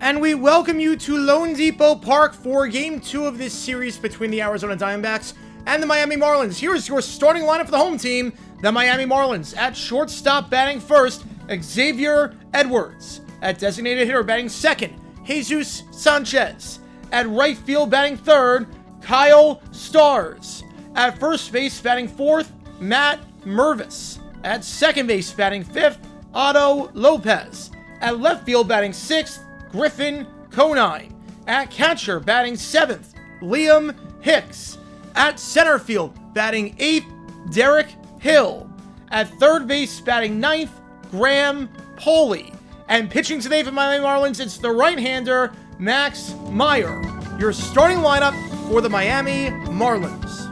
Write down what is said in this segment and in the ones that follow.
And we welcome you to Lone Depot Park for Game 2 of this series between the Arizona Diamondbacks and the Miami Marlins. Here's your starting lineup for the home team, the Miami Marlins. At shortstop, batting first, Xavier Edwards. At designated hitter, batting second, Jesus Sanchez. At right field, batting third, Kyle Stars. At first base, batting fourth, Matt Mervis. At second base, batting fifth, Otto Lopez. At left field, batting sixth, Griffin Conine. At catcher, batting seventh, Liam Hicks. At center field, batting eighth, Derek Hill. At third base, batting ninth, Graham Poley. And pitching today for the Miami Marlins, it's the right-hander, Max Meyer. Your starting lineup for the Miami Marlins.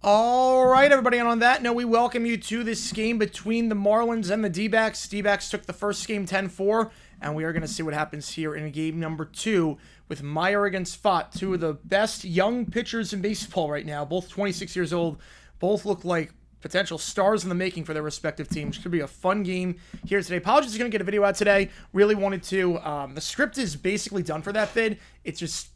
All right, everybody, and on that note, we welcome you to this game between the Marlins and the D-backs. D-backs took the first game 10-4, and we are going to see what happens here in game number 2 with Meyer against Fott, two of the best young pitchers in baseball right now, both 26 years old. Both look like potential stars in the making for their respective teams. Should be a fun game here today. Apologies for going to get a video out today. Really wanted to. The script is basically done for that vid. It's just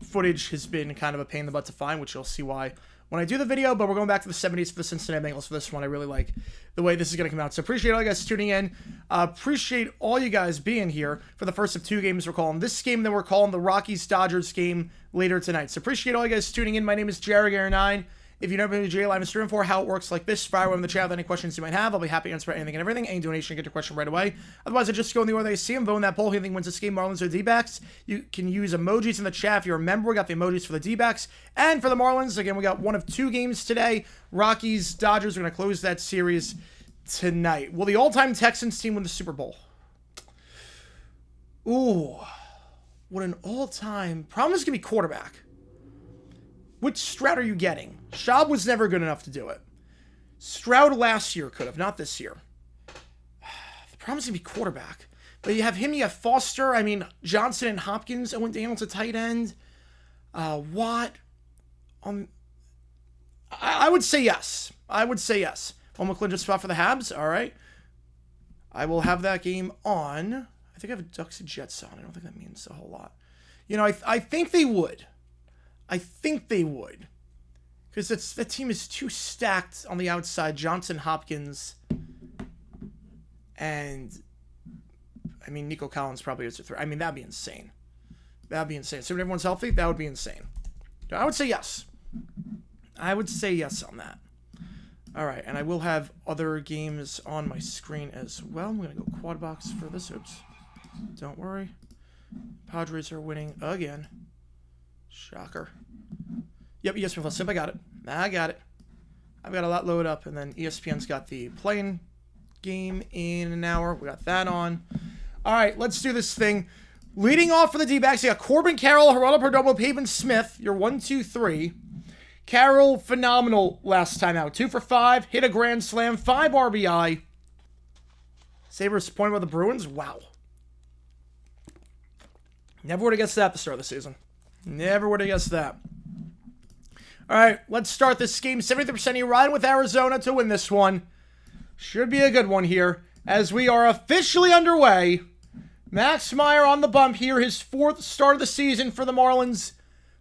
footage has been kind of a pain in the butt to find, which you'll see why when I do the video, but we're going back to the 70s for the Cincinnati Bengals for this one. I really like the way this is going to come out. So appreciate all you guys tuning in. Appreciate all you guys being here for the first of 2 games we're calling this game, then we're calling the Rockies-Dodgers game later tonight. So appreciate all you guys tuning in. My name is Jared9. If you've never been to Livestream for how it works like this, fire away in the chat with any questions you might have. I'll be happy to answer anything and everything. Any donation, get your question right away. Otherwise, I just go in the order they see them. Vote in that poll. Who you think wins this game, Marlins or D-backs? You can use emojis in the chat. If you're a member, we got the emojis for the D-backs. And for the Marlins, again, we got one of 2 games today. Rockies, Dodgers. We're going to close that series tonight. Will the all-time Texans team win the Super Bowl? Ooh. What an all-time. Problem is going to be quarterback. Which Stroud are you getting? Schaub was never good enough to do it. Stroud last year could have, not this year. The problem is going to be quarterback. But you have him, you have Foster. I mean, Johnson and Hopkins. Owen Daniels at tight end. Watt. I would say yes. I would say yes. One McClellan just spot for the Habs. All right. I will have that game on. I think I have Ducks and Jets on. I don't think that means a whole lot. You know, I think they would. I think they would. Because that team is too stacked on the outside. Johnson, Hopkins, and, I mean, Nico Collins probably is a 3. I mean, that'd be insane. That'd be insane. So when everyone's healthy, that would be insane. I would say yes. I would say yes on that. All right, and I will have other games on my screen as well. I'm going to go quad box for this. Oops. Don't worry. Padres are winning again. Shocker. Yep, ESPN Plus Simp. I got it. I got it. I've got a lot loaded up, and then ESPN's got the playing game in an hour. We got that on. All right, let's do this thing. Leading off for the D-backs, you got Corbin Carroll, Geraldo Perdomo, Pavin Smith. Your 1, 2, 3. Carroll, phenomenal last time out. 2 for 5. Hit a grand slam. 5 RBI. Sabres disappointed by the Bruins. Wow. Never would have guessed that at the start of the season. Never would have guessed that. All right, let's start this game. 73% of you riding with Arizona to win this one. Should be a good one here as we are officially underway. Max Meyer on the bump here. His 4th start of the season for the Marlins.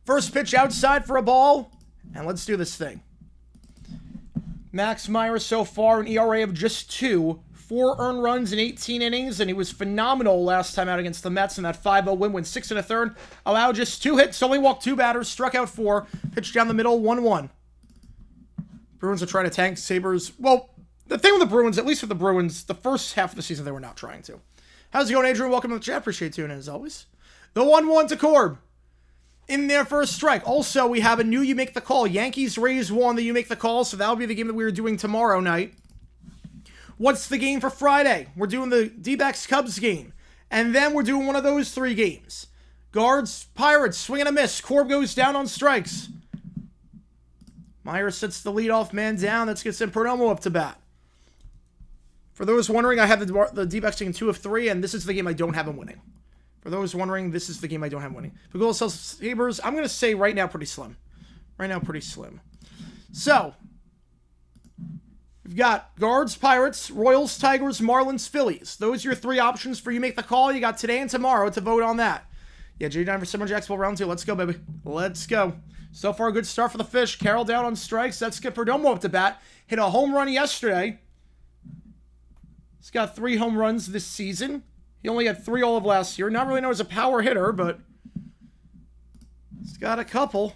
First pitch outside for a ball. And let's do this thing. Max Meyer so far an ERA of just 2. 4 earned runs in 18 innings, and he was phenomenal last time out against the Mets in that 5-0 win, went 6 1/3. Allowed just 2 hits, only walked 2 batters, struck out 4, pitched down the middle, 1-1. Bruins are trying to tank. Sabres, well, the thing with the Bruins, at least with the Bruins, the first half of the season they were not trying to. How's it going, Adrian? Welcome to the chat. Appreciate tuning in as always. The 1-1 to Corb in their first strike. Also, we have a new You Make the Call. Yankees-Rays won the You Make the Call, so that'll be the game that we were doing tomorrow night. What's the game for Friday? We're doing the D-backs Cubs game. And then we're doing one of those 3 games. Guards, Pirates, swing and a miss. Corb goes down on strikes. Meyer sets the leadoff man down. Let's get some Perdomo up to bat. For those wondering, I have the D-backs taking 2 of 3, and this is the game I don't have them winning. For those wondering, this is the game I don't have winning. For Gold Cells Sabres, I'm going to say right now pretty slim. Right now pretty slim. So, we've got Guards, Pirates, Royals, Tigers, Marlins, Phillies. Those are your 3 options for you make the call. You got today and tomorrow to vote on that. Yeah, J9 for Summer Jacksonville round 2. Let's go, baby. Let's go. So far, a good start for the Fish. Carroll down on strikes. Let's get Perdomo up to bat. Hit a home run yesterday. He's got 3 home runs this season. He only had 3 all of last year. Not really known as a power hitter, but he's got a couple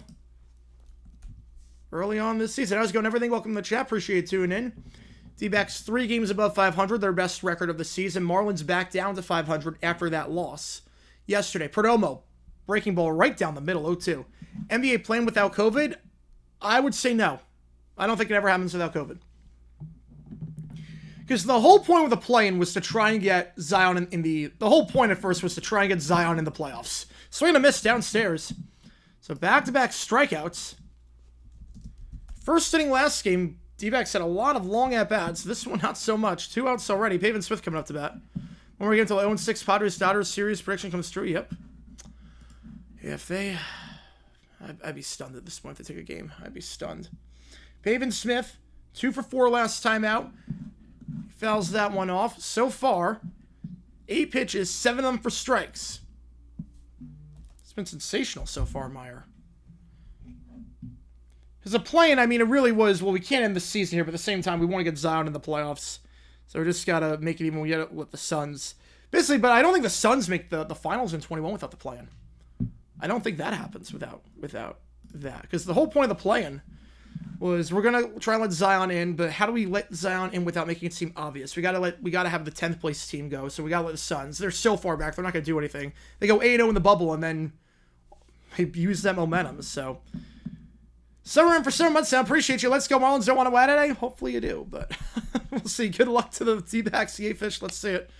early on this season. How's it going, everything? Welcome to the chat. Appreciate you tuning in. D-backs 3 games above 500. Their best record of the season. Marlins back down to 500 after that loss yesterday. Perdomo, breaking ball right down the middle, 0-2. NBA playing without COVID? I would say no. I don't think it ever happens without COVID. Because the whole point with the play-in was to try and get Zion in the whole point at first was to try and get Zion in the playoffs. Swing and a miss downstairs. So back-to-back strikeouts. First inning last game, D-backs had a lot of long at-bats. This one, not so much. 2 outs already. Pavin Smith coming up to bat. When we get to the 0-6 Padres-Dodgers series prediction comes through, yep. If they... I'd be stunned at this point if they take a game. I'd be stunned. Pavin Smith, 2 for 4 last time out. He fouls that one off. So far, 8 pitches, 7 of them for strikes. It's been sensational so far, Meyer. Because the play-in, I mean, it really was, well, we can't end the season here, but at the same time, we want to get Zion in the playoffs. So we just got to make it even when we get it with the Suns. Basically, but I don't think the Suns make the finals in 21 without the play-in. I don't think that happens without that. Because the whole point of the play-in was we're going to try and let Zion in, but how do we let Zion in without making it seem obvious? We got to have the 10th place team go, so we got to let the Suns. They're so far back, they're not going to do anything. They go 8-0 in the bubble, and then they use that momentum, so... Summer in for 7 months. I appreciate you. Let's go. Marlins don't want to win today. Hopefully you do, but we'll see. Good luck to the D-backs, the Fish. Let's see it.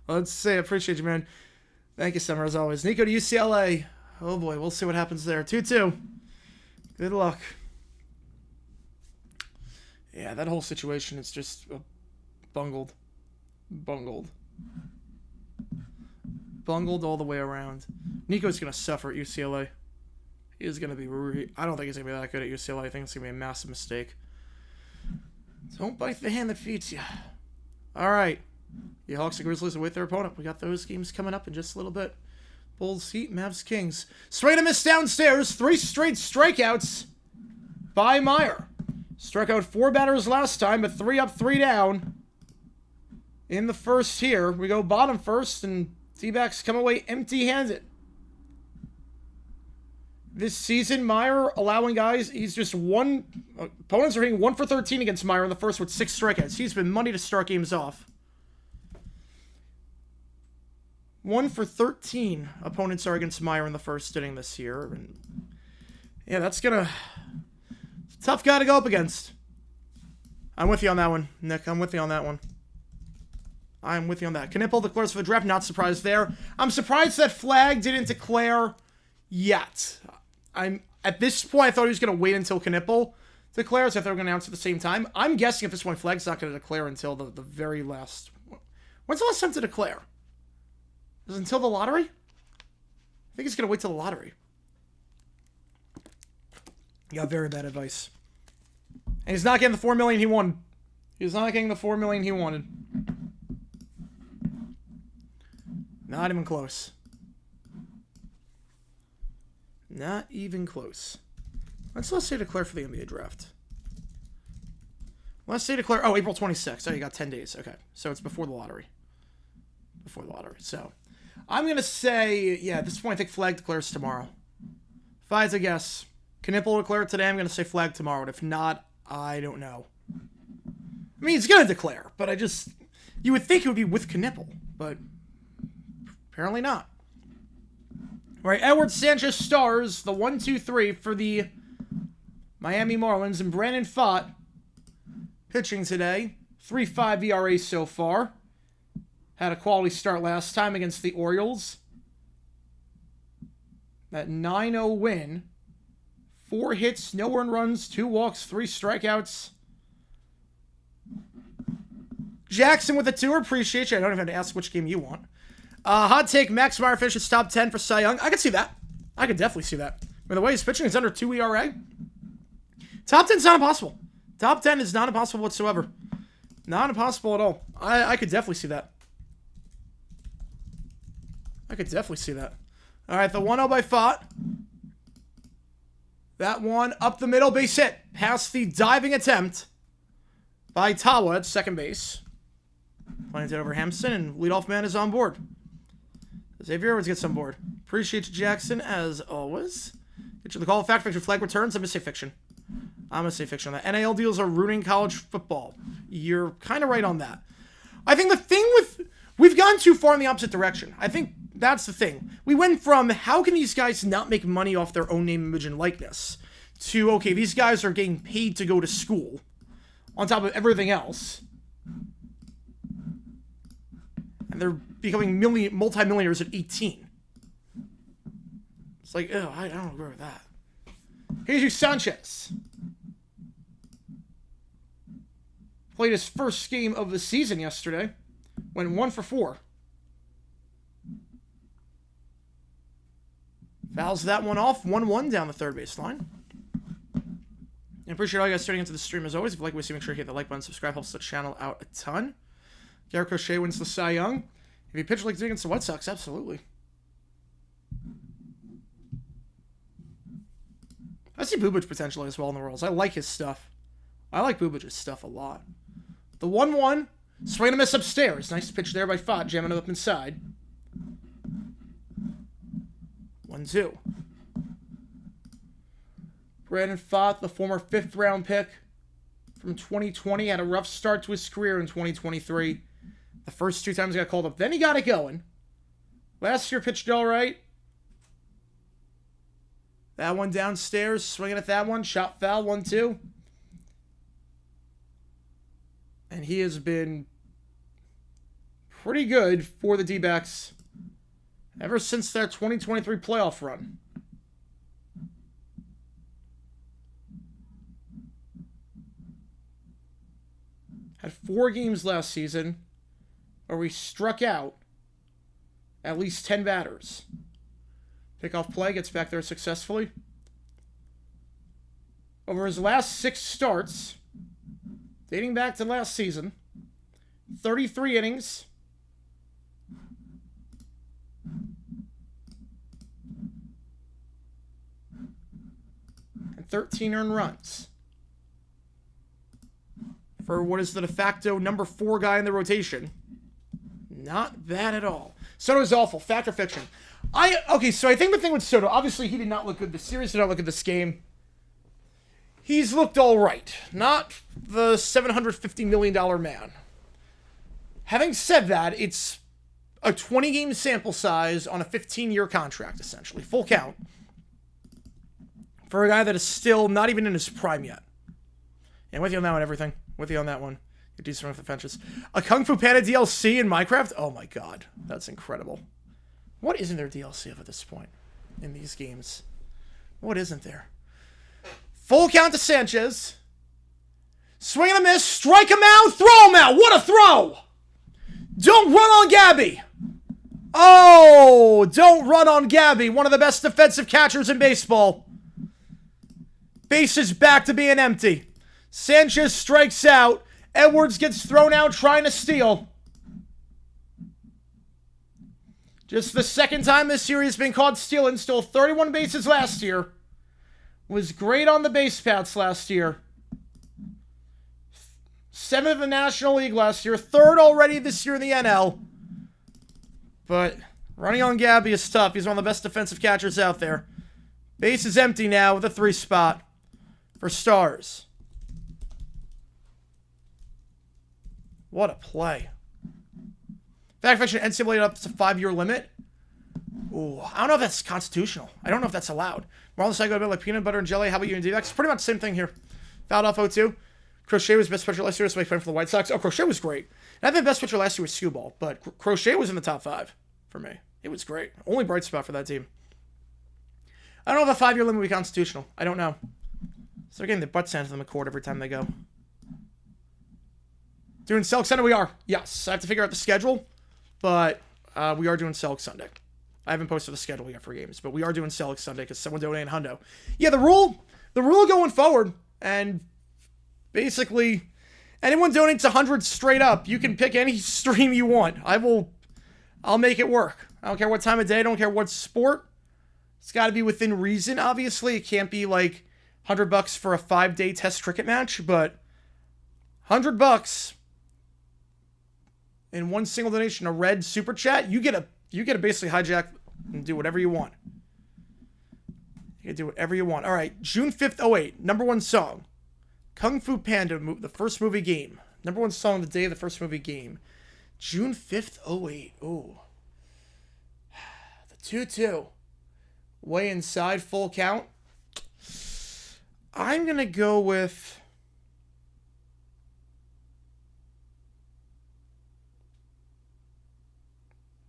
Let's see it. Appreciate you, man. Thank you, Summer, as always. Nico to UCLA. Oh, boy. We'll see what happens there. 2-2. Good luck. Yeah, that whole situation is just bungled. Bungled all the way around. Nico's going to suffer at UCLA. He is going to be... I don't think he's going to be that good at UCLA. I think it's going to be a massive mistake. Don't bite the hand that feeds you. All right. The Hawks and Grizzlies await their opponent. We got those games coming up in just a little bit. Bulls, Heat, Mavs, Kings. Straight and miss downstairs. 3 straight strikeouts by Meyer. Struck out 4 batters last time, but 3 up, 3 down in the first here. We go bottom first, and D-backs come away empty-handed. This season, Meyer allowing guys, he's just opponents are hitting 1 for 13 against Meyer in the first with 6 strikeouts. He's been money to start games off. 1 for 13 opponents are against Meyer in the first inning this year. And yeah, that's gonna... Tough guy to go up against. I'm with you on that one, Nick. I'm with you on that one. I'm with you on that. Knipple declares for the draft. Not surprised there. I'm surprised that Flag didn't declare yet. At this point, I thought he was going to wait until Knipple declares. I thought they were going to announce at the same time. I'm guessing at this point, Flag's not going to declare until the very last... When's the last time to declare? Is it until the lottery? I think he's going to wait till the lottery. He got very bad advice. And he's not getting the $4 million he wanted. He's not getting the $4 million he wanted. Not even close. Not even close. Let's say declare for the NBA draft. Let's say declare... Oh, April 26th. Oh, you got 10 days. Okay. So it's before the lottery. Before the lottery. So I'm going to say... Yeah, at this point, I think Flag declares tomorrow. If I had to guess, Knipple will declare today. I'm going to say Flag tomorrow. And if not, I don't know. I mean, he's going to declare. But I just... You would think it would be with Knipple. But apparently not. All right, Edward Sanchez stars the 1-2-3 for the Miami Marlins, and Brandon Pfaadt pitching today. 3.5 ERA so far. Had a quality start last time against the Orioles. That 9-0 win. 4 hits, no earned runs, 2 walks, 3 strikeouts. Jackson with a 2. Appreciate you. I don't even have to ask which game you want. Hot take, Max Meyer finishes top 10 for Cy Young. I could see that. I could definitely see that. By the way, he's pitching is under 2 ERA. Top 10 is not impossible. Top 10 is not impossible whatsoever. Not impossible at all. I could definitely see that. I could definitely see that. All right, the 1-0 by Fott. That one up the middle, base hit. Past the diving attempt by Tawa at second base. Planted over Hampson, and leadoff man is on board. Xavier Edwards gets on board. Appreciate you, Jackson, as always. Get you the call. Fact, fiction, flag returns. I'm going to say fiction. I'm going to say fiction on that. NIL deals are ruining college football. You're kind of right on that. I think the thing with... We've gone too far in the opposite direction. I think that's the thing. We went from, how can these guys not make money off their own name, image, and likeness, to, okay, these guys are getting paid to go to school, on top of everything else. And they're becoming multi-millionaires at 18. It's like, oh, I don't agree with that. Jesus Sanchez. Played his first game of the season yesterday. Went 1 for 4. Fouls that one off. 1-1 down the third baseline. I appreciate all you guys tuning into the stream as always. If you like what you see, make sure you hit the like button, subscribe, helps the channel out a ton. Garrett Crochet wins the Cy Young. If he pitched like against the White Sox, absolutely. I see Bubic potentially as well in the Royals. I like his stuff. I like Bubic's stuff a lot. The 1-1. Swing and a miss upstairs. Nice pitch there by Fott, jamming it up inside. 1-2. Brandon Fott, the former 5th round pick from 2020, had a rough start to his career in 2023. The first 2 times he got called up. Then he got it going. Last year pitched all right. That one downstairs, swinging at that one. Shot foul, 1-2. And he has been pretty good for the D-backs ever since their 2023 playoff run. Had 4 games last season where we struck out at least 10 batters. Pickoff play, gets back there successfully. Over his last 6 starts, dating back to last season, 33 innings, and 13 earned runs. For what is the de facto number 4 guy in the rotation. Not bad at all. Soto is awful. Fact or fiction? Okay, so I think the thing with Soto, obviously he did not look good. The series did not look at this game. He's looked all right. Not the $750 million man. Having said that, it's a 20-game sample size on a 15-year contract, essentially. Full count. For a guy that is still not even in his prime yet. Yeah, with you on that one, everything. With you on that one. You do something with the fences. A Kung Fu Panda DLC in Minecraft? Oh my god. That's incredible. What isn't there DLC of at this point in these games? What isn't there? Full count to Sanchez. Swing and a miss. Strike him out. Throw him out. What a throw. Don't run on Gabby. Oh, don't run on Gabby. One of the best defensive catchers in baseball. Base is back to being empty. Sanchez strikes out. Edwards gets thrown out trying to steal. Just the second time this series has been caught stealing. Stole 31 bases last year. Was great on the base paths last year. 7th in the National League last year. 3rd already this year in the NL. But running on Gabby is tough. He's one of the best defensive catchers out there. Base is empty now with a 3 spot for Stars. What a play. Fact fiction, NCAA up to 5-year limit. Ooh, I don't know if that's constitutional. I don't know if that's allowed. Marlins I go a bit like peanut butter and jelly. How about you and D-backs? Pretty much the same thing here. Fouled off 0-2. Crochet was best pitcher last year, so he playing for the White Sox. Oh, Crochet was great. I think the best pitcher last year was Skewball, but Crochet was in the top 5 for me. It was great. Only bright spot for that team. I don't know if the 5-year limit will be constitutional. I don't know. So they're getting the butt sent to them a court every time they go. Doing Celtics Sunday, we are. Yes, I have to figure out the schedule, but we are doing Celtics Sunday. I haven't posted the schedule yet for games, but we are doing Celtics Sunday because someone donated hundo. Yeah, the rule going forward, and basically anyone donates 100 straight up, you can pick any stream you want. I'll make it work. I don't care what time of day. I don't care what sport. It's got to be within reason, obviously. It can't be like $100 for a 5-day test cricket match, but $100 in one single donation, a red super chat, you get to basically hijack and do whatever you want. You can do whatever you want. All right, June 5th, 08, number 1 song. Kung Fu Panda, the first movie game. Number 1 song the day of the first movie game. June 5th, 08. Ooh. The 2-2. Way inside, full count. I'm going to go with...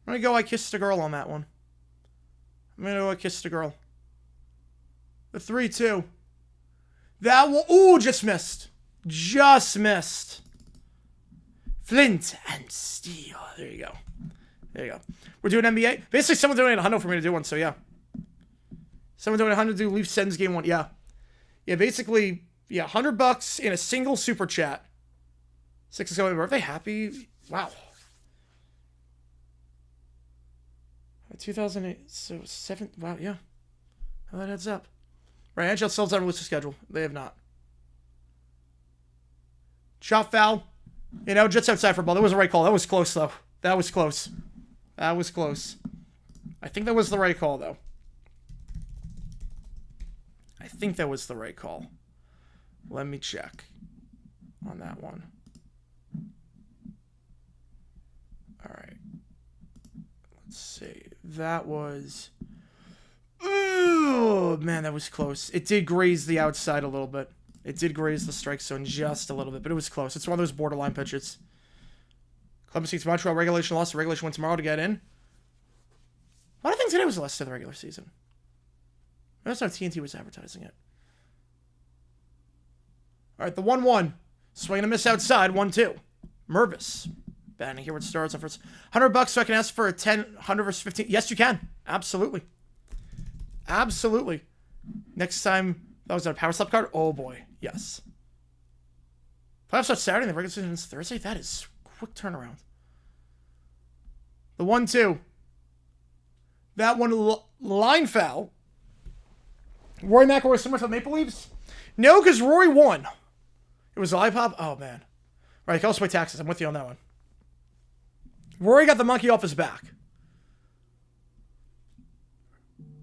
I'm going to go I Kissed a Girl on that one. I'm going to go I Kissed a Girl. The 3-2. That one... Ooh, just missed. Just missed. Flint and Steel. There you go. There you go. We're doing NBA. Basically, someone donated $100 for me to do one, so yeah. Someone donated $100 to do Leafs Sens game 1. Yeah. Yeah, basically, yeah, $100 in a single super chat. 6 is going. Are they happy? Wow. 2008, so 7, wow, yeah. How that adds up. Right, NHL still haven't released a schedule. They have not. Shot foul. Jets outside for ball. That was the right call. That was close, though. That was close. That was close. I think that was the right call, though. I think that was the right call. Let me check on that one. All right. Let's see. That was... Oh, man, that was close. It did graze the outside a little bit. It did graze the strike zone just a little bit, but it was close. It's one of those borderline pitches. Columbus beats Montreal. Regulation lost. The regulation win tomorrow to get in. A lot of things today was the last of the regular season. That's how TNT was advertising it. All right, the 1-1. Swing and a miss outside. 1-2. Mervis. Batting here with stars on first. $100 so I can ask for a 10, 100 versus 15. Yes, you can. Absolutely. Absolutely. Next time, that was a power slap card? Oh, boy. Yes. Playoffs start Saturday and the regular season is Thursday? That is quick turnaround. The 1-2. That one, line foul. Rory McIlroy similar to the Maple Leafs? No, because Rory won. It was a live pop? Oh, man. All right, I can also pay taxes. I'm with you on that one. Rory got the monkey off his back.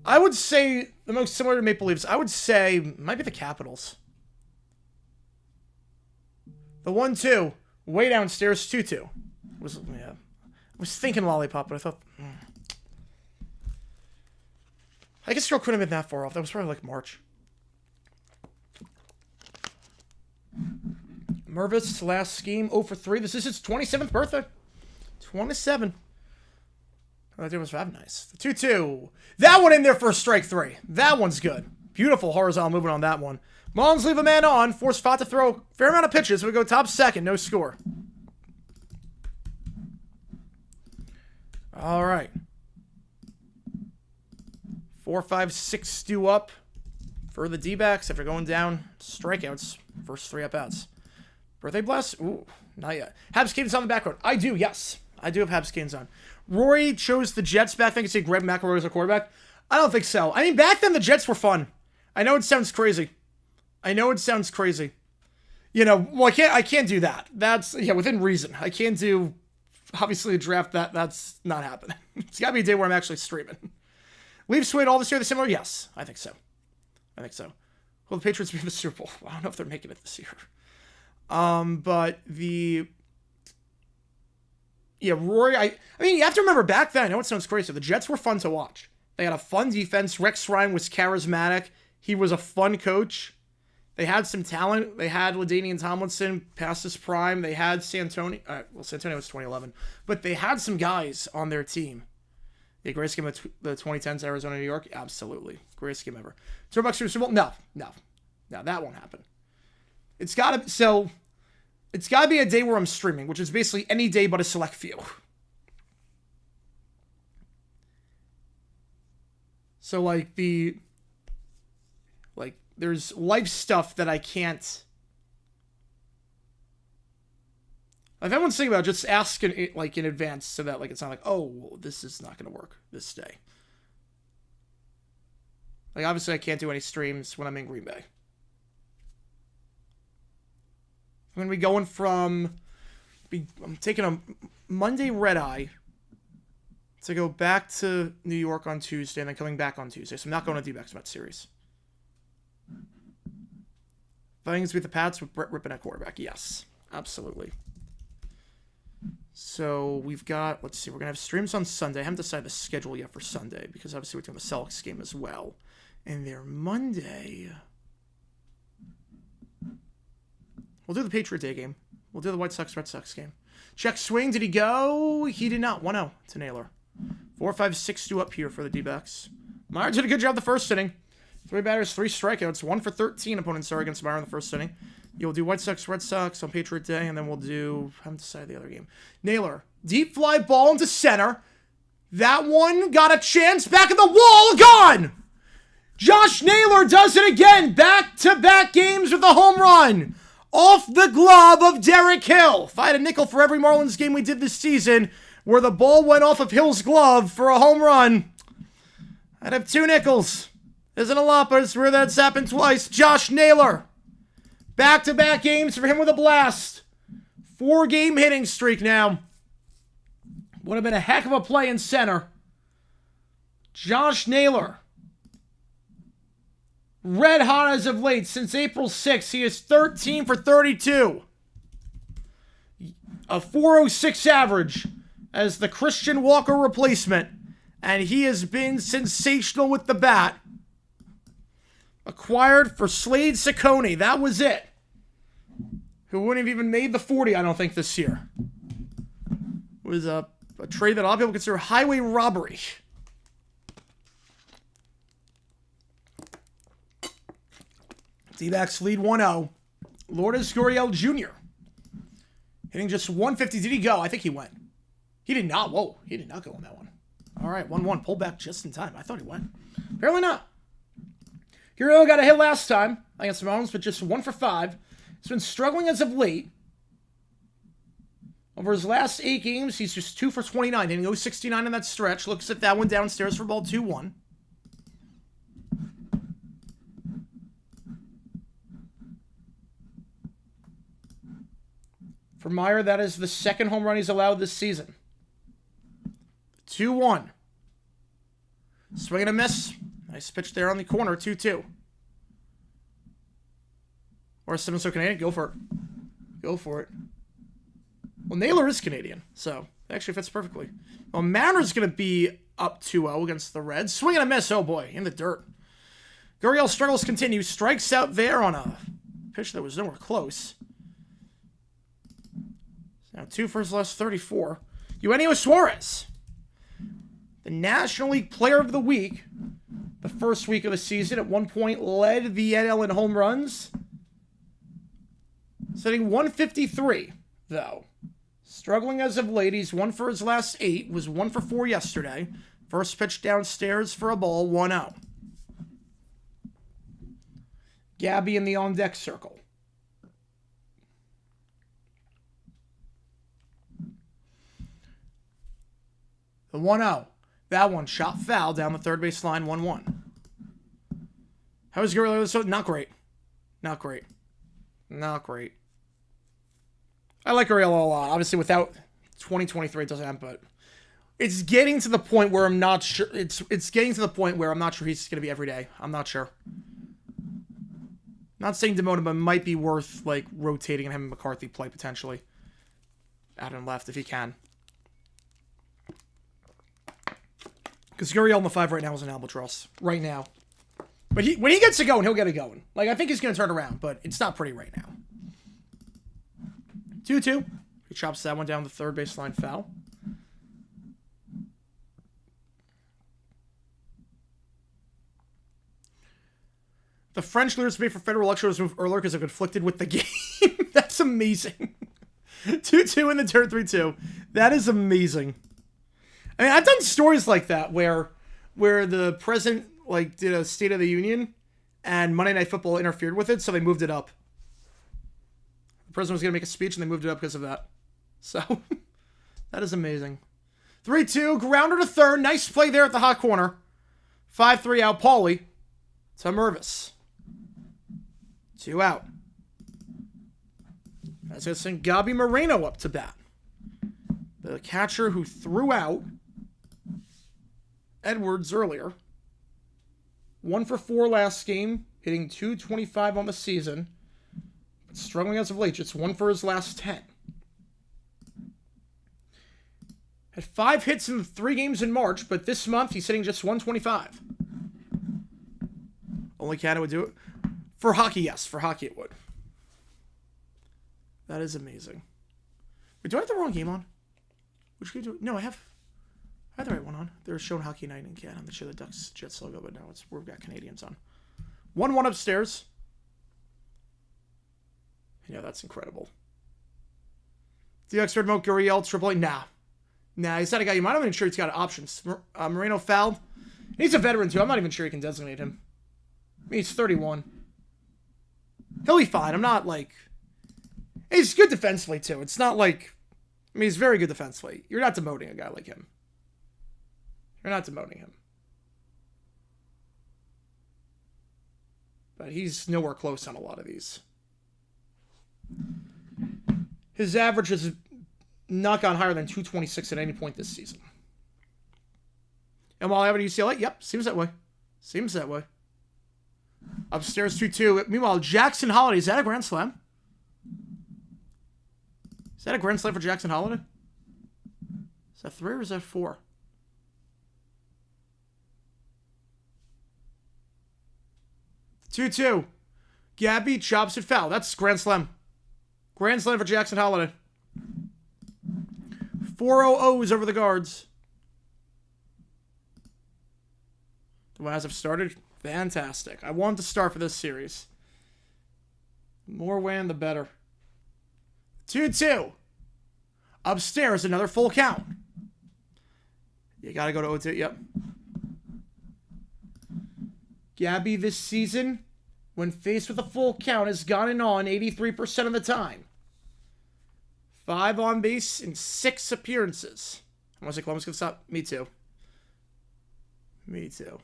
I would say the most similar to Maple Leafs, I would say might be the Capitals. The 1-2, way downstairs, 2-2. I was thinking lollipop, but I thought... I guess girl couldn't have been that far off. That was probably like March. Mervis, last scheme, 0 for 3. This is his 27th birthday. 27. Oh, that dude was very nice. The 2-2. That one in there for a strike 3. That one's good. Beautiful horizontal movement on that one. Marlins leave a man on. Force Fott to throw a fair amount of pitches. We go top second. No score. All right. 4, 5, 6 due up for the D-backs after going down strikeouts. First 3 at-bats. Birthday blast? Ooh, not yet. Habs Canes on the background. I do, yes. I do have Habs Canes on. Rory chose the Jets back then to say Greg McElroy was a quarterback. I don't think so. I mean, back then the Jets were fun. I know it sounds crazy. You know, well, I can't do that. That's, yeah, within reason. I can't do, obviously, a draft that's not happening. It's got to be a day where I'm actually streaming. Leafs win all this year the similar? Yes, I think so. Will the Patriots be in the Super Bowl? I don't know if they're making it this year. But Rory, I mean, you have to remember back then, I know it sounds crazy, the Jets were fun to watch. They had a fun defense. Rex Ryan was charismatic. He was a fun coach. They had some talent. They had LaDainian Tomlinson past his prime. They had Santoni. Well, Santoni was 2011. But they had some guys on their team. The greatest game of the 2010s Arizona, New York? Absolutely. Greatest game ever. Turbox Super Bowl? No. That won't happen. It's got to be a day where I'm streaming, which is basically any day but a select few. So, there's life stuff that I can't... If everyone's thinking about it, just ask in advance so that, it's not like, oh, well, this is not going to work this day. Obviously, I can't do any streams when I'm in Green Bay. I'm going to be going from... I'm taking a Monday red-eye to go back to New York on Tuesday and then coming back on Tuesday. So I'm not going to D-backs Mets series. Vikings beat the Pats with Brett Rippon at quarterback. Yes, absolutely. So we've got, let's see, we're going to have streams on Sunday. I haven't decided the schedule yet for Sunday because obviously we're doing the Celtics game as well. And their Monday, we'll do the Patriot Day game. We'll do the White Sox-Red Sox game. Check swing. Did he go? He did not. 1-0 to Naylor. 4-5-6-2 up here for the D-backs. Meyer did a good job the first inning. 3 batters, 3 strikeouts. 1 for 13 opponents are against Meyer in the first inning. You'll do White Sox, Red Sox on Patriot Day, and then we'll do... I haven't decided the other game. Naylor. Deep fly ball into center. That one got a chance. Back of the wall. Gone! Josh Naylor does it again. Back-to-back games with a home run. Off the glove of Derek Hill. If I had a nickel for every Marlins game we did this season where the ball went off of Hill's glove for a home run, I'd have 2 nickels. Isn't a lot, but it's rare that it's happened twice. Josh Naylor. Back-to-back games for him with a blast. 4-game hitting streak now. Would have been a heck of a play in center. Josh Naylor. Red hot as of late. Since April 6th, he is 13 for 32. A 406 average as the Christian Walker replacement. And he has been sensational with the bat. Acquired for Slade Ciccone. That was it. Who wouldn't have even made the 40, I don't think, this year. It was a trade that a lot of people consider highway robbery. D-backs lead 1-0. Lourdes Guriel Jr. hitting just 150. Did he go? I think he went. He did not. Whoa. He did not go on that one. All right. 1-1. Pulled back just in time. I thought he went. Apparently not. Guriel got a hit last time against the Marlins, but just 1 for 5. He's been struggling as of late. Over his last 8 games, he's just 2 for 29. Hitting 069 in that stretch. Looks at that one downstairs for ball 2-1. For Meyer, that is the second home run he's allowed this season. 2-1. Swing and a miss. Nice pitch there on the corner. 2-2. Or Simmons Canadian. Go for it. Go for it. Well, Naylor is Canadian, so it actually fits perfectly. Well, Marner's going to be up 2-0 against the Reds. Swing and a miss. Oh, boy. In the dirt. Guriel struggles continue. Strikes out there on a pitch that was nowhere close. Now 2 for his last 34. Eugenio Suarez. The National League Player of the Week. The first week of the season at one point led the NL in home runs. Setting 153, though. Struggling as of late. He's 1 for his last 8. Was 1 for 4 yesterday. First pitch downstairs for a ball. 1-0. Gabby in the on-deck circle. The 1-0. That one shot foul down the third base line. 1-1. How is Guriel? Not great. Not great. Not great. I like Guriel a lot. Obviously, without 2023, it doesn't happen, but it's getting to the point where I'm not sure. It's getting to the point where I'm not sure he's going to be every day. I'm not sure. Not saying demote him, but it might be worth rotating and having McCarthy play potentially. Out and left if he can. Because Guriel in the 5 right now is an albatross. Right now. But when he gets it going, he'll get it going. Like, I think he's going to turn around, but it's not pretty right now. 2-2. He chops that one down the third baseline foul. The French leaders made for federal election was moved earlier because they're conflicted with the game. That's amazing. 2-2 in the turn, 3-2. That is amazing. I mean, I've done stories like that where the president like did a State of the Union and Monday Night Football interfered with it, so they moved it up. The president was going to make a speech and they moved it up because of that. So, that is amazing. 3-2, grounder to third. Nice play there at the hot corner. 5-3 out, Paulie to Mervis. 2 out. That's going to send Gabi Moreno up to bat. The catcher who threw out Edwards earlier. 1 for 4 last game, hitting .225 on the season. But struggling as of late, just 1 for his last 10. Had 5 hits in the 3 games in March, but this month he's hitting just .125. Only Canada would do it. For hockey, yes. For hockey, it would. That is amazing. Wait, do I have the wrong game on? Which game do I... No, I have the right one on. They're showing Hockey Night in Canada. They show the Ducks Jets logo, but now we've got Canadians on. 1-1 upstairs. Yeah, that's incredible. DX Red Moat Guriel, Triple A. Nah, he's not a guy you might. I'm not even sure he's got options. Moreno fouled. He's a veteran, too. I'm not even sure he can designate him. I mean, he's 31. He'll be fine. I'm not like... He's good defensively, too. It's not like... I mean, he's very good defensively. You're not demoting a guy like him. You're not demoting him. But he's nowhere close on a lot of these. His average has not gone higher than 226 at any point this season. And while I have it at UCLA, yep, seems that way. Seems that way. Upstairs 2-2. Meanwhile, Jackson Holiday, is that a grand slam? Is that a grand slam for Jackson Holiday? Is that 3 or is that 4? Two. Gabby chops it foul. That's grand slam. Grand slam for Jackson Holiday. 4 O's over the guards. The Waz have started. Fantastic. I wanted to start for this series. The more win, the better. 2-2. Upstairs, another full count. You got to go to 0-2. Yep. Gabby this season, when faced with a full count, has gotten on 83% of the time. 5 on base in 6 appearances. I want to say Columbus can stop. Me too. Me too.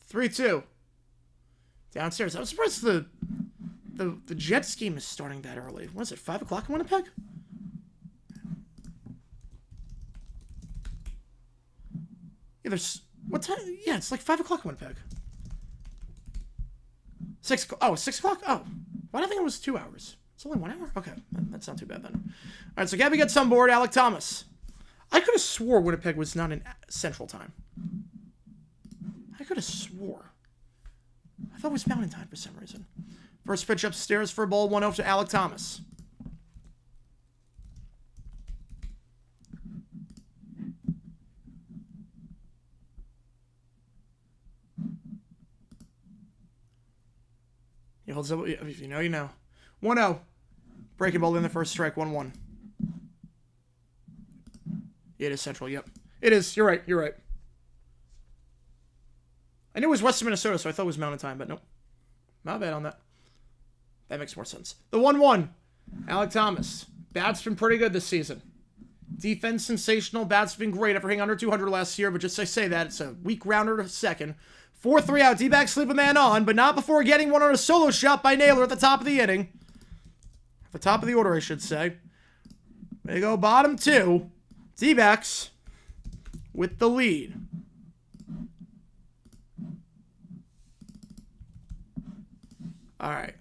Three-two. Downstairs. I was surprised the Jets game is starting that early. What is it, 5 o'clock in Winnipeg? Yeah, there's... What time? Yeah, it's like 5 o'clock in Winnipeg. 6 o'clock. Oh, 6 o'clock? Oh. Why did I think it was 2 hours? It's only 1 hour? Okay, that's not too bad then. All right, so Gabby gets on board. Alec Thomas. I could have swore Winnipeg was not in Central Time. I could have swore. I thought it was Mountain Time for some reason. First pitch upstairs for a ball, 1-0 to Alec Thomas. He holds up. If you know, you know. 1-0. Breaking ball in the first strike, 1-1. It is Central, yep. It is. You're right. You're right. I knew it was western Minnesota, so I thought it was Mountain Time, but nope. My bad on that. That makes more sense. The 1-1. Alec Thomas. Bat's been pretty good this season. Defense sensational. Bat's been great after hitting under 200 last year, but just I say that, it's a weak rounder to second. 4-3 out. D-backs leave a man on, but not before getting one on a solo shot by Naylor at the top of the inning. At the top of the order, I should say. They go bottom 2. D-backs with the lead. All right.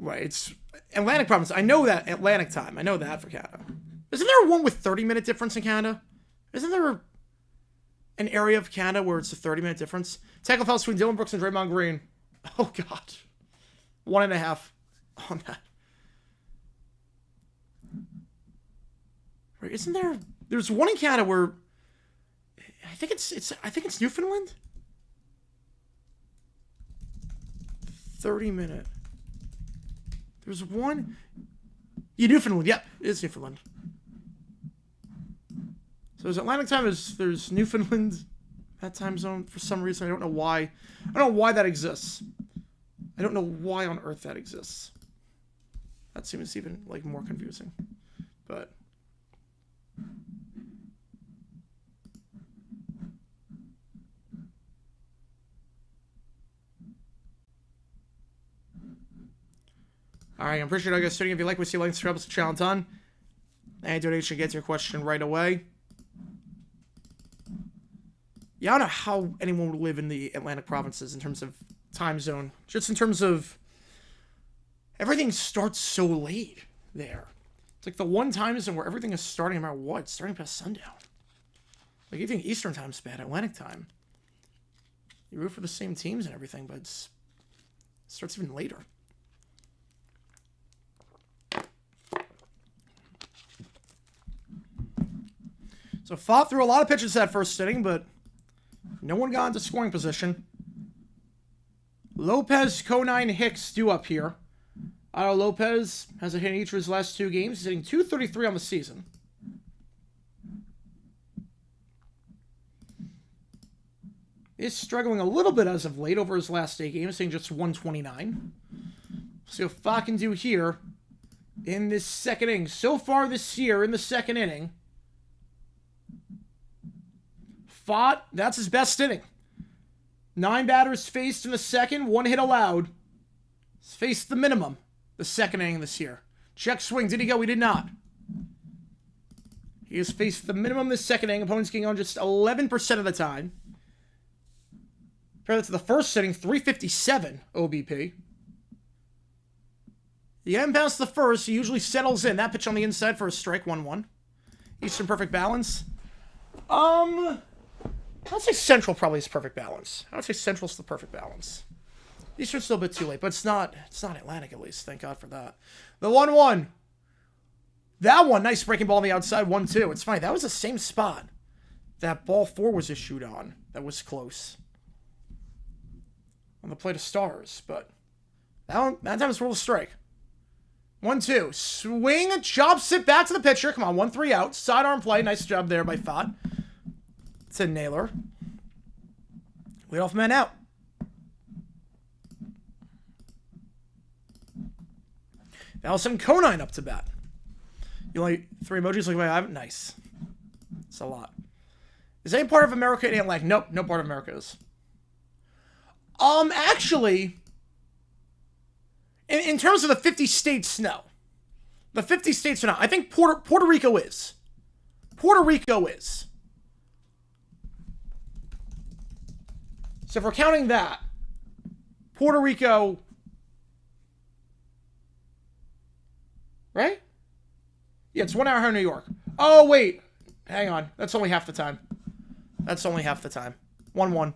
Right, Atlantic province. I know that. Atlantic time. I know that for Canada. Isn't there one with 30-minute difference in Canada? Isn't there an area of Canada where it's a 30-minute difference? Tackle foul between Dylan Brooks and Draymond Green. Oh, God. 1.5 on that. Right, isn't there... There's one in Canada where... I think it's Newfoundland? 30-minute. There's one... Yeah, Newfoundland. Yep, it is Newfoundland. So there's Atlantic time, there's Newfoundland, that time zone, for some reason. I don't know why. I don't know why that exists. I don't know why on earth that exists. That seems even, like, more confusing. But... Alright, I'm pretty sure I guess if you like what you see, like, subscribe to the channel done. Any donation gets your question right away. Yeah, I don't know how anyone would live in the Atlantic provinces in terms of time zone. Just in terms of... Everything starts so late there. It's like the one time zone where everything is starting no matter what. It's starting past sundown. Like, you think Eastern time's bad, Atlantic time. You root for the same teams and everything, but it starts even later. So fought through a lot of pitches that first inning, but no one got into scoring position. Lopez, Conine, Hicks due up here. Otto Lopez has a hit in each of his last 2 games. He's hitting .233 on the season. He's struggling a little bit as of late over his last 8 games, hitting just .129. See what Fott can do here in this second inning. So far this year in the second inning, Fott, that's his best inning. 9 batters faced in the second, 1 hit allowed. He's faced the minimum the second inning this year. Check swing. Did he go? He did not. He has faced the minimum this second inning. Opponents getting on just 11% of the time. Compare that to the first inning, 357 OBP. You get him past the first, he usually settles in. That pitch on the inside for a strike, 1-1. Eastern perfect balance. I'd say Central probably is perfect balance. I would say Central's the perfect balance. Eastern's still a bit too late, but it's not Atlantic at least. Thank God for that. The 1-1. That one, nice breaking ball on the outside, 1-2. It's funny, that was the same spot that ball 4 was issued on. That was close. On the plate of Stars, but that time was ruled a strike. 1-2. Swing, chops it back to the pitcher. Come on, 1-3 out. Sidearm play. Nice job there by Fott. To Naylor. Leadoff man out. Now send Conine up to bat. You only 3 emojis like I have. Nice. It's a lot. Is any part of America in Atlantic? Nope, no part of America is. Actually, in terms of the 50 states, no. The 50 states are not. I think Puerto Rico is. Puerto Rico is. So if we're counting that, Puerto Rico, right? Yeah, it's 1 hour here in New York. Oh, wait. Hang on. That's only half the time. That's only half the time. 1-1.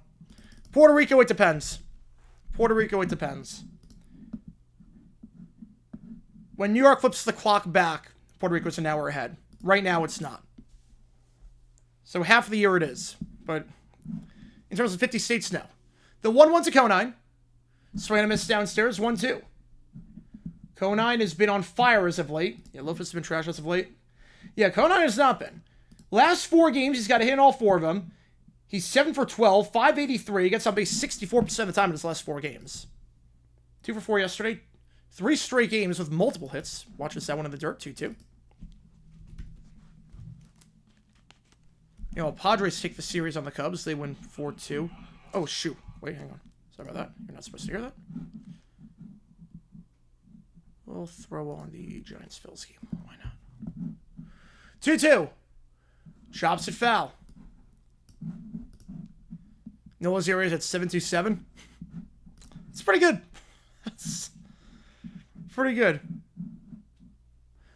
Puerto Rico, it depends. Puerto Rico, it depends. When New York flips the clock back, Puerto Rico's an hour ahead. Right now, it's not. So half of the year it is. But in terms of 50 states, no. The 1-1 to Conine. Swing and a miss downstairs, 1-2. Conine has been on fire as of late. Yeah, Lopez has been trash as of late. Yeah, Conine has not been. Last 4 games, he's got a hit in all 4 of them. He's 7 for 12, 583. He gets on base 64% of the time in his last 4 games. 2 for 4 yesterday. 3 straight games with multiple hits. Watch this, that one in the dirt, 2-2. You know, Padres take the series on the Cubs. They win 4-2. Oh, shoot. Wait, hang on. Sorry about that. You're not supposed to hear that. We'll throw on the Giants-Phils game. Why not? 2-2. Chops it foul. Noah's area is at 727. It's pretty good. That's pretty good.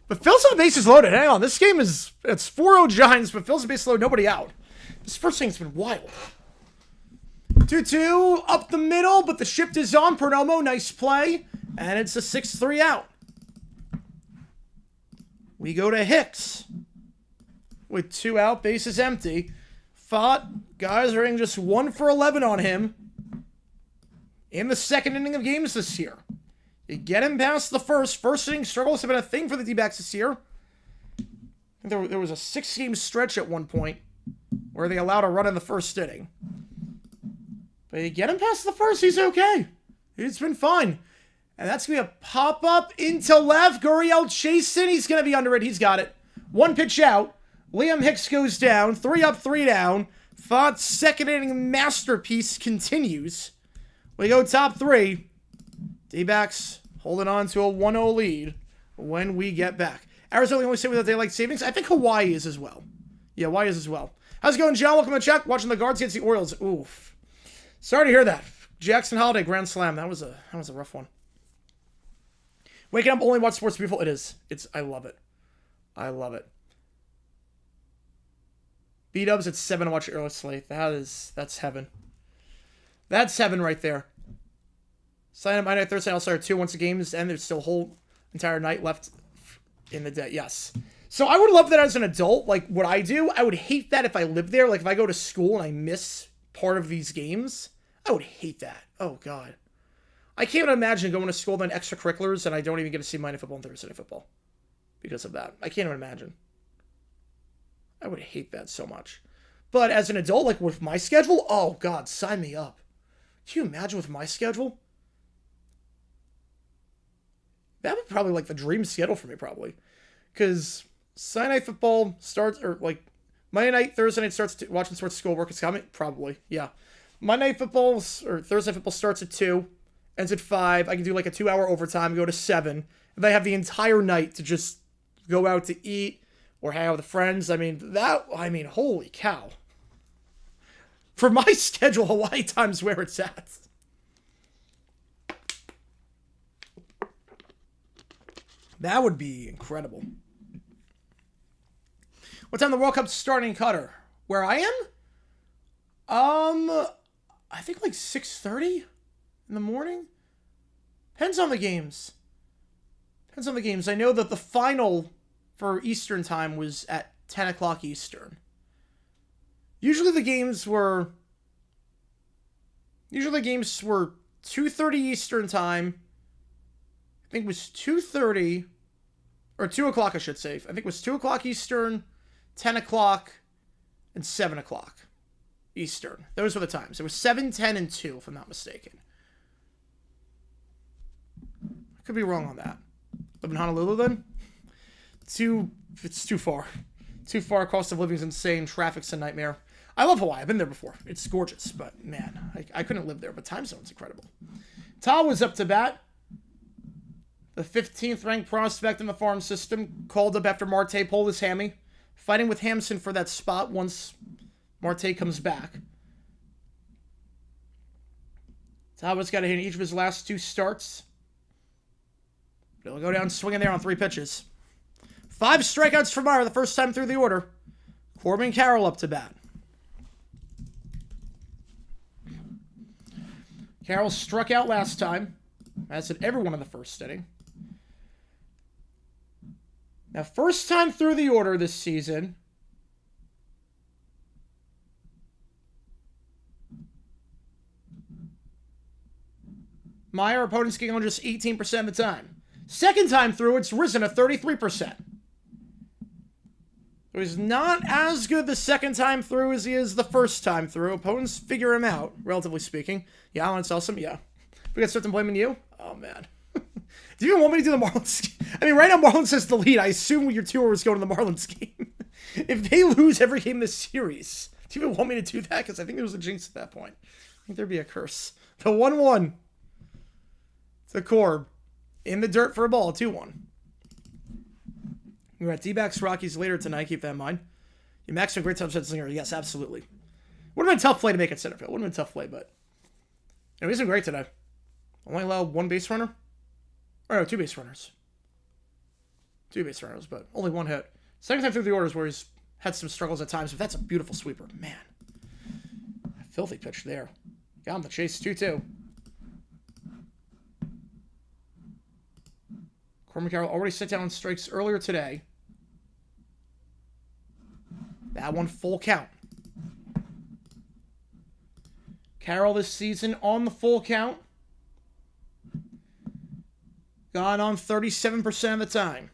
But Phil's on the bases loaded. Hang on. This game is, it's 4-0 Giants, but Phil's on the bases loaded. Nobody out. This first thing's been wild. 2-2 up the middle, but the shift is on. Perdomo, nice play. And it's a 6-3 out. We go to Hicks. With 2 out, bases empty. Fott, guys are hitting just 1 for 11 on him. In the second inning of games this year. You get him past the first. First inning struggles have been a thing for the D-backs this year. There was a 6-game stretch at one point where they allowed a run in the first inning. But you get him past the first, he's okay. It's been fine. And that's going to be a pop-up into left. Guriel chasing. He's going to be under it. He's got it. 1 pitch out. Liam Hicks goes down. 3 up, 3 down. Fott's second inning masterpiece continues. We go top 3. D-backs holding on to a 1-0 lead when we get back. Arizona only say with daylight savings. I think Hawaii is as well. Yeah, Hawaii is as well. How's it going, John? Welcome to check. Watching the Guards against the Orioles. Oof. Sorry to hear that. Jackson Holiday grand slam. That was a rough one. Waking up only watch sports beautiful. It is. I love it. I love it. B-dubs at 7 to watch the early slate. That's heaven. That's heaven right there. Sign up my night Thursday. I'll start at 2 once the game is end. There's still a whole entire night left in the day. Yes. So I would love that as an adult. Like what I do, I would hate that if I lived there. Like if I go to school and I miss part of these games, I would hate that. Oh God. I can't even imagine going to school then extracurriculars and I don't even get to see Monday football and Thursday night football because of that. I can't even imagine. I would hate that so much. But as an adult, like with my schedule, oh God, sign me up. Can you imagine with my schedule? That would probably like the dream schedule for me, probably. Because Sunday night football starts, or like Monday night, Thursday night starts watching sports schoolwork. It's coming? Probably, yeah. Monday night football, or Thursday night football starts at 2, ends at 5. I can do like a 2-hour overtime, go to 7. And I have the entire night to just go out to eat or hang out with friends. I mean, holy cow. For my schedule, Hawaii time's where it's at. That would be incredible. What time the World Cup's starting, Cutter? Where I am? I think like 6:30 in the morning. Depends on the games. I know that the final for Eastern time was at 10 o'clock Eastern. Usually the games were 2:30 Eastern time. I think it was 2:30, or 2 o'clock, I should say. I think it was 2 o'clock Eastern, 10 o'clock, and 7 o'clock Eastern. Those were the times. It was 7, 10, and 2, if I'm not mistaken. I could be wrong on that. Live in Honolulu, then? It's too far. Too far. Cost of living is insane. Traffic's a nightmare. I love Hawaii. I've been there before. It's gorgeous, but man, I couldn't live there. But time zone's incredible. Tawa was up to bat. The 15th ranked prospect in the farm system, called up after Marte pulled his hammy, fighting with Hampson for that spot once Marte comes back. Tawa's got a hit in each of his last 2 starts. He'll go down swinging there on 3 pitches. 5 strikeouts for Meyer the first time through the order. Corbin Carroll up to bat. Carroll struck out last time, as did everyone in the first inning. Now, first time through the order this season. Meyer, opponents getting on just 18% of the time. Second time through, it's risen to 33%. So he's not as good the second time through as he is the first time through. Opponents figure him out, relatively speaking. Yeah, Alan's awesome. Yeah. We got something blaming you? Oh, man. Do you even want me to do the Marlins? I mean, right now Marlins has the lead. I assume your tour is going to the Marlins game. If they lose every game this series, do you even want me to do that? Because I think there was a jinx at that point. I think there'd be a curse. The 1-1. To Corb. In the dirt for a ball. 2-1. We're at D-backs Rockies later tonight. Keep that in mind. You maxed a great time set singer. Yes, absolutely. Would have been a tough play to make at center field. Would have been a tough play, but he's been great today. Only allowed 1 base runner. Or no, 2 base runners. 2 base runners, but only 1 hit. Second time through the orders where he's had some struggles at times, but that's a beautiful sweeper. Man. Filthy pitch there. Got him the chase 2-2. Corbin Carroll already set down strikes earlier today. That one full count. Carroll this season on the full count. Gone on 37% of the time.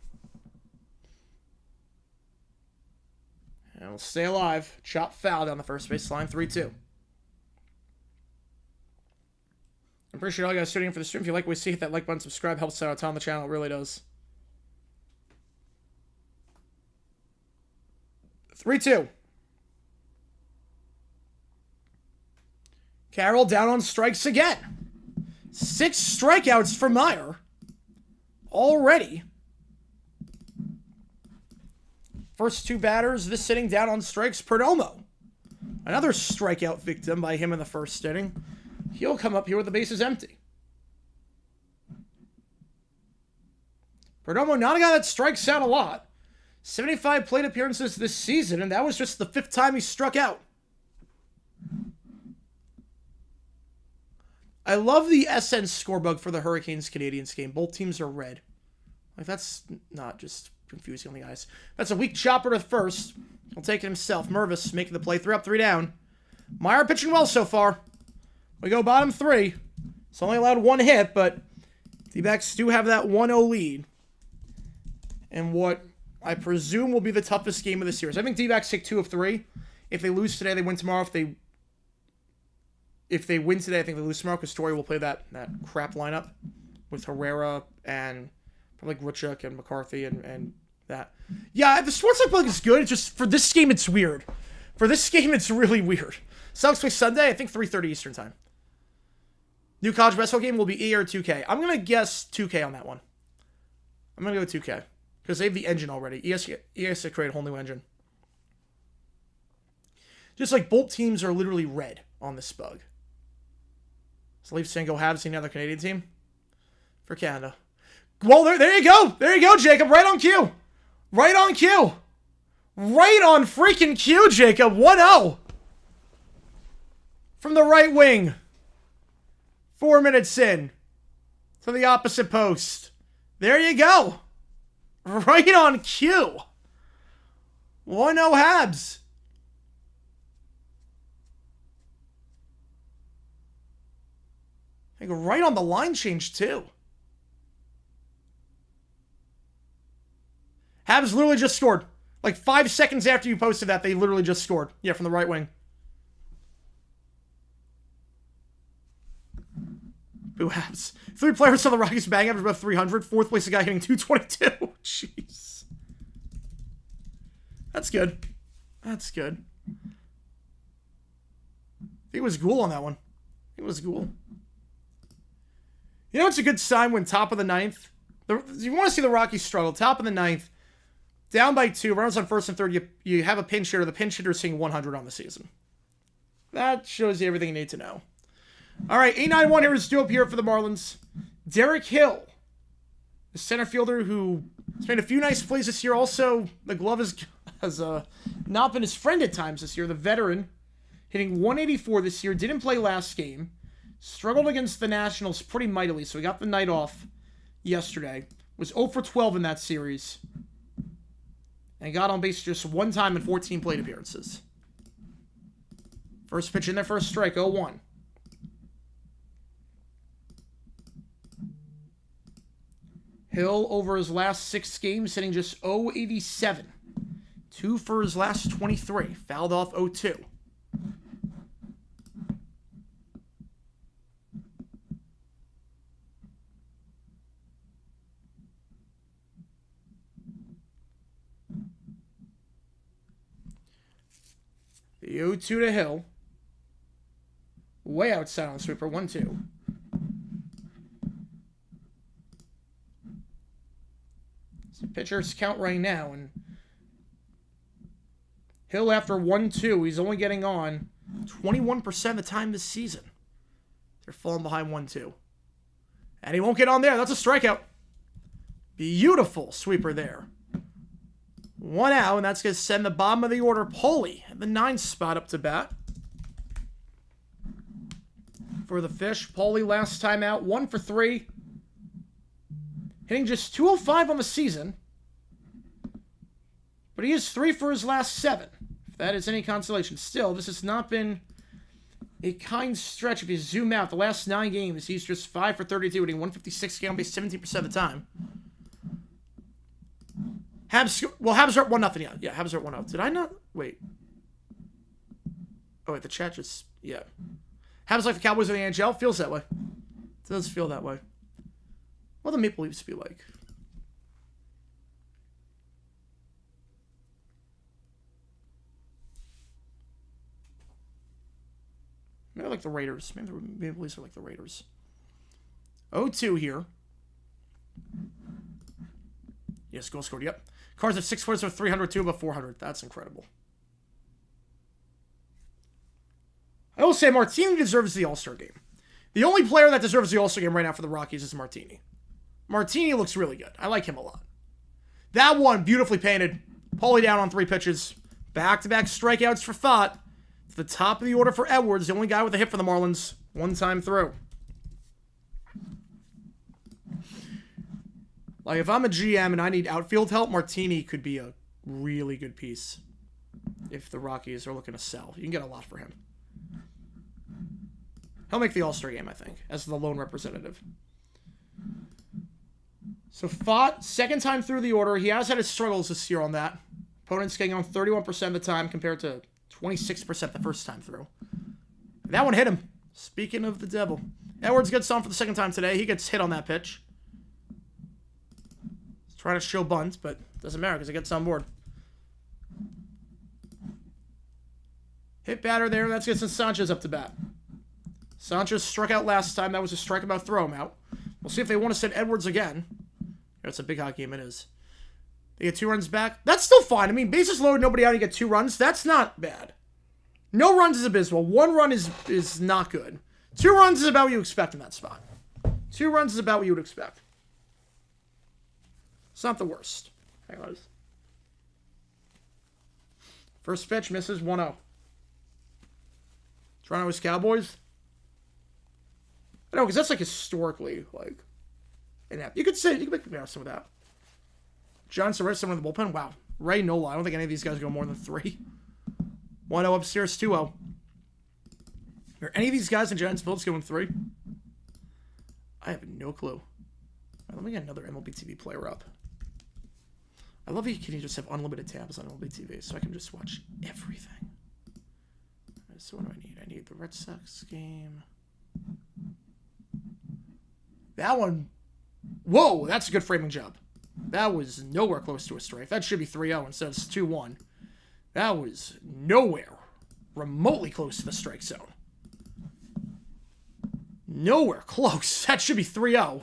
And we'll stay alive. Chop foul down the first base line. 3-2. I appreciate all you guys tuning in for the stream. If you like what we see, hit that like button, subscribe, helps out a ton on the channel. It really does. 3-2. Carroll down on strikes again. 6 strikeouts for Meyer. Already. First 2 batters this inning down on strikes. Perdomo. Another strikeout victim by him in the first inning. He'll come up here with the bases empty. Perdomo, not a guy that strikes out a lot. 75 plate appearances this season, and that was just the 5th time he struck out. I love the SN score bug for the Hurricanes-Canadiens game. Both teams are red. Like, that's not just confusing on the eyes. That's a weak chopper to first. He'll take it himself. Mervis making the play. 3 up, 3 down. Meyer pitching well so far. We go bottom 3. It's only allowed 1 hit, but D-backs do have that 1-0 lead. And what I presume will be the toughest game of the series. I think D-backs take 2 of 3. If they lose today, they win tomorrow. If they win today, I think they lose tomorrow because Story will play that crap lineup with Herrera and probably Grichuk and McCarthy and that. Yeah, the Sportsbook bug is good. It's just for this game, it's weird. For this game, it's really weird. Celtics play Sunday, I think 3:30 Eastern time. New college basketball game will be E or 2K. I'm going to guess 2K on that one. I'm going to go 2K because they have the engine already. ES to create a whole new engine. Just like both teams are literally red on this bug. So Leafs saying go Habs, another Canadian team for Canada. Well, there you go. There you go, Jacob. Right on cue. Right on cue. Right on freaking cue, Jacob. 1-0. From the right wing. 4 minutes in. To the opposite post. There you go. Right on cue. 1-0 Habs. I think right on the line change, too. Habs literally just scored. Like 5 seconds after you posted that, they literally just scored. Yeah, from the right wing. Boo Habs. 3 players on the Rockies bang average above 300. 4th place, a guy hitting 222. Jeez. That's good. That's good. I think it was Ghoul on that one. I think it was Ghoul. You know it's a good sign when top of the 9th? You want to see the Rockies struggle. Top of the 9th. Down by 2. Runners on 1st and 3rd. You have a pinch hitter. The pinch hitter is seeing 100 on the season. That shows you everything you need to know. All right, 891 here is due up here for the Marlins. Derek Hill, the center fielder who has made a few nice plays this year. Also, the glove has not been his friend at times this year. The veteran, hitting 184 this year. Didn't play last game. Struggled against the Nationals pretty mightily, so he got the night off yesterday. Was 0 for 12 in that series. And got on base just 1 time in 14 plate appearances. First pitch in there for a strike, 0-1. Hill, over his last 6 games, hitting just 0.87. 2 for his last 23. Fouled off 0-2. The 0-2 to Hill. Way outside on the sweeper, 1-2. Pitchers count right now, and Hill after 1-2, he's only getting on 21% of the time this season. They're falling behind 1-2. And he won't get on there. That's a strikeout. Beautiful sweeper there. 1 out, and that's going to send the bottom of the order, Polly, at the 9th spot up to bat. For the Fish, Polly last time out, 1 for 3. Hitting just 205 on the season. But he is 3 for his last 7. If that is any consolation. Still, this has not been a kind stretch. If you zoom out, the last 9 games, he's just 5 for 32, hitting 156 on base 17% of the time. Habs are up 1-0. Yeah, Habs are up 1-0. Did I not? Wait. Oh, wait, the chat just... Yeah. Habs like the Cowboys in the NHL? Feels that way. It does feel that way. What do the Maple Leafs be like? Maybe like the Raiders. Maybe the Maple Leafs are like the Raiders. 0-2 here. Yes, goal scored. Yep. Cards have 6 footers with 302 above 400. That's incredible. I will say Martini deserves the All-Star game. The only player that deserves the All-Star game right now for the Rockies is Martini. Martini looks really good. I like him a lot. That one, beautifully painted. Paulie down on 3 pitches. Back-to-back strikeouts for Fott. To the top of the order for Edwards, the only guy with a hit for the Marlins. 1 time through. Like, if I'm a GM and I need outfield help, Martini could be a really good piece. If the Rockies are looking to sell. You can get a lot for him. He'll make the All-Star game, I think, as the lone representative. So Fott, 2nd time through the order. He has had his struggles this year on that. Opponents getting on 31% of the time compared to 26% the first time through. That one hit him. Speaking of the devil. Edwards gets on for the 2nd time today. He gets hit on that pitch. He's trying to show bunt, but doesn't matter because he gets on board. Hit batter there. That's getting Sanchez up to bat. Sanchez struck out last time. That was a strike about throw him out. We'll see if they want to send Edwards again. It's a big hot game. It is. They get 2 runs back. That's still fine. I mean, bases loaded, nobody out, you get 2 runs. That's not bad. No runs is abysmal. 1 run is not good. 2 runs is about what you expect in that spot. 2 runs is about what you would expect. It's not the worst. Hang on. First pitch misses 1-0. Toronto is Cowboys. I know, because that's like historically, like, inept. You could make a comparison with that. John Cerrito, someone in the bullpen. Wow. Ray Nola. I don't think any of these guys go more than 3. 1-0 upstairs, 2-0. Are any of these guys in Giants Fields going 3? I have no clue. Right, let me get another MLB TV player up. I love you can just have unlimited tabs on MLB TV, so I can just watch everything. Right, so what do I need? I need the Red Sox game. That one. Whoa, that's a good framing job. That was nowhere close to a strike. That should be 3-0 instead of 2-1. That was nowhere remotely close to the strike zone. Nowhere close. That should be 3-0.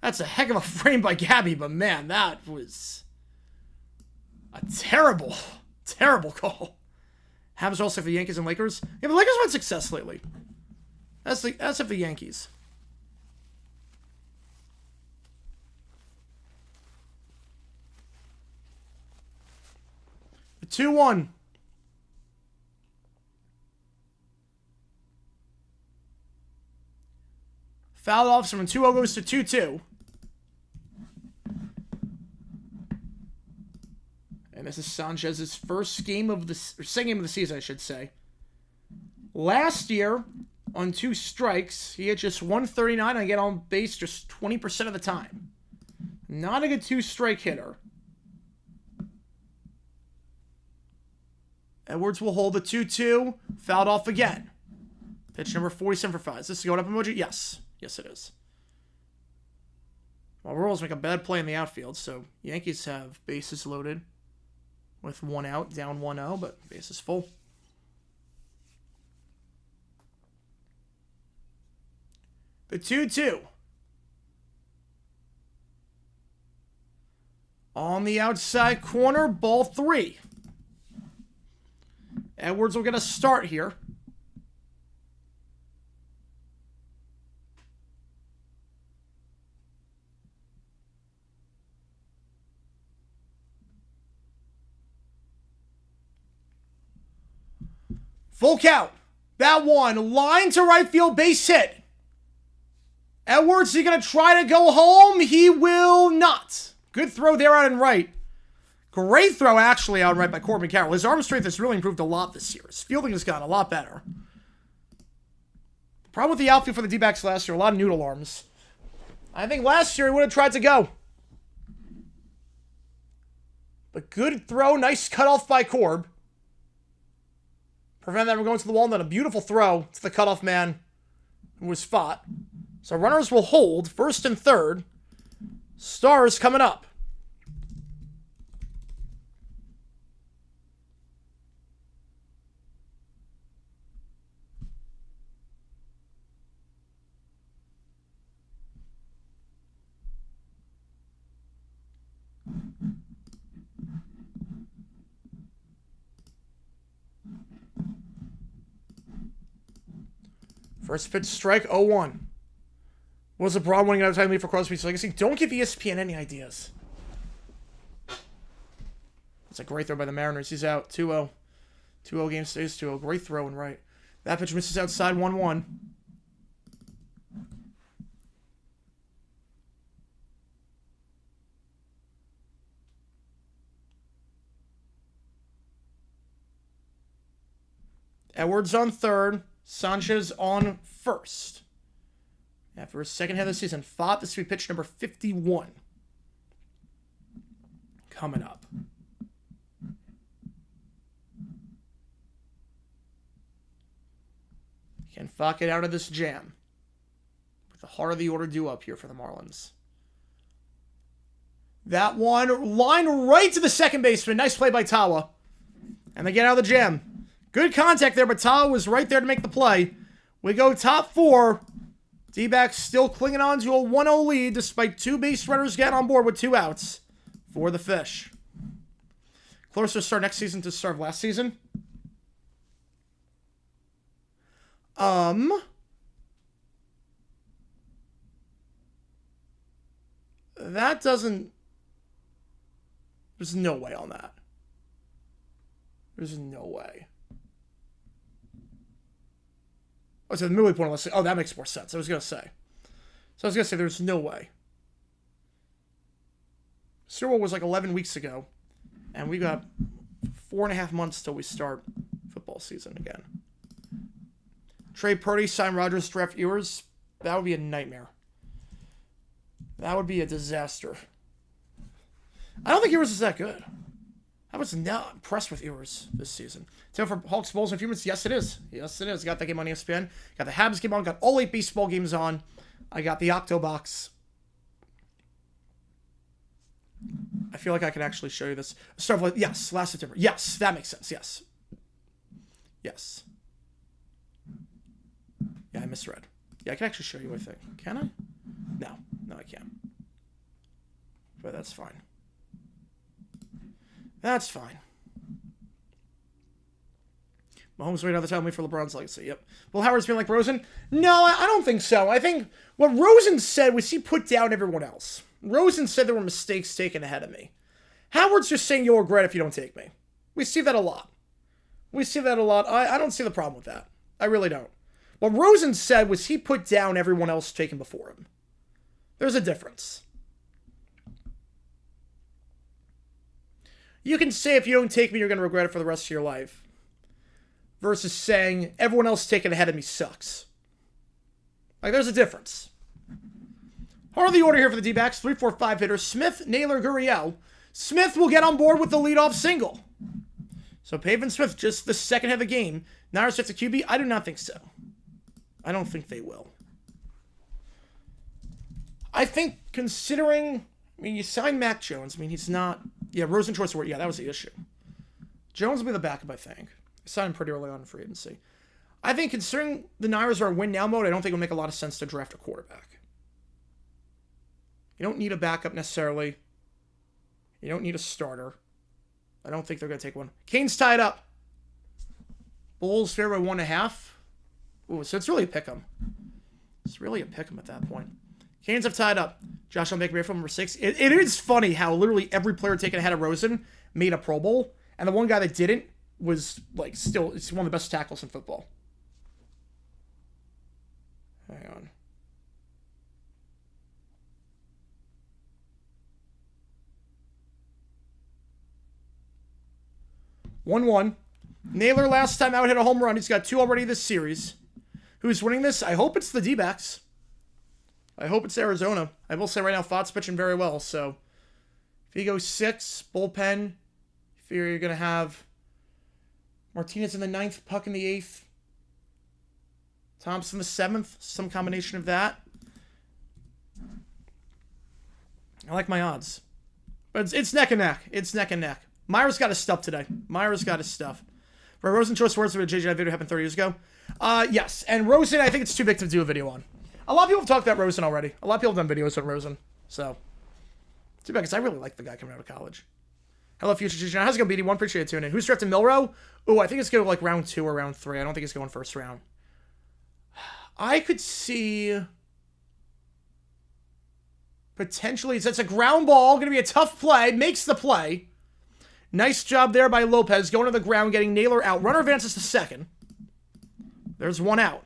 That's a heck of a frame by Gabby, but man, that was a terrible, terrible call. Habs also for the Yankees and Lakers. Yeah, the Lakers had success lately. That's if the Yankees. The 2-1. Foul off, so when 2-0 goes to 2-2. And this is Sanchez's first game of the second game of the season, I should say. Last year, on 2 strikes, he had just 139 and get on base just 20% of the time. Not a good 2-strike hitter. Edwards will hold the 2-2. Fouled off again. Pitch number 47 for 5. Is this going up emoji? Yes. Yes, it is. Well, Royals make a bad play in the outfield, so Yankees have bases loaded with 1 out, down 1-0, but bases full. The 2-2. On the outside corner, ball 3. Edwards will get a start here. Full count. That one. Line to right field. Base hit. Edwards, is he going to try to go home? He will not. Good throw there out and right. Great throw, actually, out and right by Corbin Carroll. His arm strength has really improved a lot this year. His fielding has gotten a lot better. The problem with the outfield for the D-backs last year, a lot of noodle arms. I think last year he would have tried to go. But good throw, nice cutoff by Corb. Prevent that from going to the wall, and then a beautiful throw to the cutoff man who was fought. So runners will hold, first and third. Stars coming up. First pitch strike, 0-1. What was the problem winning out of time lead for Crosby's legacy? Don't give ESPN any ideas. It's a great throw by the Mariners. He's out. 2-0. 2-0 game stays 2-0. Great throw and right. That pitch misses outside 1-1. Edwards on third. Sanchez on first. After his second half of the season, fought. This will be pitch number 51. Coming up. Can Fott get out of this jam? With the heart of the order due up here for the Marlins. That one, line right to the second baseman. Nice play by Tawa. And they get out of the jam. Good contact there, but Tawa was right there to make the play. We go top four. D-backs still clinging on to a 1-0 lead despite two base runners getting on board with 2 outs for the Fish. Closer to start next season to start of last season. That doesn't... There's no way on that. There's no way. Oh, so the midway point, let's say, oh, that makes more sense. I was going to say. There's no way. Super Bowl was like 11 weeks ago, and we got 4.5 months till we start football season again. Trade Purdy, sign Rodgers, draft Ewers. That would be a nightmare. That would be a disaster. I don't think Ewers is that good. I was not impressed with Ewers this season. Time for Hawks, Bulls, and Humans? Yes, it is. Yes, it is. Got that game on ESPN. Got the Habs game on. Got all 8 baseball games on. I got the Octobox. I feel like I can actually show you this. Start with, yes, last September. Yes, that makes sense. Yes. Yes. Yeah, I misread. Yeah, I can actually show you, I think. Can I? No. No, I can't. But that's fine. That's fine. Mahomes waiting out the time, wait for LeBron's legacy. Yep. Will Howard's been like Rosen? No, I don't think so. I think what Rosen said was he put down everyone else. Rosen said there were mistakes taken ahead of me. Howard's just saying you'll regret if you don't take me. We see that a lot. I don't see the problem with that. I really don't. What Rosen said was he put down everyone else taken before him. There's a difference. You can say if you don't take me, you're going to regret it for the rest of your life. Versus saying everyone else taken ahead of me sucks. Like, there's a difference. Heart of the order here for the D-backs. 3-4-5 hitters. Smith, Naylor, Guriel. Smith will get on board with the leadoff single. So Pavin Smith, just the second half of the game. Niners set to QB? I do not think so. I don't think they will. I think considering... I mean, you signed Mac Jones. I mean, he's not... Yeah, Rosen choice word. Yeah, that was the issue. Jones will be the backup, I think. I signed him pretty early on in free agency. I think considering the Niners are in win-now mode, I don't think it'll make a lot of sense to draft a quarterback. You don't need a backup necessarily. You don't need a starter. I don't think they're going to take one. Canes tied up. Bulls fair by 1.5. Ooh, so it's really a pick'em. It's really a pick'em at that point. Canes have tied up. Josh on Baker Mayfield, number 6. It is funny how literally every player taken ahead of Rosen made a Pro Bowl, and the one guy that didn't was, like, still, it's one of the best tackles in football. Hang on. (1-1). Naylor last time out hit a home run. He's got 2 already this series. Who's winning this? I hope it's the D-backs. I hope it's Arizona. I will say right now, Fott's pitching very well. So if he goes 6, bullpen, if you're going to have Martinez in the 9th, Puck in the 8th, Thompson the 7th, some combination of that. I like my odds. But it's neck and neck. It's neck and neck. Myra's got his stuff today. Myra's got his stuff. Rosen choice words of a JJ video happened 30 years ago. Yes. And Rosen, I think it's too big to do a video on. A lot of people have talked about Rosen already. A lot of people have done videos on Rosen. So, too bad, because I really like the guy coming out of college. Hello, Future GG. How's it going, BD1? Appreciate it tuning in. Who's drafting Milrow? Oh, I think it's going to like round 2 or round 3. I don't think it's going first round. I could see... potentially, it's a ground ball. Going to be a tough play. Makes the play. Nice job there by Lopez. Going to the ground, getting Naylor out. Runner advances to second. There's 1 out.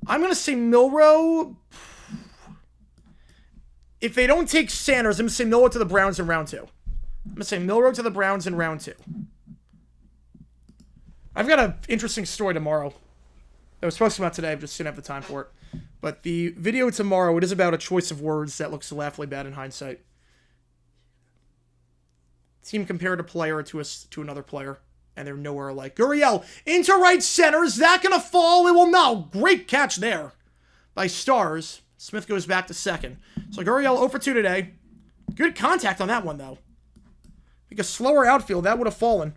I'm going to say Milrow. If they don't take Sanders, I'm going to say Milrow to the Browns in round 2. I'm going to say Milrow to the Browns in round 2. I've got an interesting story tomorrow that was supposed to come out today. I just didn't have the time for it. But the video tomorrow, it is about a choice of words that looks laughably bad in hindsight. Team compared a player to another player, and they're nowhere alike. Guriel into right center. Is that going to fall? It will no. Great catch there by Stars. Smith goes back to second. So Guriel 0 for 2 today. Good contact on that one, though. I think a slower outfield, that would have fallen.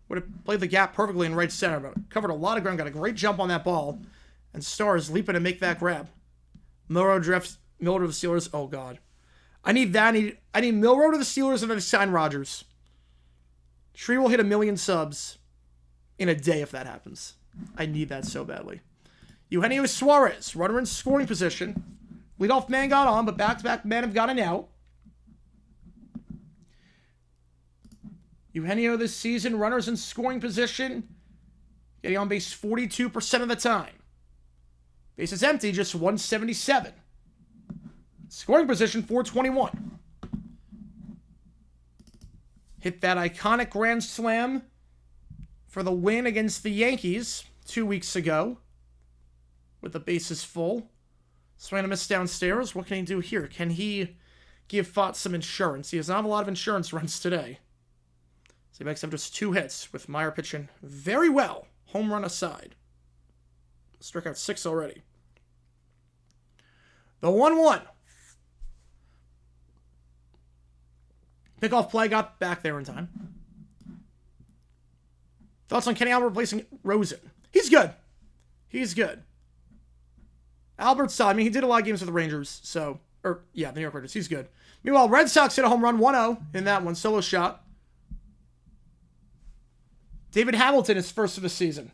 Would have played the gap perfectly in right center, but covered a lot of ground. Got a great jump on that ball. And Stars leaping to make that grab. Milrow drafts Miller to the Steelers. Oh, God. I need that. I need Milrow to the Steelers and then sign Rodgers. Tree will hit 1 million subs in a day if that happens. I need that so badly. Eugenio Suarez, runner in scoring position. Leadoff man got on, but back-to-back men have gotten out. Eugenio this season, runners in scoring position. Getting on base 42% of the time. Base is empty, just 177. Scoring position, 421. Hit that iconic grand slam for the win against the Yankees 2 weeks ago. With the bases full. Swing and a miss downstairs. What can he do here? Can he give Fott some insurance? He does not have a lot of insurance runs today. So he makes up just 2 hits with Meyer pitching very well. Home run aside. Struck out 6 already. The 1-1. Pickoff play, got back there in time. Thoughts on Kenny Albert replacing Rosen? He's good. He's good. Albert's solid. I mean, he did a lot of games with the Rangers, so... the New York Rangers. He's good. Meanwhile, Red Sox hit a home run 1-0 in that one. Solo shot. David Hamilton is first of the season.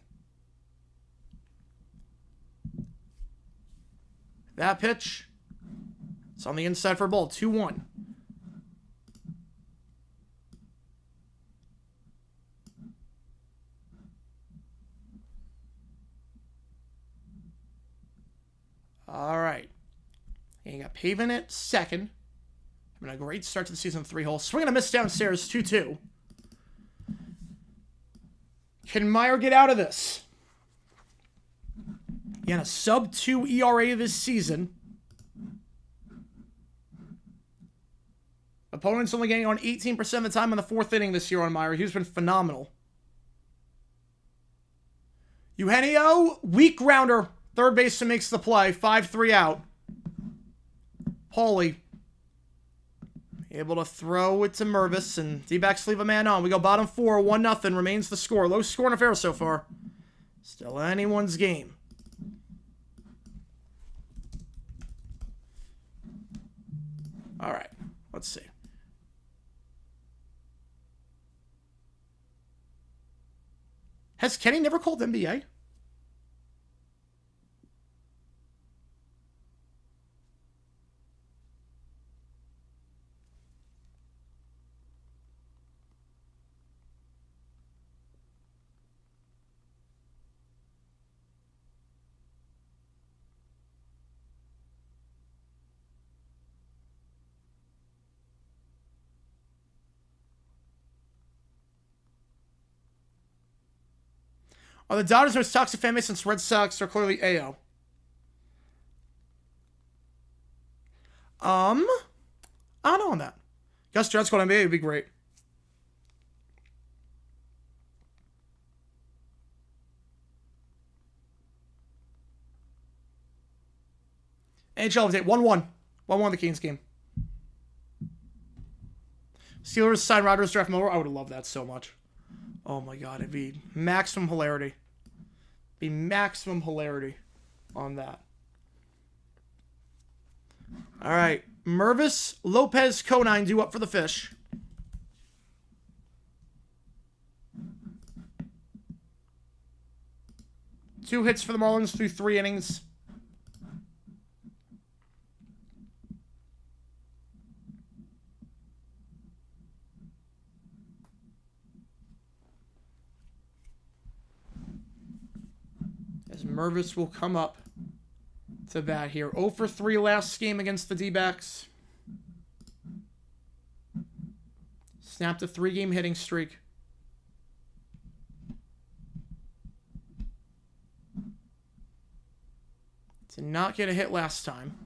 That pitch. It's on the inside for a ball. 2-1. All right. And you got Pavin at second. Having a great start to the season, 3-hole. Swing and a miss downstairs, 2-2. Can Meyer get out of this? He had a sub-2 ERA this season. Opponents only getting on 18% of the time in the 4th inning this year on Meyer. He's been phenomenal. Eugenio, weak grounder. Third baseman makes the play. 5-3 out. Paulie able to throw it to Mervis, and D-backs leave a man on. We go bottom 4, 1-0 remains the score. Low scoring affair so far. Still anyone's game. All right, let's see. Has Kenny never called NBA? Are the Dodgers most toxic fan base since Red Sox are clearly AO? I don't know on that. Gus Judge called NBA would be great. NHL update 1-1. 1-1 the Kings game. Steelers sign Rodgers, draft Miller. I would have loved that so much. Oh my god, it'd be maximum hilarity. Be maximum hilarity on that. All right, Mervis, Lopez, Conine due up for the fish. Two hits for the Marlins through 3 innings. As Mervis will come up to bat here. 0 for 3 last game against the D-backs. Snapped a 3-game hitting streak. Did not get a hit last time.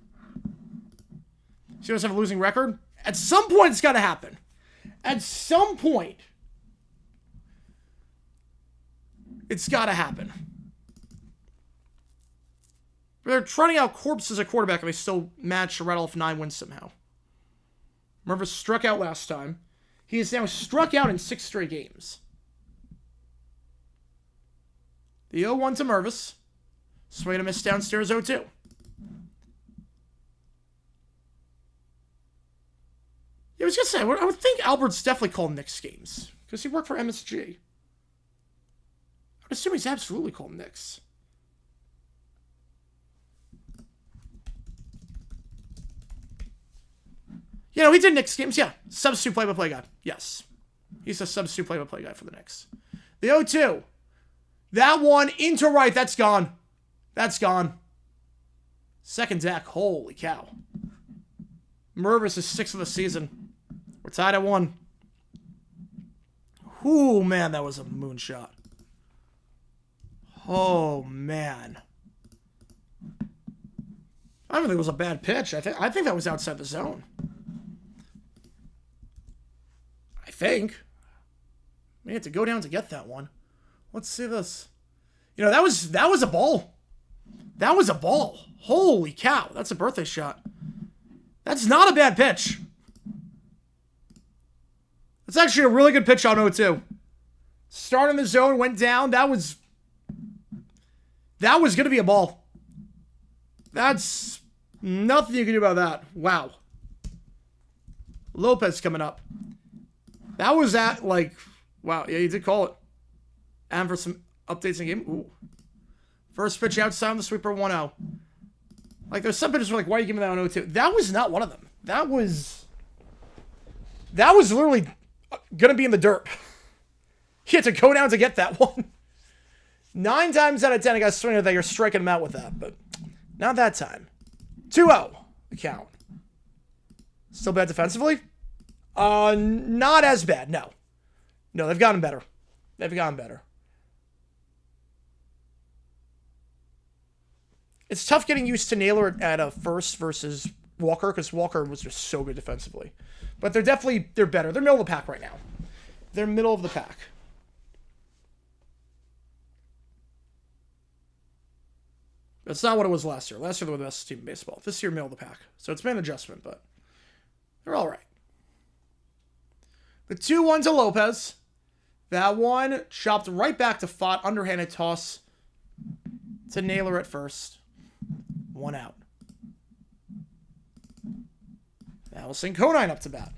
Steelers have a losing record. At some point, it's got to happen. At some point, it's got to happen. They're trotting out corpses at quarterback, and they still managed to rattle off 9 wins somehow. Mervis struck out last time. He has now struck out in 6 straight games. The 0-1 to Mervis. Swing and a miss downstairs 0-2. Yeah, I was going to say, I would think Albert's definitely called Knicks games, because he worked for MSG. I would assume he's absolutely called Knicks. You know, he did Knicks games, yeah. Substitute play-by-play guy. Yes. He's a substitute play-by-play guy for the Knicks. The 0-2. That one into right. That's gone. That's gone. Second deck. Holy cow. Mervis is 6th of the season. We're tied at 1. Ooh, man, that was a moonshot. Oh, man. I don't think it was a bad pitch. I think that was outside the zone. I think. We had to go down to get that one. Let's see this. You know, that was a ball. That was a ball. Holy cow. That's a birthday shot. That's not a bad pitch. That's actually a really good pitch on 0-2. Start in the zone, went down. That was going to be a ball. That's nothing you can do about that. Wow. Lopez coming up. That was at, like, wow. Yeah, you did call it. And for some updates in the game. Ooh. First pitch outside on the sweeper 1-0. Like, there's some pitches where, like, why are you giving that on 0-2? That was not one of them. That was literally going to be in the dirt. You had to go down to get that one. 9 times out of 10, I got swinging that you're striking him out with that, but not that time. 2-0, the count. Still bad defensively? Not as bad, no. No, they've gotten better. They've gotten better. It's tough getting used to Naylor at a first versus Walker, because Walker was just so good defensively. But they're better. They're middle of the pack right now. They're middle of the pack. That's not what it was last year. Last year they were the best team in baseball. This year, middle of the pack. So it's been an adjustment, but they're all right. The 2-1 to Lopez. That one chopped right back to Fott. Underhanded toss to Naylor at first. 1 out. Now we'll send Conine up to bat.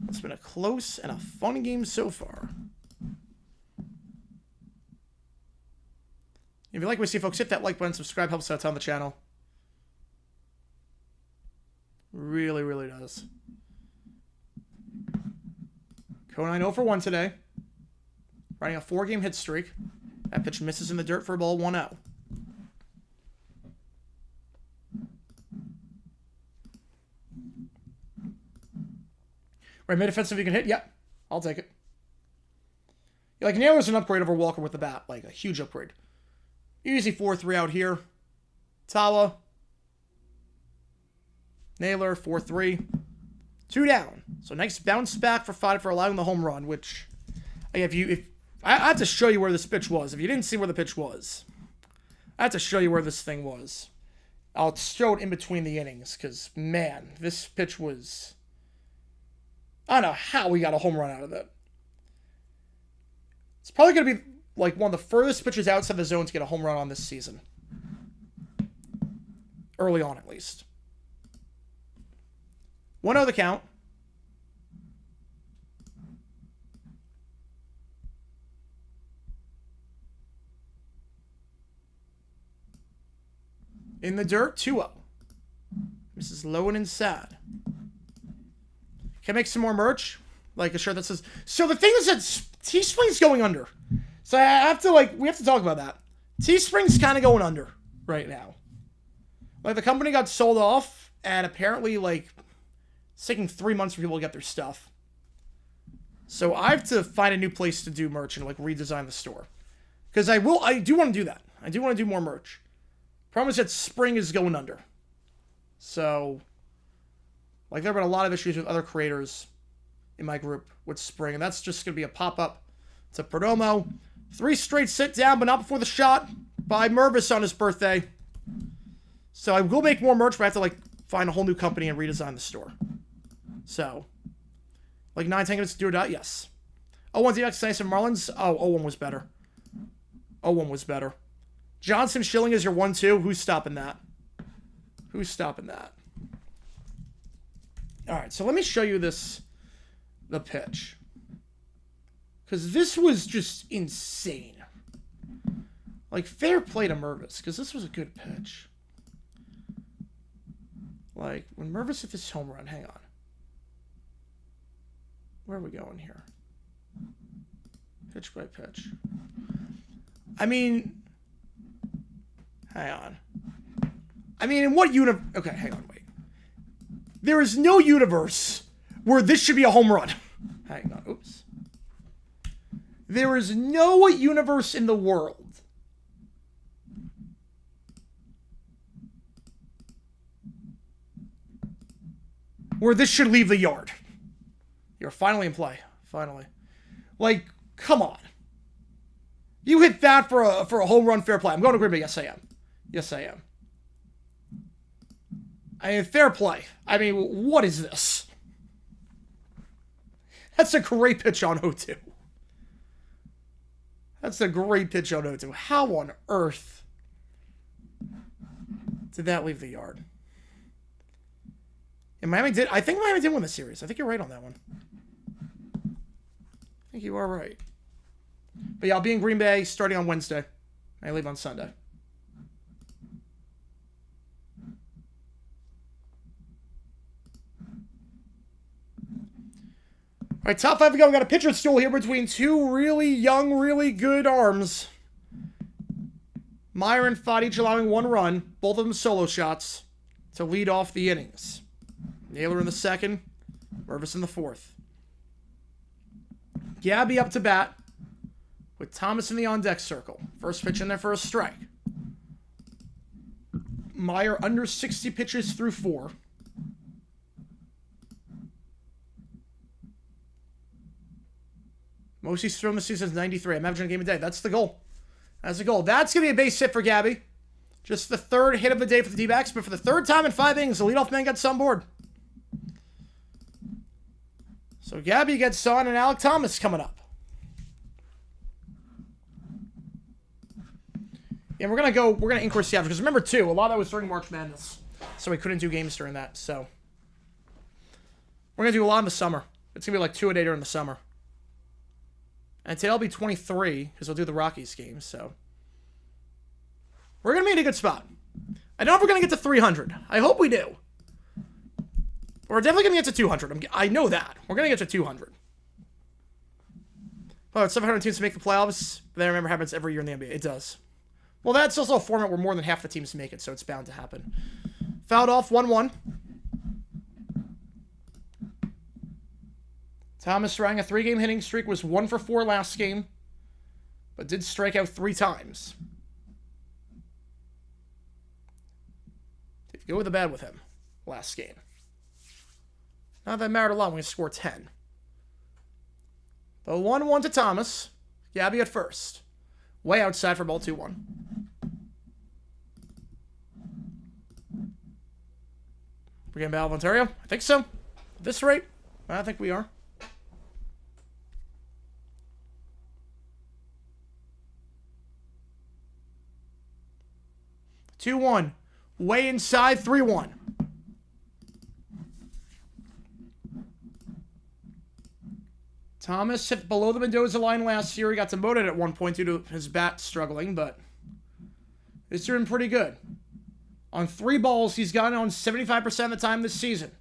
It's been a close and a fun game so far. If you like what you see, folks, hit that like button, subscribe, helps out on the channel. Really, really does. Conine 0 for 1 today. Riding a 4-game hit streak. That pitch misses in the dirt for a ball 1-0. Right, mid offensive you can hit? Yep. I'll take it. Like, Naylor's an upgrade over Walker with the bat. Like, a huge upgrade. Easy 4-3 out here. Tawa. Naylor, 4-3. 2 down. So, nice bounce back for Foddy for allowing the home run, which... If I have to show you where this pitch was. If you didn't see where the pitch was, I have to show you where this thing was. I'll show it in between the innings, because, man, this pitch was... I don't know how we got a home run out of it. It's probably going to be like one of the furthest pitchers outside the zone to get a home run on this season. Early on, at least. 1-0 the count. In the dirt, 2-0. This is low and sad. Can I make some more merch? Like a shirt that says... So the thing is that Teespring's going under. So I have to, like... We have to talk about that. Teespring's kind of going under right now. Like, the company got sold off, and apparently, like... It's taking 3 months for people to get their stuff. So I have to find a new place to do merch and, like, redesign the store. Because I do want to do that. I do want to do more merch. Problem is that Spring is going under. So... Like, there have been a lot of issues with other creators in my group with Spring, and that's just going to be a pop-up to Perdomo. 3 straight sit-down, but not before the shot by Mervis on his birthday. So I will make more merch, but I have to, like, find a whole new company and redesign the store. So, like, 9-10 minutes to do or die? Yes. 0-1 DX Nice and Marlins? Oh, 0-1 was better. 0-1 was better. Johnson Schilling is your 1-2. Who's stopping that? Who's stopping that? All right, so let me show you the pitch. Because this was just insane. Like, fair play to Mervis, because this was a good pitch. Like, when Mervis hit this home run, hang on. Where are we going here? Pitch by pitch. I mean, hang on. I mean, in what universe? Okay, hang on, wait. There is no universe where this should be a home run. Hang on, oops. There is no universe in the world where this should leave the yard. You're finally in play. Finally. Like, come on. You hit that for a home run fair play. I'm going to Green Bay. Yes, I am. Yes, I am. I mean, fair play. I mean, what is this? That's a great pitch on 0-2. That's a great pitch on 0-2. How on earth did that leave the yard? And I think Miami did win the series. I think you're right on that one. I think you are right. But yeah, I'll be in Green Bay starting on Wednesday. I leave on Sunday. All right, top 5 to go. We got a pitcher duel here between 2 really young, really good arms. Meyer and Foddy each allowing 1 run. Both of them solo shots to lead off the innings. Naylor in the 2nd. Mervis in the 4th. Gabby up to bat with Thomas in the on-deck circle. First pitch in there for a strike. Meyer under 60 pitches through 4. Most he's thrown this season is 93. I'm averaging a game a day. That's the goal. That's the goal. That's going to be a base hit for Gabby. Just the 3rd hit of the day for the D-backs, but for the 3rd time in 5 innings, the leadoff man gets on board. So Gabby gets on, and Alec Thomas coming up. And we're going to increase the average. Because remember, too, a lot of that was during March Madness. So we couldn't do games during that. So we're going to do a lot in the summer. It's going to be like 2 a day during the summer. And today I'll be 23, because we'll do the Rockies games, so. We're going to be in a good spot. I don't know if we're going to get to 300. I hope we do. We're definitely going to get to 200. I know that. We're going to get to 200. Oh, it's 700 teams to make the playoffs. But then remember, it happens every year in the NBA. It does. Well, that's also a format where more than half the teams make it, so it's bound to happen. Fouled off, 1-1. Thomas riding a 3-game hitting streak, was 1 for 4 last game. but did strike out 3 times. Did go with the bad with him last game. Not that mattered a lot when we score 10. The 1-1 to Thomas. Gabby at first. Way outside for ball 2-1. We're getting Battle of Ontario? I think so. At this rate, I think we are. Two-one. Way inside, 3-1. Thomas hit below the Mendoza line last year. He got demoted at one point due to his bat struggling, but it's doing pretty good. On 3 balls, he's gotten on 75% of the time this season.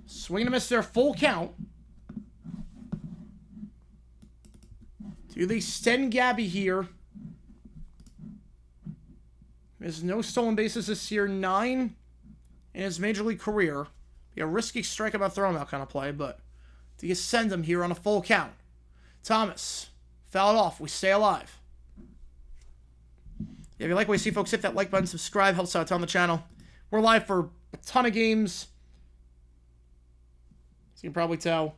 Swing and a miss there, full count. Do they extend Gabby here? There's no stolen bases this year. 9 in his major league career. Be a risky strike about throw him out kind of play, but do you send him here on a full count? Thomas, fouled off. We stay alive. If you like what you see, folks, hit that like button, subscribe, helps out on the channel. We're live for a ton of games, as you can probably tell.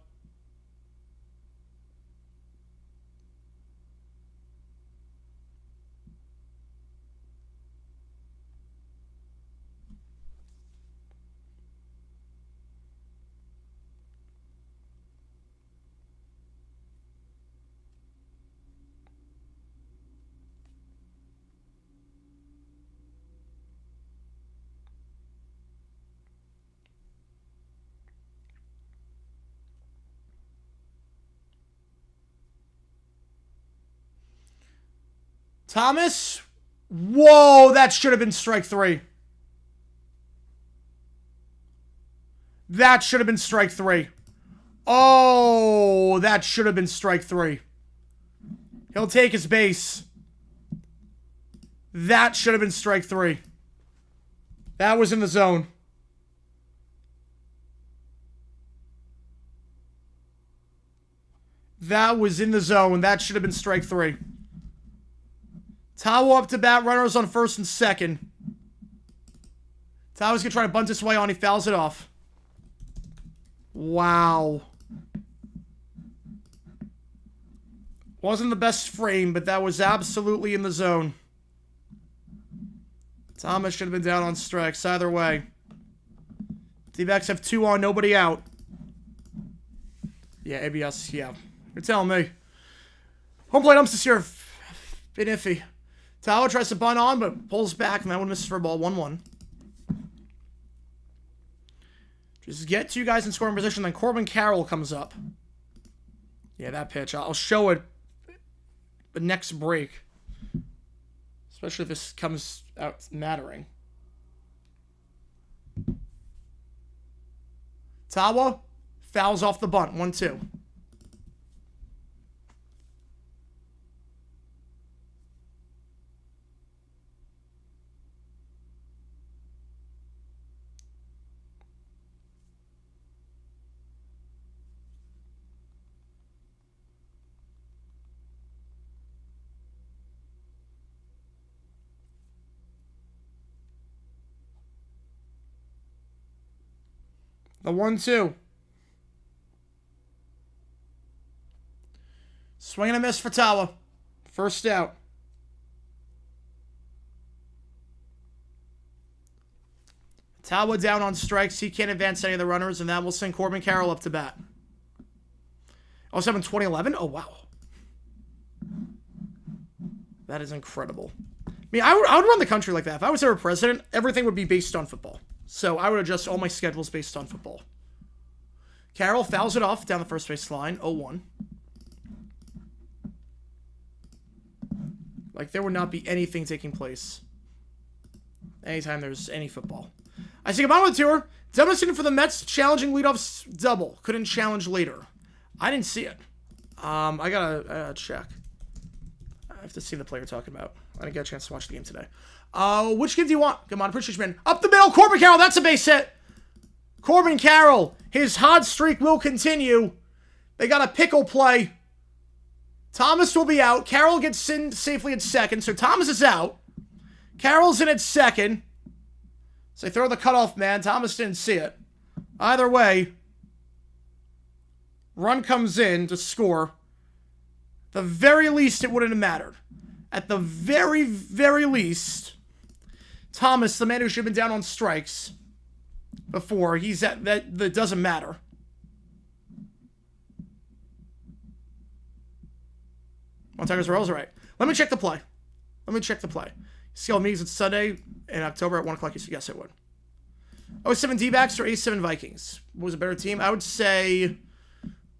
Thomas. Whoa, that should have been strike 3. That should have been strike 3. Oh, that should have been strike 3. He'll take his base. That should have been strike 3. That was in the zone. That was in the zone. That should have been strike 3. Tawa up to bat. Runners on first and second. Tawa's going to try to bunt this way on. He fouls it off. Wow. Wasn't the best frame, but that was absolutely in the zone. Thomas should have been down on strikes. Either way. D-backs have 2 on, nobody out. Yeah, ABS, yeah. You're telling me. Home plate umps this year have been iffy. Tawa tries to bunt on, but pulls back, and that one misses for a ball. 1-1. Just get 2 guys in scoring position, then Corbin Carroll comes up. Yeah, that pitch. I'll show it the next break. Especially if this comes out mattering. Tawa fouls off the bunt. 1-2. The 1-2. Swing and a miss for Tawa. First out. Tawa down on strikes. He can't advance any of the runners, and that will send Corbin Carroll up to bat. Also in 2011? Oh, wow. That is incredible. I mean, I would run the country like that. If I was ever president, everything would be based on football. So I would adjust all my schedules based on football. Carroll fouls it off down the first base line. 0-1. Like there would not be anything taking place anytime there's any football. I see Obama tour. Demolition for the Mets challenging leadoff double. Couldn't challenge later. I didn't see it. I gotta check. I have to see the player talking about. I didn't get a chance to watch the game today. Which game do you want? Come on, appreciate you, man. Up the middle, Corbin Carroll. That's a base hit. Corbin Carroll. His hot streak will continue. They got a pickle play. Thomas will be out. Carroll gets in safely at second, so Thomas is out. Carroll's in at second. So they throw the cutoff man. Thomas didn't see it. Either way, run comes in to score. At the very least, it wouldn't have mattered. At the very, very least, Thomas, the man who should have been down on strikes before, he's at that doesn't matter. On Tigers Royals, right. Let me check the play. Scale meetings on Sunday in October at 1 o'clock. Yes, it would. 07 D-backs or 87 Vikings? What was a better team? I would say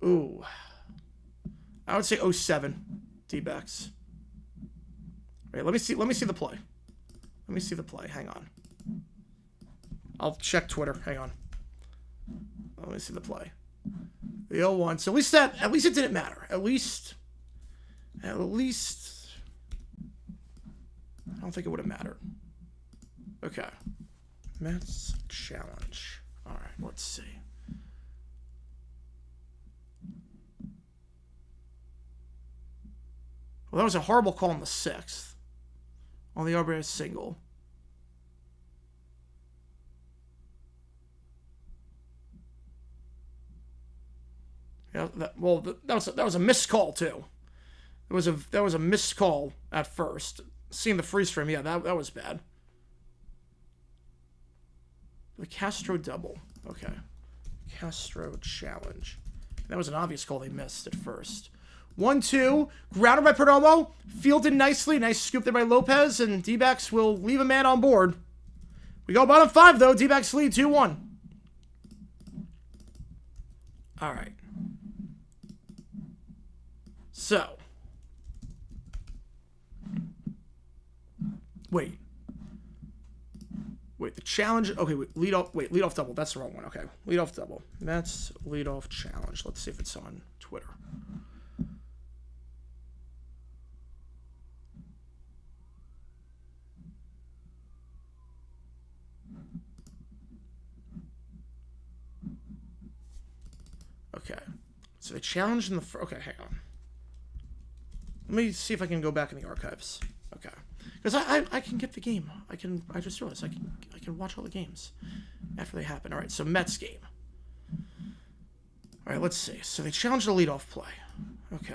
07 D-backs. Wait, let me see the play. Hang on. I'll check Twitter. Hang on. Let me see the play. The 0-1. So at least it didn't matter. At least I don't think it would have mattered. Okay. Mets challenge. All right, let's see. Well, that was a horrible call in the 6th. On the RBI single. Yeah, that was a missed call too. That was a missed call at first. Seeing the freeze frame, yeah, that was bad. The Castro double. Okay. Castro challenge. That was an obvious call they missed at first. 1-2. Grounded by Perdomo. Fielded nicely. Nice scoop there by Lopez. And D-backs will leave a man on board. We go bottom 5, though. D-backs lead 2-1. All right. So. Wait, the challenge. Okay, lead off double. That's the wrong one. Okay, lead off double. That's lead off challenge. Let's see if it's on Twitter. Okay, so they challenged in the. Okay, hang on. Let me see if I can go back in the archives. Okay. Because I can get the game. I just realized I can watch all the games after they happen. All right, so Mets game. All right, let's see. So they challenged the leadoff play. Okay.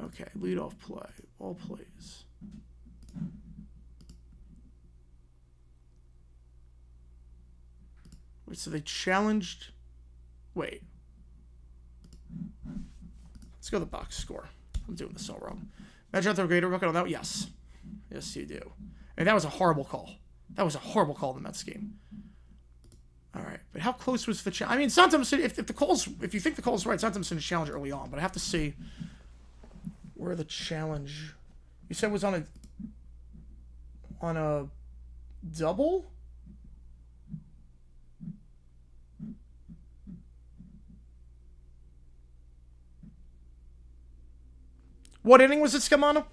Okay, leadoff play. All plays. Wait, so they challenged. Wait. Let's go to the box score. I'm doing this all wrong. Imagine out the grader record on that. Yes. Yes, you do. And that was a horrible call. That was a horrible call in the Mets game. All right. But how close was the challenge? I mean, sometimes if you think the call's right, sometimes it's a challenge early on. But I have to see where the challenge. You said was on a double? What inning was it, Scamano?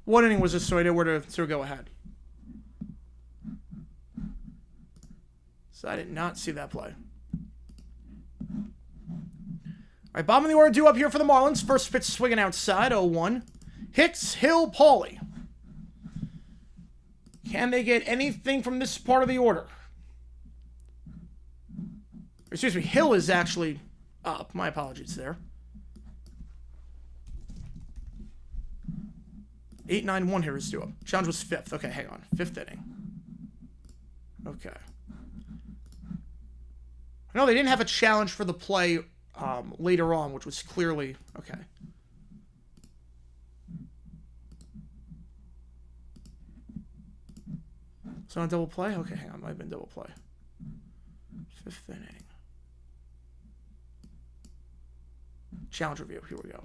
What inning was this so I know where to go ahead? So I did not see that play. All right, bottom of the order due up here for the Marlins. First pitch swinging outside, 0-1. Hicks, Hill, Pauly. Can they get anything from this part of the order? Excuse me, Hill is actually up. My apologies there. 8-9-1 here is due up. Challenge was 5th. Okay, hang on. 5th inning. Okay. No, they didn't have a challenge for the play later on, which was clearly okay. So on double play? Okay, hang on. Might have been double play. 5th inning. Challenge review. Here we go.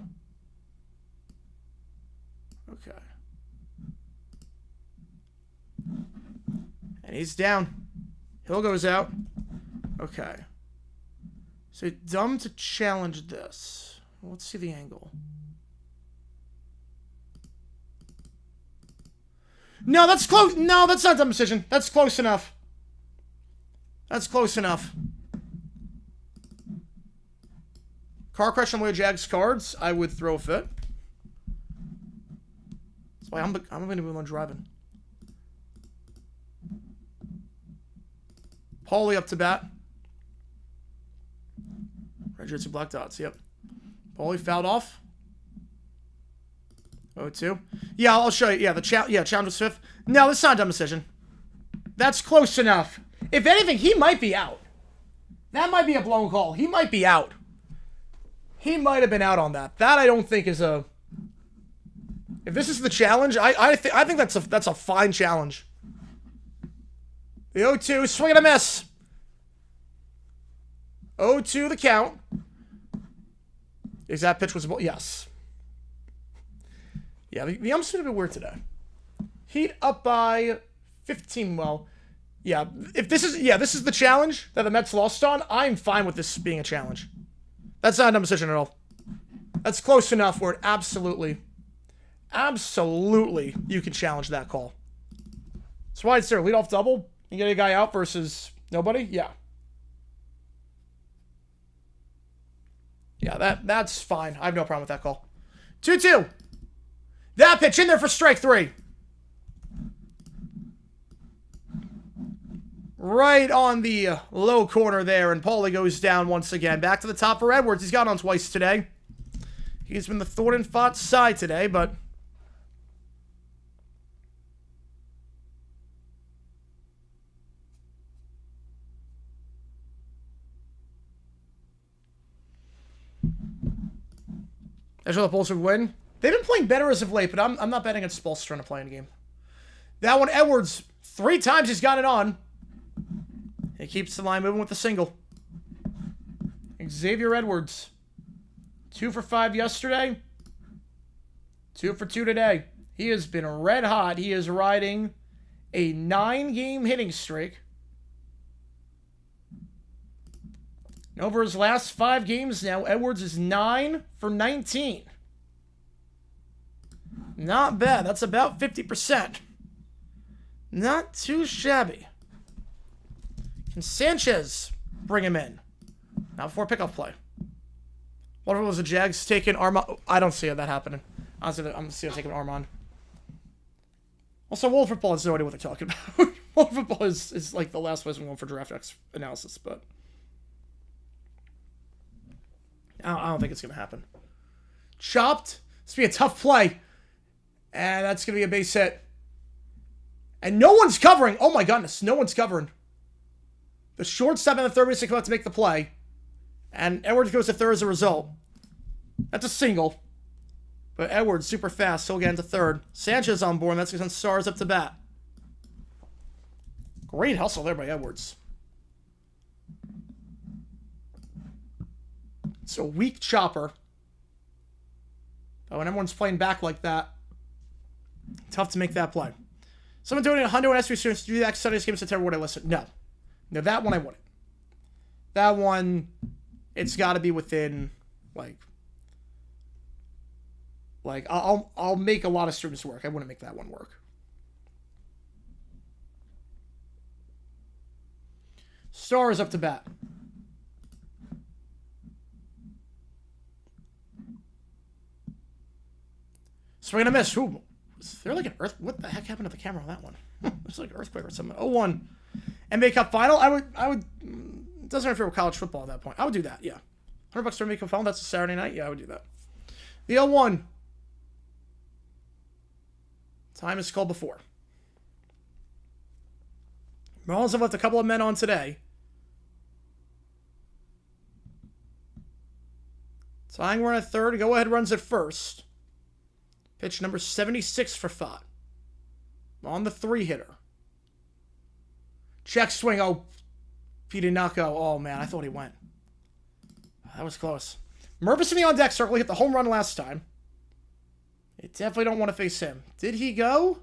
Okay. And he's down. Hill goes out. Okay. So dumb to challenge this. Let's see the angle. No, that's close. No, that's not a dumb decision. That's close enough. That's close enough. Car crash on the way to Jags cards. I would throw a fit. That's why I'm going to be the one driving. Paulie up to bat. Red shirts and black dots. Yep. Paulie fouled off. 0-2. Yeah, I'll show you. Yeah, challenge with Smith. No, that's not a dumb decision. That's close enough. If anything, he might be out. That might be a blown call. He might be out. He might have been out on that. That I don't think is a... If this is the challenge, I think that's a fine challenge. The 0-2, swing and a miss. 0-2 the count. Is that pitch was... Yes. Yeah, the ump's a bit weird today. Heat up by 15. Well, yeah. If this is the challenge that the Mets lost on, I'm fine with this being a challenge. That's not a dumb decision at all. That's close enough where it absolutely you can challenge that call. That's why it's there. Leadoff double. You get a guy out versus nobody. Yeah. Yeah, that's fine. I have no problem with that call. 2-2. That pitch in there for strike 3. Right on the low corner there, and Paulie goes down once again. Back to the top for Edwards. He's got on twice today. He's been the thorn in Fott's side today, but... That's where the Bulls would win. They've been playing better as of late, but I'm not betting against Bulls trying to play in a game. That one, Edwards, 3 times he's got it on. He keeps the line moving with the single. Xavier Edwards. 2 for 5 yesterday. 2 for 2 today. He has been red hot. He is riding a 9-game hitting streak. And over his last 5 games now, Edwards is 9 for 19. Not bad. That's about 50%. Not too shabby. Can Sanchez bring him in? Not before pickup play. What if it was the Jags taking Armand? I don't see that happening. Honestly, I'm seeing taking Armand. Also, World Football has no idea what they're talking about. World Football is like the last place I'm going for draft analysis, but I don't think it's going to happen. Chopped. This will be a tough play. And that's going to be a base hit. And no one's covering. Oh my goodness. No one's covering. The shortstop and the third baseman come out to make the play. And Edwards goes to third as a result. That's a single. But Edwards, super fast. He'll get into third. Sanchez on board. And that's going to send Stars up to bat. Great hustle there by Edwards. It's a weak chopper. Oh, when everyone's playing back like that, tough to make that play. Someone doing a Hundo and SB students to do that Sunday's game in September. Would I listen? No. No, that one I wouldn't. That one, it's got to be within, like I'll make a lot of students work. I wouldn't make that one work. Star is up to bat. Swing and a miss. Ooh. Is there like an earth? What the heck happened to the camera on that one? There's like an earthquake or something. 0-1. NBA Cup final. I would. It doesn't interfere with college football at that point. I would do that. Yeah. $100 to NBA Cup final. That's a Saturday night. Yeah, I would do that. The 0-1. Time is called before. Marlins have left a couple of men on today. Tying run at third. Go ahead runs at first. Pitch number 76 for Fott. On the 3-hitter. Check swing. Oh, he did not go. Oh, man, I thought he went. That was close. Mervis in the on-deck circle. He hit the home run last time. They definitely don't want to face him. Did he go?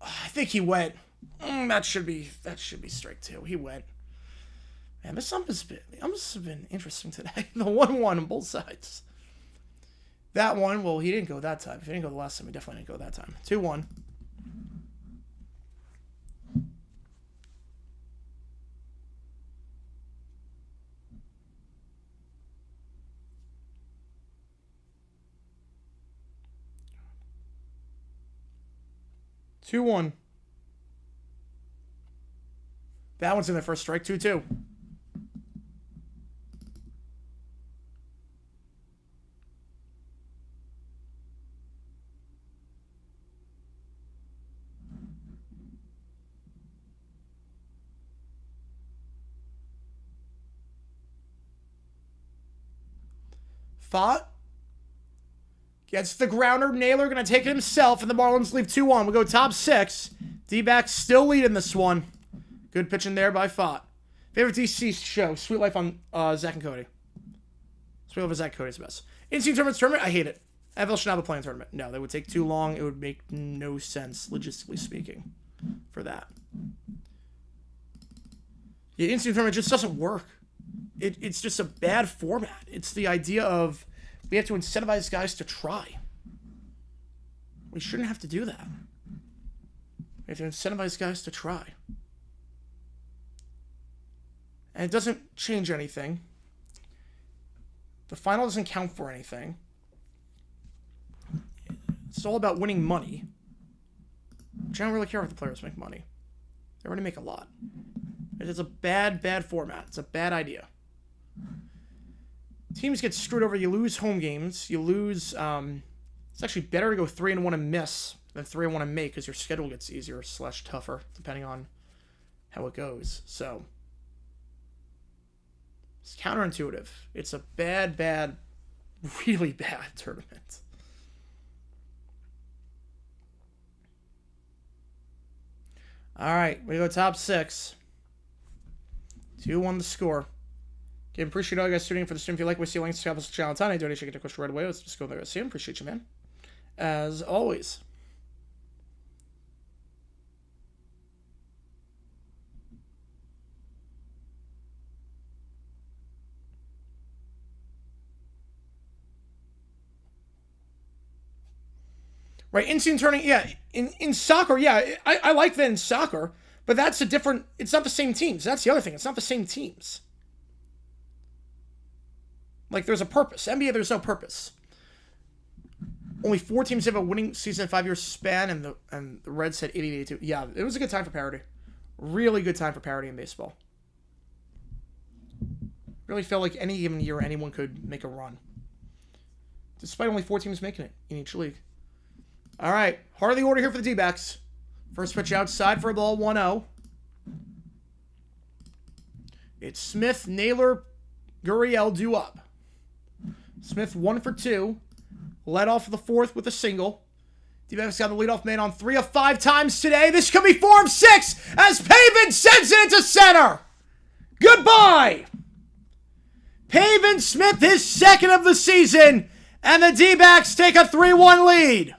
I think he went. That should be strike 2. He went. Man, this almost have been interesting today. The 1-1 on both sides. That one, well, he didn't go that time. If he didn't go the last time, he definitely didn't go that time. 2-1. That one's in the first strike. 2-2. Fought. Gets the grounder. Naylor going to take it himself, and the Marlins leave 2-1. We go top 6. D-backs still leading this one. Good pitching there by Fought. Favorite DC show? Sweet Life on Zach and Cody. Sweet Life of Zach and Cody's the best. In-season tournament? I hate it. NFL should not be playing a tournament. No, that would take too long. It would make no sense, logistically speaking, for that. Yeah, in-season tournament just doesn't work. It's just a bad format. It's the idea of we have to incentivize guys to try. We shouldn't have to do that. We have to incentivize guys to try. And it doesn't change anything. The final doesn't count for anything. It's all about winning money. Which I don't really care if the players make money. They already make a lot. It's a bad format. It's a bad idea. Teams get screwed over. You lose home games. You lose... it's actually better to go 3-1 and miss than 3-1 and make, because your schedule gets easier / tougher, depending on how it goes. So... it's counterintuitive. It's a bad, really bad tournament. All right, we go top 6. 2-1 the score. Okay, appreciate all you guys tuning in for the stream. If you like what you see, links to the channel, donate, get a question right away. Let's just go there and see him. Appreciate you, man. As always. Right, in-season tournament, yeah. In soccer, yeah, I like that in soccer, but that's a different... it's not the same teams. That's the other thing. It's not the same teams. Like, there's a purpose. NBA, there's no purpose. Only 4 teams have a winning season in 5-year span, and the Reds had 80-82. Yeah, it was a good time for parity. Really good time for parity in baseball. Really felt like any given year, anyone could make a run. Despite only 4 teams making it in each league. All right, heart of the order here for the D-backs. First pitch outside for a ball, 1-0. It's Smith, Naylor, Guriel due up. Smith 1 for 2. Led off the 4th with a single. D-backs got the leadoff man on 3 of 5 times today. This could be 4 of 6 as Pavin sends it into center. Goodbye. Pavin Smith, his 2nd of the season, and the D-backs take a 3-1 lead.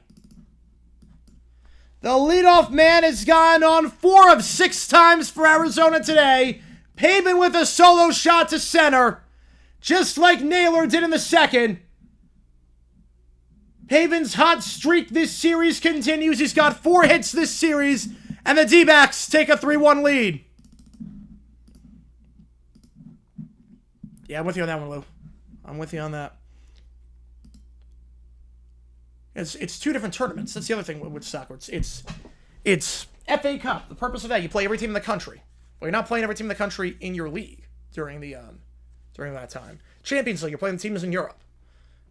The leadoff man has gone on 4 of 6 times for Arizona today. Pavin with a solo shot to center, just like Naylor did in the 2nd. Pavin's hot streak this series continues. He's got 4 hits this series, and the D-backs take a 3-1 lead. Yeah, I'm with you on that one, Lou. I'm with you on that. It's 2 different tournaments. That's the other thing with soccer. It's FA Cup. The purpose of that, you play every team in the country. Well, you're not playing every team in the country in your league during that time. Champions League, you're playing the teams in Europe.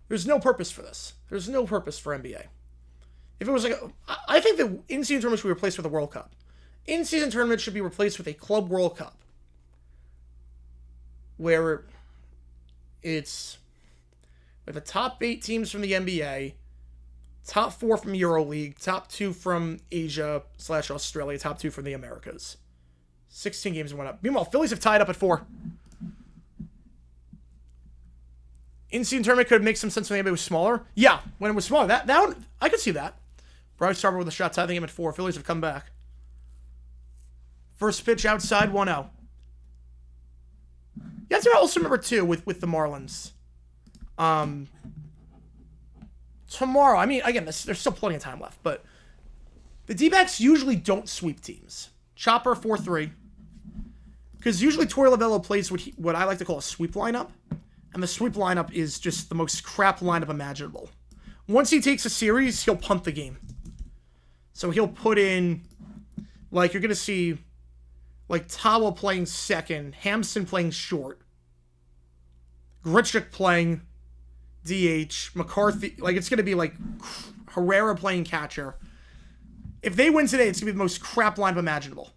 There's no purpose for this. There's no purpose for NBA. If it was like, I think the in-season tournament should be replaced with a World Cup. In-season tournament should be replaced with a Club World Cup, where it's with the top 8 teams from the NBA. Top 4 from EuroLeague, top 2 from Asia / Australia, top 2 from the Americas. 16 games went up. Meanwhile, Phillies have tied up at 4. In-season tournament could make some sense when the NBA was smaller. Yeah, when it was smaller. That one, I could see that. Bryce Harper with a shot, tie the game at 4. Phillies have come back. First pitch outside, 1-0. You have to also remember, too, with the Marlins. Tomorrow, I mean, again, there's still plenty of time left, but the D-backs usually don't sweep teams. Chopper, 4-3. Because usually Torey Lovullo plays what I like to call a sweep lineup. And the sweep lineup is just the most crap lineup imaginable. Once he takes a series, he'll punt the game. So he'll put in, like, you're going to see, like, Tawa playing second, Hampson playing short, Grichuk playing DH, McCarthy, like, it's going to be, like, Herrera playing catcher. If they win today, it's going to be the most crap lineup imaginable.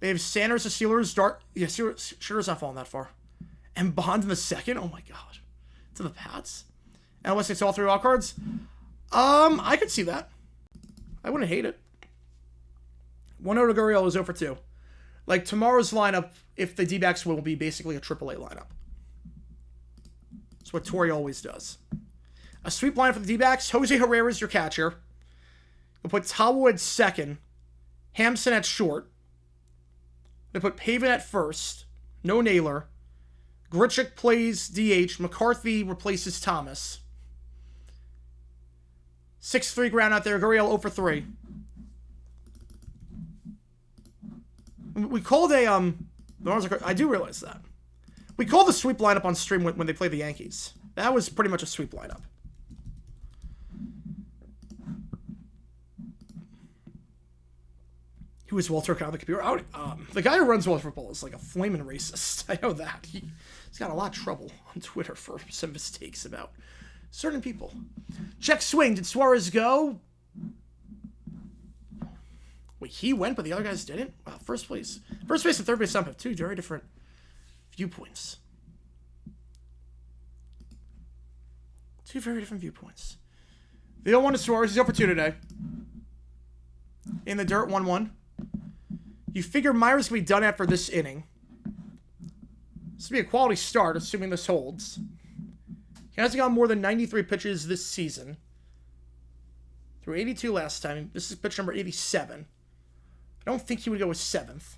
They have Sanders, the Steelers, yeah, Steelers not falling that far. And Bond in the second? Oh my god. To the Pats? And unless it's all 3 wild cards? I could see that. I wouldn't hate it. 1-0 to Guriel is 0 for 2. Like, tomorrow's lineup, if the D-backs will be basically a AAA lineup. That's what Torey always does. A sweep lineup for the D-backs. Jose Herrera is your catcher. We'll put Tawa at second. Hampson at short. They put Pavin at first. No Naylor. Grichuk plays DH. McCarthy replaces Thomas. 6-3 ground out there. Guriel 0 for 3. We called I do realize that. We called the sweep lineup on stream when they played the Yankees. That was pretty much a sweep lineup. Who is Walter on the computer? The guy who runs World Football is like a flaming racist. I know that. He's got a lot of trouble on Twitter for some mistakes about certain people. Check swing. Did Suarez go? Wait, he went, but the other guys didn't? Wow, first place. First base and third base have 2 very different viewpoints. 2 very different viewpoints. The 0-1 to Suarez. He's 0 for 2 today. In the dirt, 1-1. You figure Myers will be done after this inning. This will be a quality start, assuming this holds. He hasn't gone more than 93 pitches this season. Threw 82 last time. This is pitch number 87. I don't think he would go with 7th.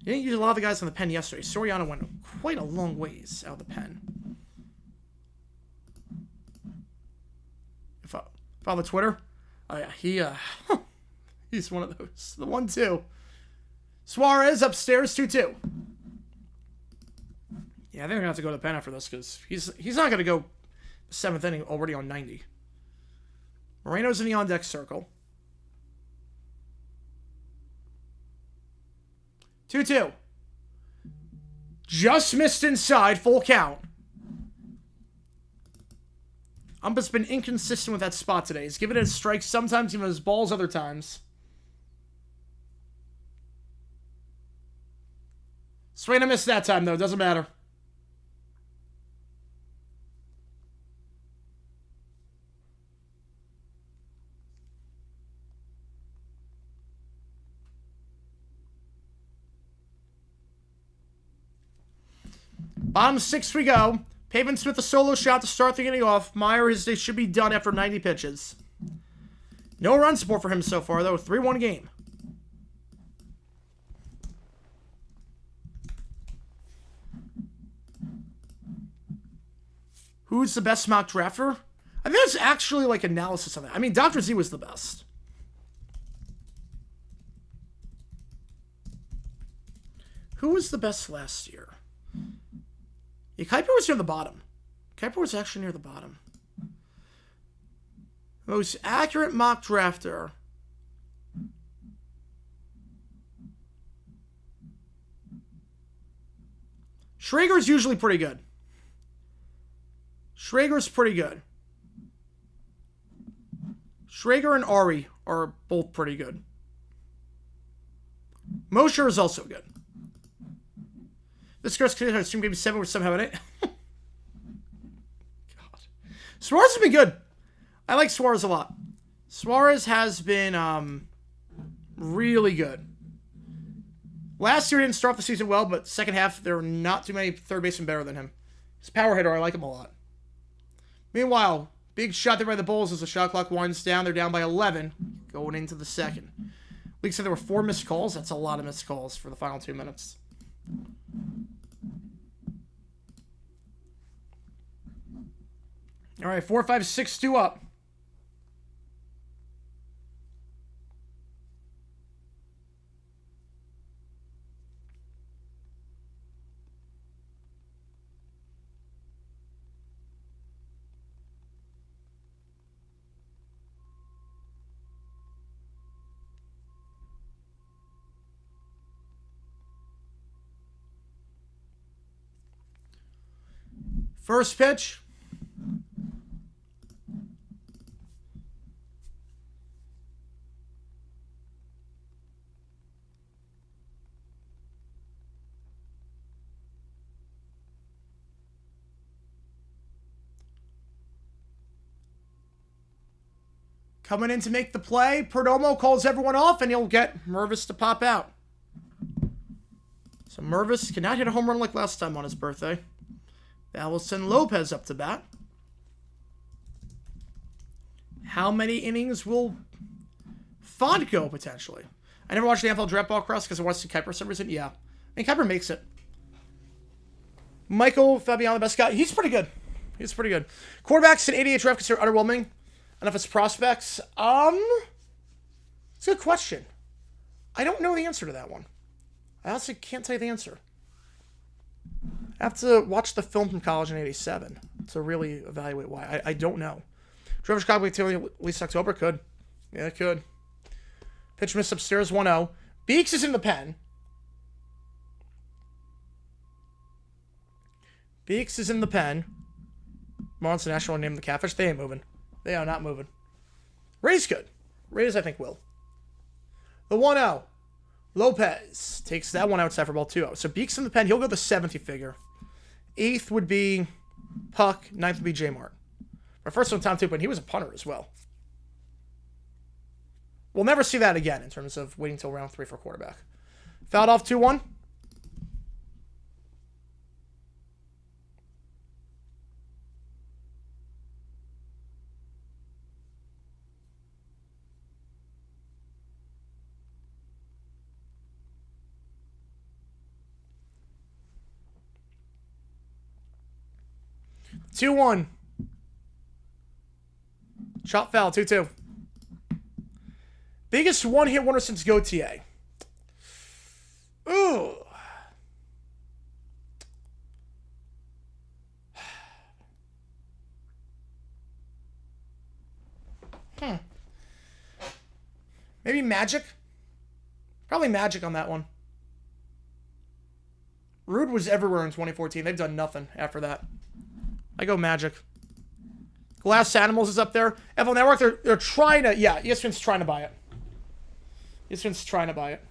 He didn't use a lot of the guys on the pen yesterday. Soriano went quite a long ways out of the pen. If I follow Twitter, oh yeah, he's one of those. The 1-2. Suarez upstairs, 2-2. Yeah, I think I'm going to have to go to the pen after this because he's not going to go the 7th inning already on 90. Moreno's in the on-deck circle. 2-2. Just missed inside, full count. Ump's been inconsistent with that spot today. He's given it a strike sometimes, even his balls other times. Swing and miss that time, though. Doesn't matter. Bottom 6 we go. Pavin Smith a solo shot to start the inning off. They should be done after 90 pitches. No run support for him so far, though. 3-1 game. Who's the best mock drafter? I think that's actually like analysis on that. I mean, Dr. Z was the best. Who was the best last year? Yeah, Kuiper was near the bottom. Kuiper was actually near the bottom. Most accurate mock drafter. Schrager's usually pretty good. Schrager's pretty good. Schrager and Ari are both pretty good. Mosher is also good. This girl's stream gave me 7 with somehow in it. God. Suarez has been good. I like Suarez a lot. Suarez has been really good. Last year he didn't start the season well, but second half there were not too many third basemen better than him. He's a power hitter. I like him a lot. Meanwhile, big shot there by the Bulls as the shot clock winds down. They're down by 11 going into the second. League said there were 4 missed calls. That's a lot of missed calls for the final 2 minutes. All right, 4, 5, 6, 2 up. First pitch. Coming in to make the play. Perdomo calls everyone off, and he'll get Mervis to pop out. So Mervis cannot hit a home run like last time on his birthday. That will send Lopez up to bat. How many innings will Font go, potentially? I never watched the NFL Draft Ball Cross because I watched the Kuiper for some reason. Yeah. I mean, Kuiper makes it. Michael Fabiano, the best guy. He's pretty good. He's pretty good. Quarterbacks in 88 draft considered underwhelming. Enough as prospects. It's a good question. I don't know the answer to that one. I also can't tell you the answer. I have to watch the film from college in 87 to really evaluate why. I don't know. Trevor Chicago at least October? Could. Yeah, it could. Pitch miss upstairs, 1-0. Beeks is in the pen. Beeks is in the pen. Marlins National named the catfish. They ain't moving. They are not moving. Ray's good. Rays, I think, will. The 1-0. Lopez takes that one outside for ball 2-0. So Beeks in the pen. He'll go the 7th, you figure. 8th would be Puck. 9th would be J Mart. My first one, Tom Tupin. He was a punter as well. We'll never see that again in terms of waiting until round 3 for quarterback. Fouled off 2-1. Two one. Shot foul, 2-2. Biggest one-hit wonder since Gautier. Ooh. Maybe Magic? Probably Magic on that one. Rude was everywhere in 2014. They've done nothing after that. I go Magic. Glass Animals is up there. FL Network, they're trying to... Yeah, ESPN's trying to buy it. ESPN's trying to buy it.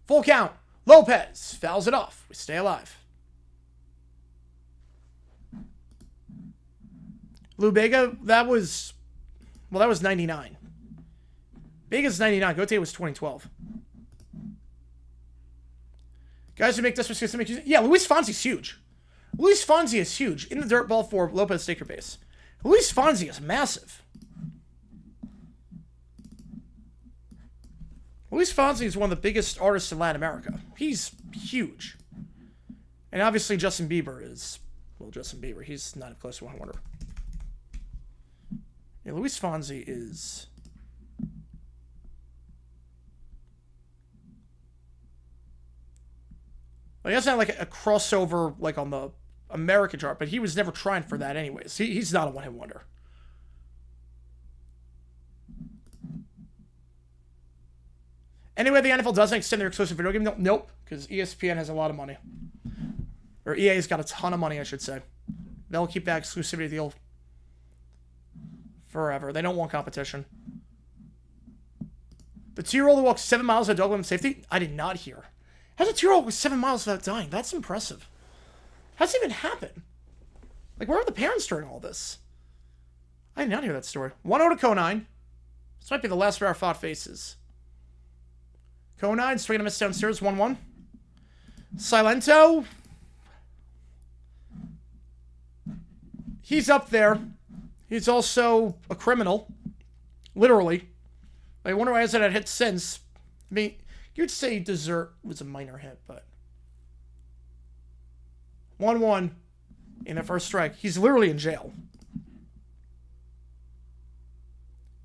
Full count. Lopez fouls it off. We stay alive. Lou Bega, that was... Well, that was 99. Bega's 99. Gautier was 2012. Guys who make disrespect. Yeah, Luis Fonsi's huge. Luis Fonsi is huge. In the dirt ball for Lopez Staker base. Luis Fonsi is massive. Luis Fonsi is one of the biggest artists in Latin America. He's huge. And obviously Justin Bieber is... Well, Justin Bieber. He's not close to one wonder. Yeah, Luis Fonsi is... Well, he doesn't have like a crossover like on the American chart, but he was never trying for that anyways. He's not a one-hit wonder. Anyway, the NFL doesn't extend their exclusive video game. Nope, because ESPN has a lot of money. Or EA's got a ton of money, I should say. They'll keep that exclusivity deal forever. They don't want competition. The 2-year-old who walked 7 miles at Douglas safety? I did not hear. How's a 2-year-old with 7 miles without dying? That's impressive. How's it even happen? Like, where are the parents during all this? I did not hear that story. 1-0 to Conine. This might be the last of our fought faces. Conine, swinging a miss downstairs, 1-1. Silento. He's up there. He's also a criminal. Literally. I wonder why hasn't had hit since. I mean, you'd say Dessert was a minor hit, but... 1-1 in the first strike. He's literally in jail.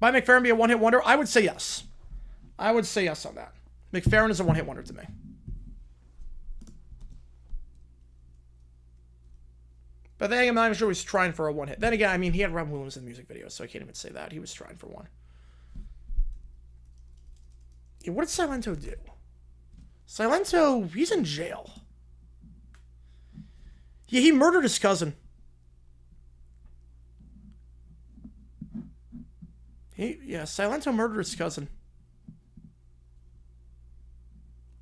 Might McFerrin be a one-hit wonder? I would say yes. I would say yes on that. McFerrin is a one-hit wonder to me. But then I'm not even sure he was trying for a one-hit. Then again, I mean, he had Robin Williams in the music video, so I can't even say that. He was trying for one. Yeah, what did Silento do? Silento, he's in jail. Yeah, he murdered his cousin. Silento murdered his cousin.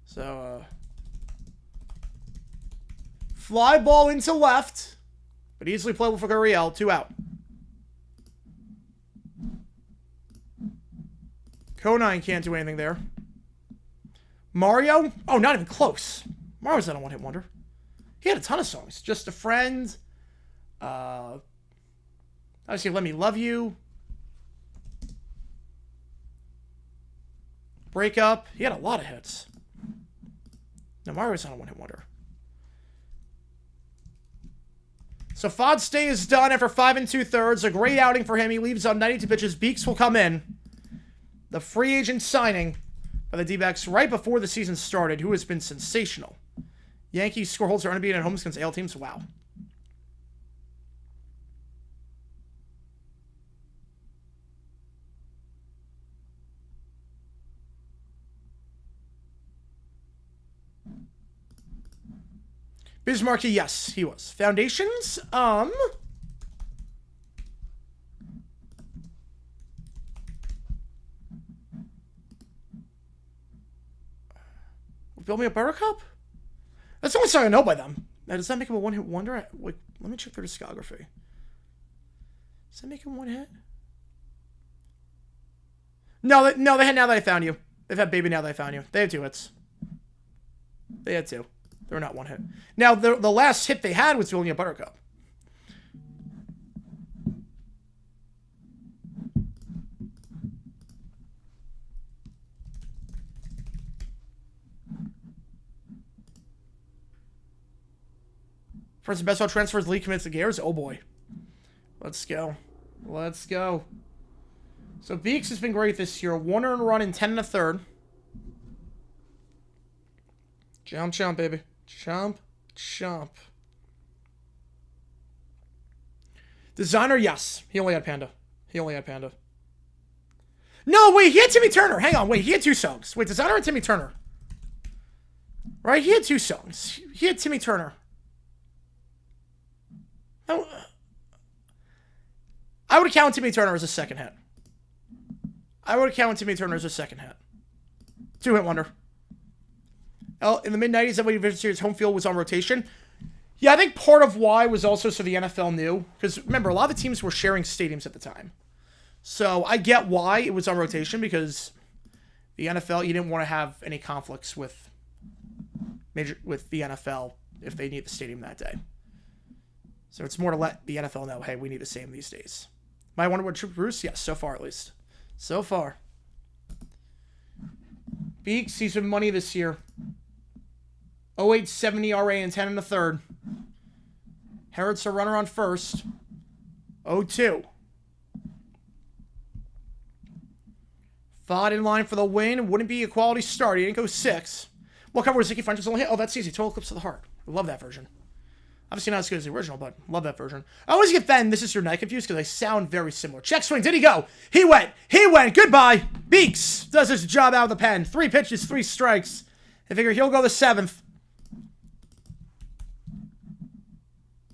So, fly ball into left. But easily playable for Guriel. 2 out. Konine can't do anything there. Mario? Oh, not even close. Mario's not a one-hit wonder. He had a ton of songs. Just a Friend. Obviously, Let Me Love You. Break Up. He had a lot of hits. No, Mario's not a one-hit wonder. So Fod's stay is done after 5 2/3. A great outing for him. He leaves on 92 pitches. Beeks will come in. The free agent signing by the D-backs right before the season started, who has been sensational. Yankees score holds are unbeaten at home against AL teams. Wow. Bismarcky, yes, he was. Foundations, Build Me a Buttercup? That's the only song I know by them. Now, does that make him a one-hit wonder? Wait, let me check their discography. Does that make him one hit? No, they had Now That I Found You. They've had Baby Now That I Found You. They had 2 hits. They had 2. They're not one hit. Now, the last hit they had was Build Me a Buttercup. First best ball transfers, league commits to Gears. Oh boy. Let's go. Let's go. So Beeks has been great this year. 1 earned run in 10 1/3. Chomp, chomp, baby. Chomp, chomp. Designer, yes. He only had Panda. No, wait, he had Timmy Turner. Hang on, wait, he had 2 songs. Wait, Designer and Timmy Turner. Right, he had 2 songs. He had Timmy Turner. I would count Timmy Turner as a second hit. 2-hit wonder. In the mid-90s, MLB Division Series home field was on rotation. Yeah, I think part of why was also so the NFL knew. Because remember, a lot of the teams were sharing stadiums at the time. So I get why it was on rotation, because the NFL, you didn't want to have any conflicts with the NFL if they need the stadium that day. So it's more to let the NFL know, hey, we need the same these days. Might wonder what Trip Bruce? Yes, so far at least. So far. Beeks, he's been money this year. 0.870 ERA and 10 1/3. Herritt's a runner on first. 0-2. Fod in line for the win. Wouldn't be a quality start. He didn't go 6. What cover was Zicky French's only hit? Oh, that's easy. Total Eclipse to the Heart. I love that version. Obviously not as good as the original, but love that version. I always get then This Is Your Night confused because I sound very similar. Check swing. Did he go? He went. Goodbye. Beeks does his job out of the pen. 3 pitches, 3 strikes. I figure he'll go the 7th.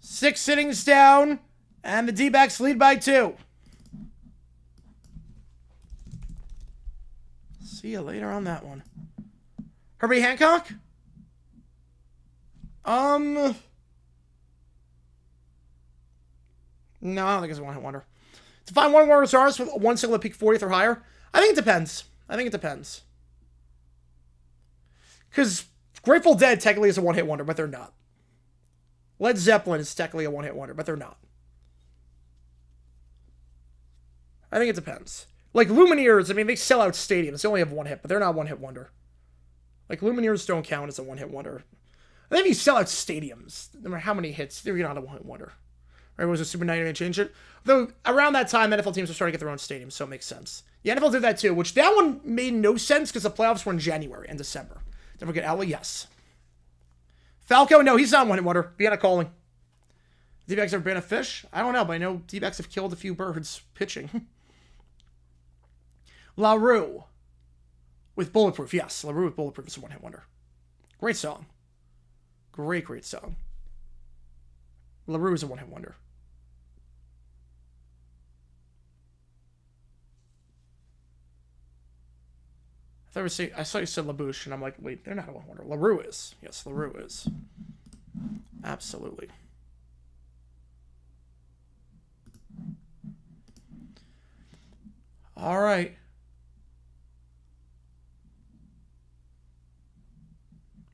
6 innings down, and the D-backs lead by 2. See you later on that one. Herbie Hancock? No, I don't think it's a one-hit wonder. To find one more stars with 1 single at peak 40th or higher, I think it depends. Because Grateful Dead technically is a one-hit wonder, but they're not. Led Zeppelin is technically a one-hit wonder, but they're not. I think it depends. Like, Lumineers, I mean, they sell out stadiums. They only have one hit, but they're not one-hit wonder. Like, Lumineers don't count as a one-hit wonder. I think if you sell out stadiums, no matter how many hits, they're not a one-hit wonder. Right? Was it Super 90 and change it? Though, around that time, NFL teams were starting to get their own stadiums, so it makes sense. The NFL did that too, which that one made no sense because the playoffs were in January and December. Don't forget Ella, yes. Falco, no, he's not one-hit wonder. Vienna calling. D-backs ever been a fish? I don't know, but I know D-backs have killed a few birds pitching. LaRue with Bulletproof. Yes, LaRue with Bulletproof is a one-hit wonder. Great song. Great song. LaRue is a one-hit wonder. I saw you said LaBouche, and I'm like, wait, they're not a one-hit wonder. LaRue is. Yes, LaRue is. Absolutely. All right.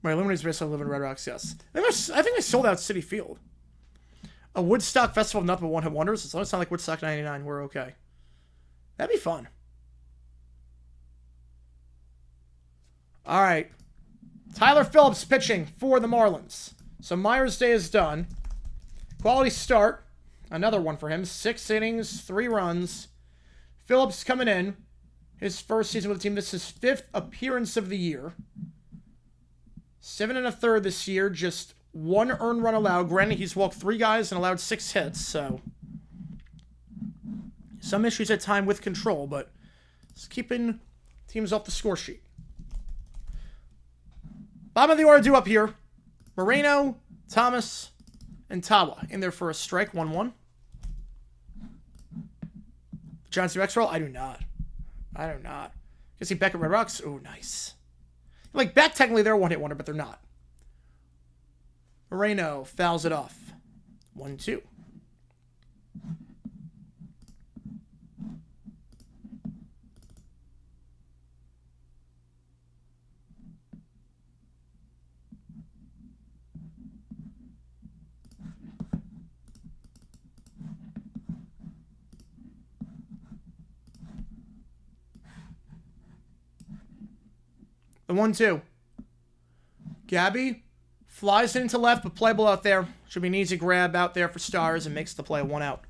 My Illuminates basically live in Red Rocks, yes. I think I sold out Citi Field. A Woodstock Festival of nothing but one-hit wonders. As long as it's not like Woodstock 99, we're okay. That'd be fun. All right. Tyler Phillips pitching for the Marlins. So Myers' day is done. Quality start. Another one for him. 6 innings, 3 runs. Phillips coming in. His first season with the team. This is his 5th appearance of the year. 7 1/3 this year. Just 1 earned run allowed. Granted, he's walked 3 guys and allowed 6 hits. So some issues at time with control, but it's keeping teams off the score sheet. Bottom of the order due up here. Moreno, Thomas, and Tawa in there for a strike. 1-1. Giants do X roll? I do not. You see Beck at Red Rocks? Oh, nice. Like, Beck, technically, they're a one-hit wonder, but they're not. Moreno fouls it off. 1-2. The 1-2. Gabby flies into left, but playable out there. Should be an easy grab out there for Stars and makes the play 1 out.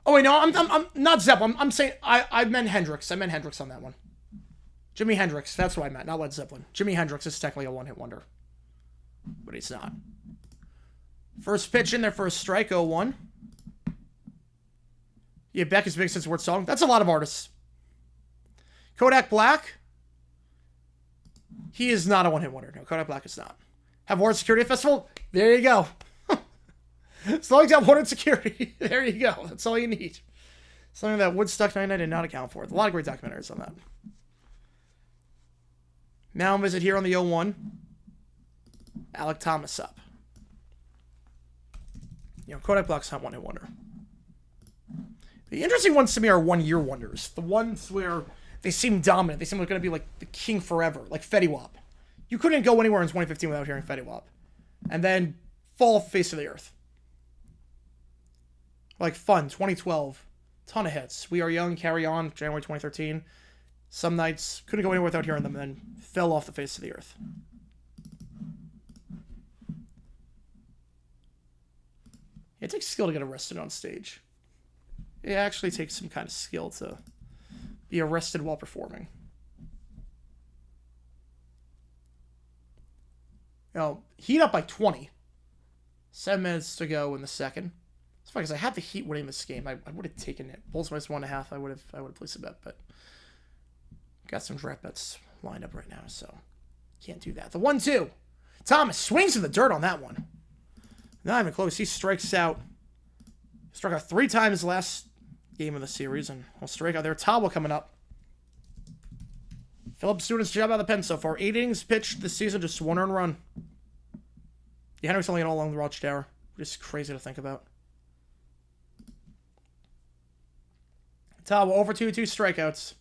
Oh wait, no, I'm not Zeppelin. I'm saying I meant Hendricks. I meant Hendricks on that one. Jimi Hendrix, that's what I meant, not Led Zeppelin. Jimi Hendrix is technically a one-hit wonder. But he's not. First pitch in there for a strike, 0-1. Yeah, Beck is big since word song. That's a lot of artists. Kodak Black. He is not a one-hit wonder. No, Kodak Black is not. Have Warren Security Festival? There you go. As long as you have Warren Security, there you go. That's all you need. Something that Woodstock 99 did not account for. A lot of great documentaries on that. Now visit here on the 0-1. Alec Thomas up. You know, Kodak Black's not one-hit wonder. The interesting ones to me are one-year wonders. The ones where they seem dominant. They seem like going to be like the king forever. Like Fetty Wap. You couldn't go anywhere in 2015 without hearing Fetty Wap. And then fall off the face of the earth. Like Fun, 2012. Ton of hits. We Are Young, Carry On, January 2013. Some nights couldn't go anywhere without hearing them and then fell off the face of the earth. It takes skill to get arrested on stage. It actually takes some kind of skill to be arrested while performing. Now, Heat up by 20. 7 minutes to go in the second. It's funny because I had the Heat winning this game. I would have taken it. Bulls minus 1.5. I would have placed a bet, but got some draft bets lined up right now, so can't do that. The 1-2. Thomas swings in the dirt on that one. Not even close. He strikes out. Struck out 3 times last game of the series, and we'll strike out there. Tawa coming up. Phillips doing his job out of the pen so far. 8 innings pitched this season, just 1 earned run. Yeah, Henry's only all along the Watchtower. Just crazy to think about. Tawa over 2 strikeouts.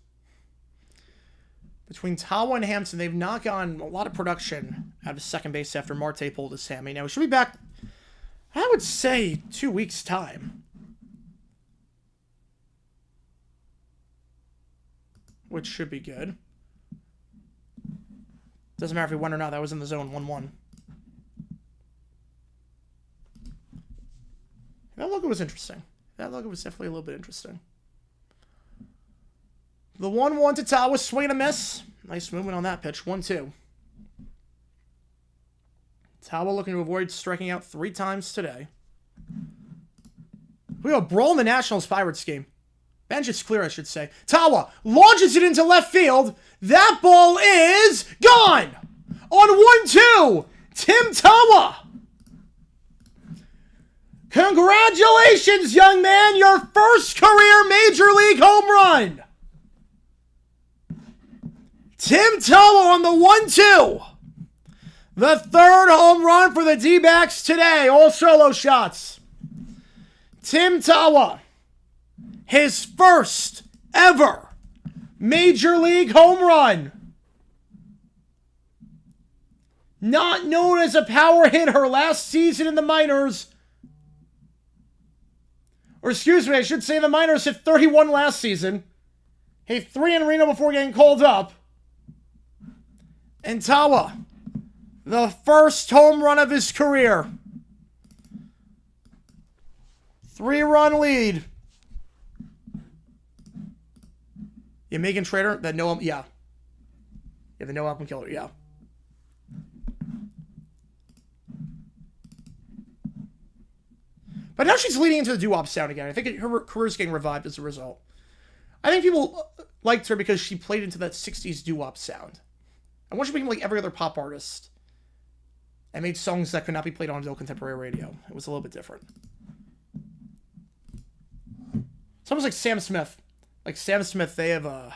Between Tawa and Hampton, they've not gotten a lot of production out of second base after Marte pulled his hammy. Now, we should be back, I would say, 2 weeks' time. Which should be good. Doesn't matter if we won or not. That was in the zone, 1-1. That logo was interesting. That logo was definitely a little bit interesting. The 1-1 to Tawa, swing and a miss. Nice movement on that pitch. 1-2. Tawa looking to avoid striking out 3 times today. We got a brawl in the Nationals-Pirates game. Bench is clear, I should say. Tawa launches it into left field. That ball is gone! On 1-2, Tim Tawa. Congratulations, young man. Your first career Major League home run. Tim Tawa on the 1-2. The 3rd home run for the D-backs today. All solo shots. Tim Tawa. His first ever Major League home run. Not known as a power hitter last season in the minors. Or excuse me, I should say the minors hit 31 last season. Hit 3 in Reno before getting called up. And Tawa, the first home run of his career. 3-run lead. Yeah, Megan Trader, that no, yeah. Yeah, the no album killer, yeah. But now she's leading into the doo-wop sound again. I think her career's getting revived as a result. I think people liked her because she played into that 60s doo-wop sound. And once she became like every other pop artist and made songs that could not be played on adult contemporary radio, it was a little bit different. It's almost like Sam Smith. Like Sam Smith, they have, I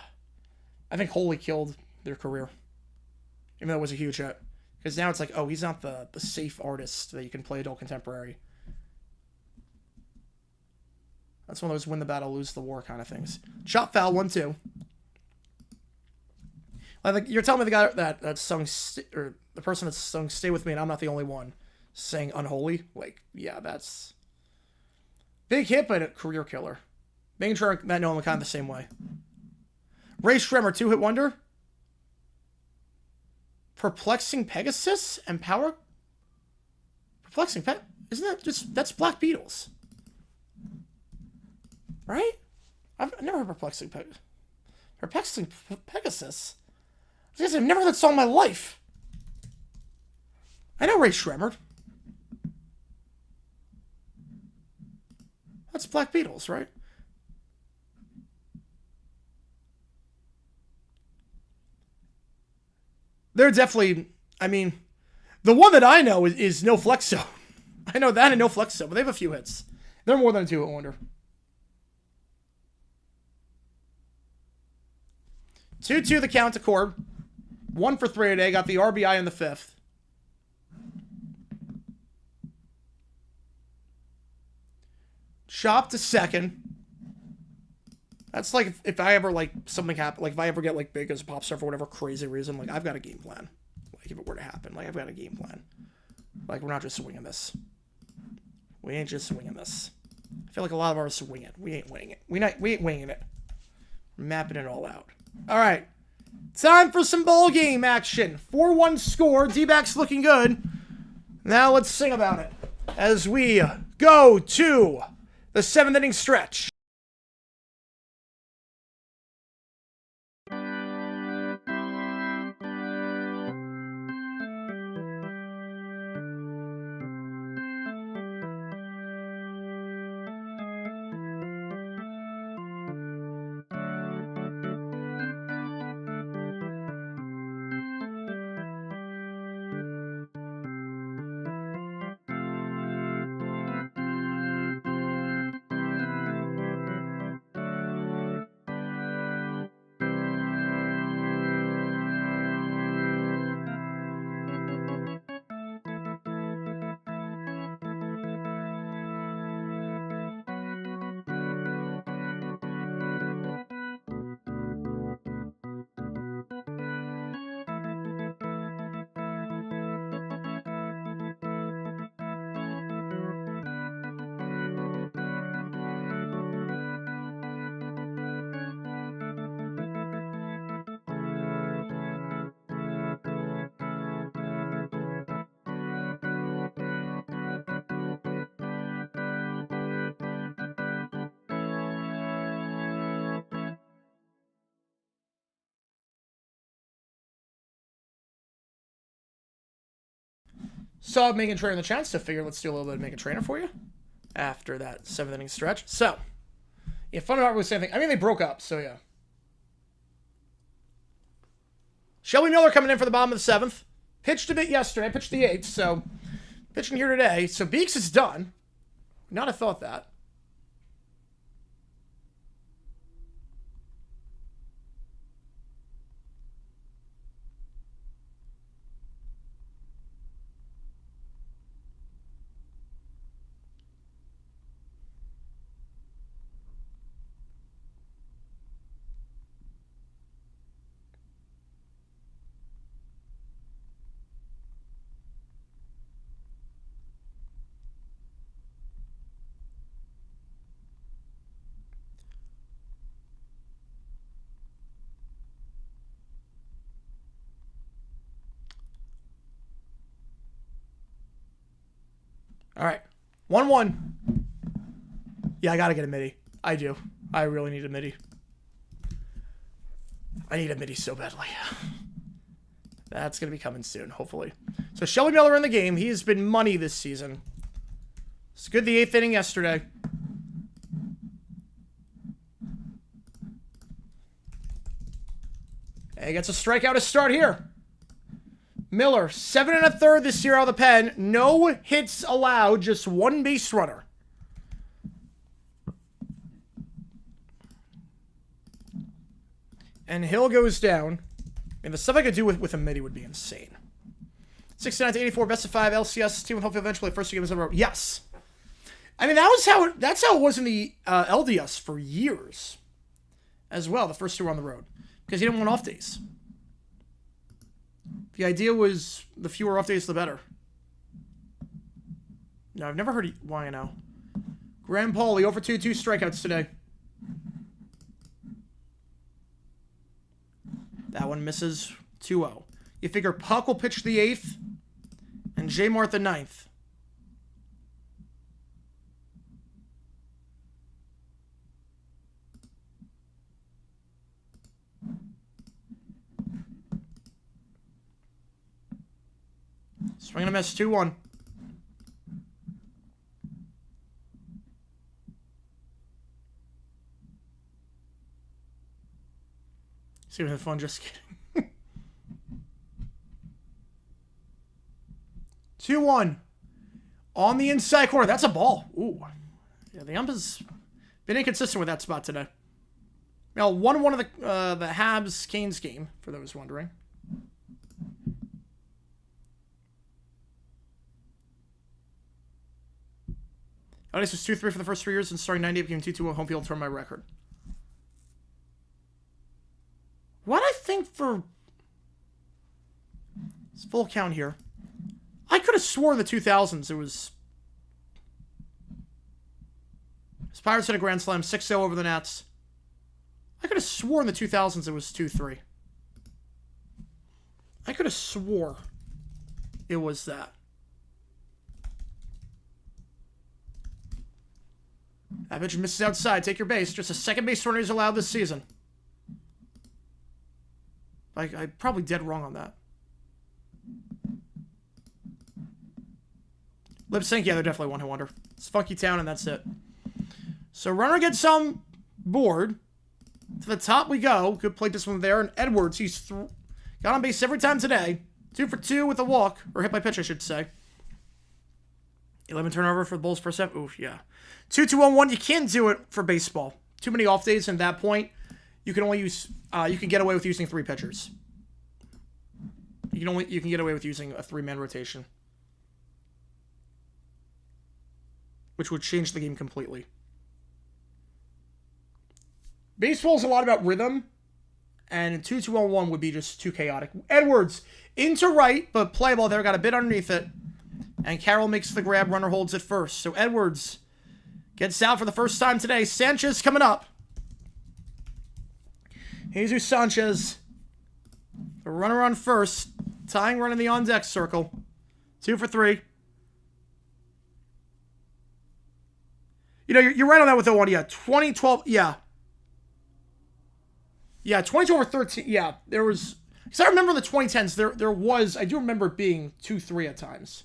think, wholly killed their career. Even though it was a huge hit. Because now it's like, oh, he's not the safe artist that you can play adult contemporary. That's one of those win the battle, lose the war kind of things. Chop foul, 1-2. Like, you're telling me the guy that sung, or the person that sung Stay With Me, and I'm not the only one, sang Unholy? Like, yeah, that's... Big hit, but a career killer. Making sure that know him kind of the same way. Ray Schremer, 2-hit wonder. Perplexing Pegasus and Power... Perplexing Isn't that just... That's Black Beatles. Right? I've never heard Perplexing Pegasus? I've never heard that song in my life. I know Ray Schremer. That's Black Beatles, right? They're definitely, I mean, the one that I know is No Flexo. I know that and No Flexo, but they have a few hits. They're more than a 2-hit wonder. 2-2 the count to Corb. 1 for 3 today. Got the RBI in the 5th. Chop to second. That's like if I ever, like, something happen, like if I ever get, like, big as a pop star for whatever crazy reason, like, I've got a game plan. Like, if it were to happen, like, I've got a game plan. Like, we're not just swinging this. We ain't just swinging this. I feel like a lot of ours swing it. We ain't winging it. We ain't winging it. We're mapping it all out. All right. Time for some ball game action. 4-1 score. D-backs looking good. Now let's sing about it as we go to the 7th inning stretch. Saw Megan Trainer in the chat, so figured let's do a little bit of Megan Trainer for you after that 7th inning stretch. So, yeah, fundamentally was the same thing. I mean, they broke up, so yeah. Shelby Miller coming in for the bottom of the 7th. Pitched a bit yesterday, pitched the 8th, so pitching here today. So Beeks is done. Not have thought that. All right. 1-1. Yeah, I got to get a midi. I do. I really need a midi. I need a midi so badly. That's going to be coming soon, hopefully. So Shelby Miller in the game. He has been money this season. It's good the 8th inning yesterday. And he gets a strikeout to start here. Miller, 7 1/3 this year out of the pen. No hits allowed, just 1 base runner. And Hill goes down. And the stuff I could do with a midi would be insane. 69 to 84, best of 5, LCS team, and hopefully eventually first two games in a row. Yes. I mean, that's how it was in the LDS for years as well. The first two were on the road because you didn't want off days. The idea was the fewer off days, the better. No, I've never heard YNO. Graham Pauly, over 2 strikeouts today. That one misses 2-0. You figure Puck will pitch the 8th and J Mart the 9th. Swing and a miss, 2-1. See, we had fun, just kidding. 2-1. On the inside corner. That's a ball. Ooh. Yeah, the ump has been inconsistent with that spot today. Now, 1-1 of the Habs-Canes game, for those wondering. This was 2-3 for the first 3 years, and starting 98 became 2-2 home field, turned my record. What I think for it's full count here, I could have sworn the 2000s it was Pirates hit a grand slam 6-0 over the Nats. I could have sworn the 2000s it was 2-3. I could have swore it was that. That pitch misses outside. Take your base. Just a second base runner is allowed this season. I probably dead wrong on that. Lip sync, yeah, they're definitely one hit wonder. It's Funky Town, and that's it. So runner gets on board. To the top we go. Good play this one there. And Edwards, he's got on base every time today. 2 for 2 with a walk, or hit by pitch, I should say. 11 turnover for the Bulls first half. Oof, yeah. 2-2-1-1. You can't do it for baseball. Too many off days, and at that point, you can only use. You can get away with using 3 pitchers. You can get away with using a 3-man rotation, which would change the game completely. Baseball is a lot about rhythm, and 2-2-1-1 would be just too chaotic. Edwards into right, but play ball there, got a bit underneath it, and Carroll makes the grab. Runner holds it first. So Edwards gets out for the first time today. Sanchez coming up. Jesus Sanchez, the runner on first, tying run in the on-deck circle. 2 for 3. You know, you're right on that with the one. Yeah, 2012. Yeah. Yeah, 22 over 13. Yeah, there was. Because I remember the 2010s. There was. I do remember it being 2-3 at times.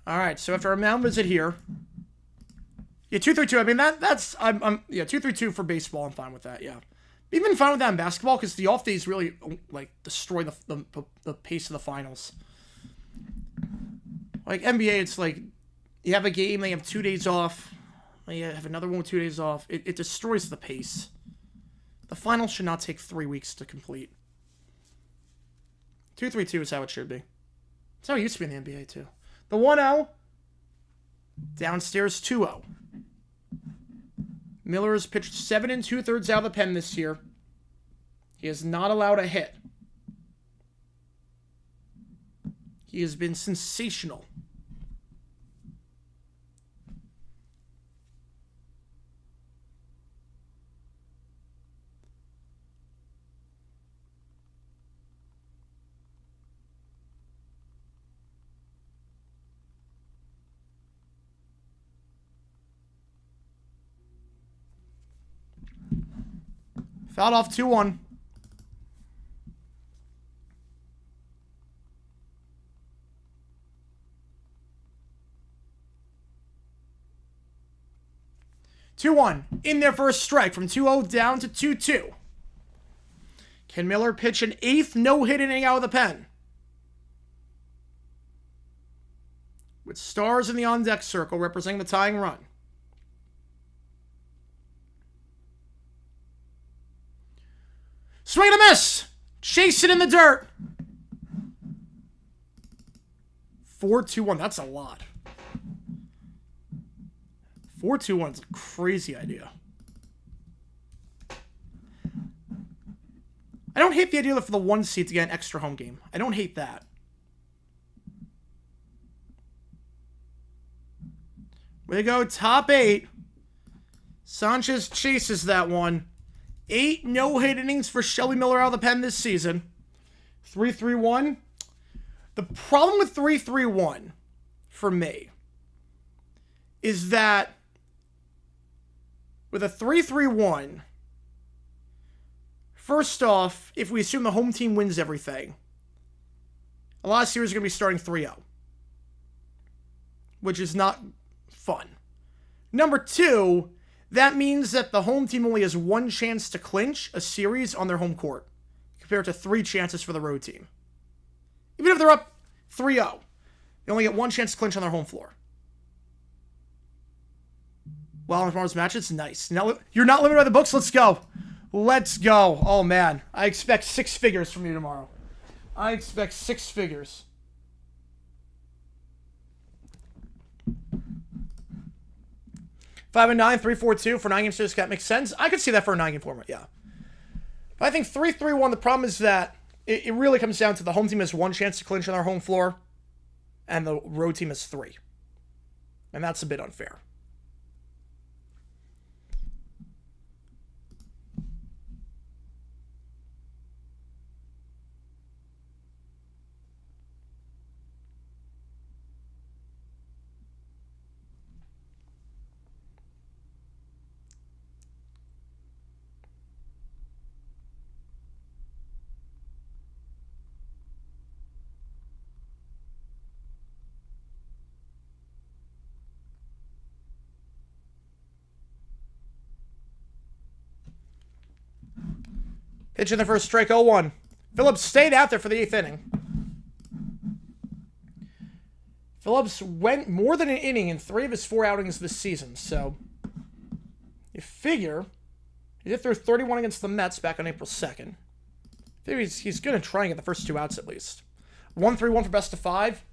All right, so after our mound visit here, yeah, 2-3-2. I mean that's yeah, 2-3-2 for baseball. I'm fine with that. Yeah, even fine with that in basketball because the off days really like destroy the pace of the finals. Like NBA, it's like you have a game, they have 2 days off. You have another one with 2 days off. It destroys the pace. The finals should not take 3 weeks to complete. 2-3-2 is how it should be. It's how it used to be in the NBA, too. The 1-0. Downstairs 2-0. Miller has pitched 7 2/3 out of the pen this year. He has not allowed a hit. He has been sensational. Fouled off 2-1. In there for a strike from 2-0 down to 2-2. Can Miller pitch an 8th no-hit inning out of the pen? With stars in the on-deck circle representing the tying run. Swing and a miss! Chase it in the dirt. 4-2-1. That's a lot. 4-2-1 is a crazy idea. I don't hate the idea for the 1 seed to get an extra home game. I don't hate that. Way to go, top 8. Sanchez chases that one. 8 no-hit innings for Shelby Miller out of the pen this season. 3-3-1. The problem with 3-3-1 for me is that with a 3-3-1, first off, if we assume the home team wins everything, a lot of series are going to be starting 3-0, which is not fun. Number 2, that means that the home team only has 1 chance to clinch a series on their home court, compared to 3 chances for the road team. Even if they're up 3-0, they only get 1 chance to clinch on their home floor. Well, in tomorrow's match, it's nice. Now, you're not limited by the books. Let's go. Let's go. Oh, man. I expect 6 figures from you tomorrow. I expect 6 figures. Five and 9, 3-4-2 for 9-game series. That makes sense. I could see that for a 9-game format, yeah. But I think 3-3-1, the problem is that it really comes down to the home team has 1 chance to clinch on their home floor, and the road team has 3. And that's a bit unfair. Pitch in the first strike, 0-1. Phillips stayed out there for the 8th inning. Phillips went more than an inning in 3 of his 4 outings this season, so you figure he did throw 31 against the Mets back on April 2nd. I figure he's going to try and get the first 2 outs at least. 1-3-1 for best of 5.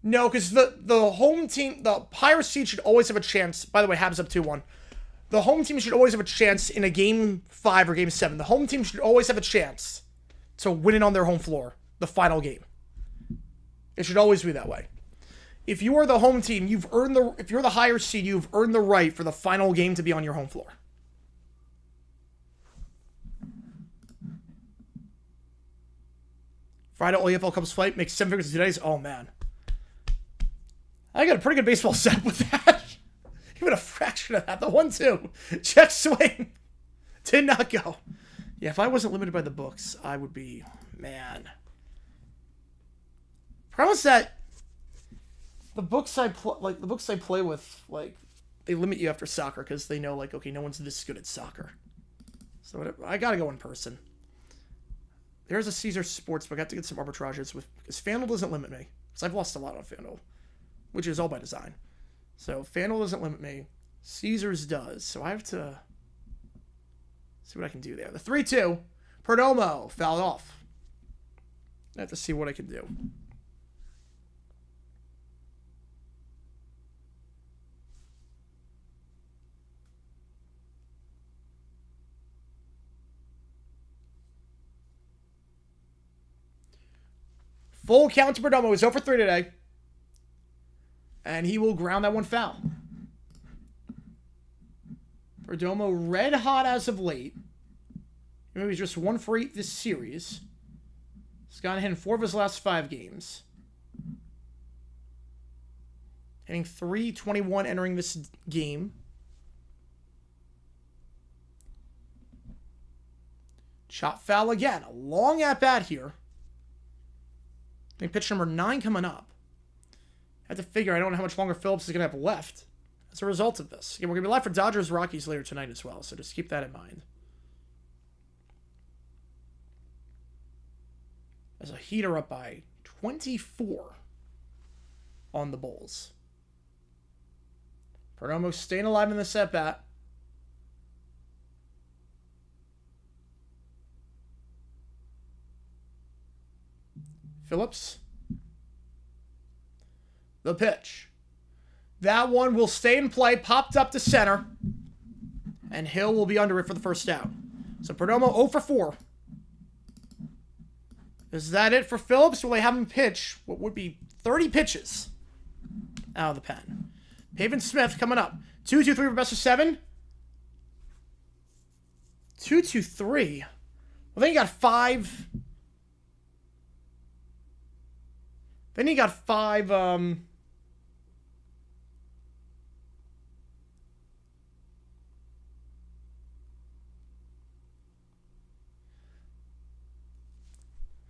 No, because the home team, the higher seed should always have a chance. By the way, Habs up 2-1. The home team should always have a chance in a Game 5 or Game 7. The home team should always have a chance to win it on their home floor, the final game. It should always be that way. If you are the home team, if you're the higher seed, you've earned the right for the final game to be on your home floor. Friday, EFL Cubs flight makes 7 figures in 2 days. Oh, man. I got a pretty good baseball set with that. Even a fraction of that. The 1-2. Check swing. Did not go. Yeah, if I wasn't limited by the books, I would be, man. Problem is that the books I play with, like, they limit you after soccer because they know, like, okay, no one's this good at soccer. So whatever, I gotta go in person. There's a Caesar Sportsbook. I got to get some arbitrages with, because FanDuel doesn't limit me. Because I've lost a lot on FanDuel, which is all by design. So FanDuel doesn't limit me. Caesars does. So I have to see what I can do there. The 3-2. Perdomo fouled off. I have to see what I can do. Full count to Perdomo. He's 0 for 3 today. And he will ground that one foul. Perdomo red hot as of late. Maybe he's just 1 for 8 this series. He's gotten hit in 4 of his last 5 games. Hitting .321 entering this game. Chop foul again. A long at-bat here. I think pitch number 9 coming up. I have to figure I don't know how much longer Phillips is going to have left as a result of this. Again, we're going to be live for Dodgers-Rockies later tonight as well, so just keep that in mind. As a heater up by 24 on the Bulls. Perdomo staying alive in this at-bat. Phillips. The pitch. That one will stay in play. Popped up to center. And Hill will be under it for the first out. So Perdomo 0 for 4. Is that it for Phillips? Will they have him pitch what would be 30 pitches out of the pen? Pavin Smith coming up. 2-2-3 for best of 7. 2-2-3. Well, then you got 5. Then you got 5,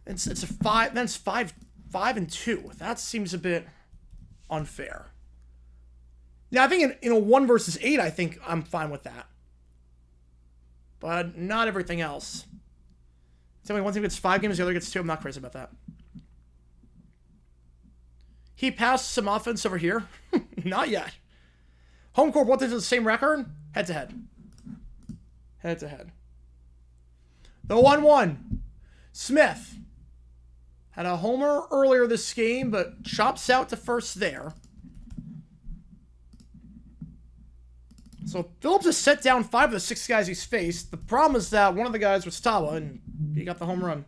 it's a 5, then it's 5 and 2. That seems a bit unfair. Yeah, I think in a 1 versus 8, I think I'm fine with that. But not everything else. Tell me one team gets 5 games, the other gets 2. I'm not crazy about that. He passed some offense over here. Not yet. Home court, what is the same record? Head to head. Head to head. The 1-1. Smith had a homer earlier this game, but chops out to first there. So Phillips has set down 5 of the 6 guys he's faced. The problem is that one of the guys was Tawa, and he got the home run.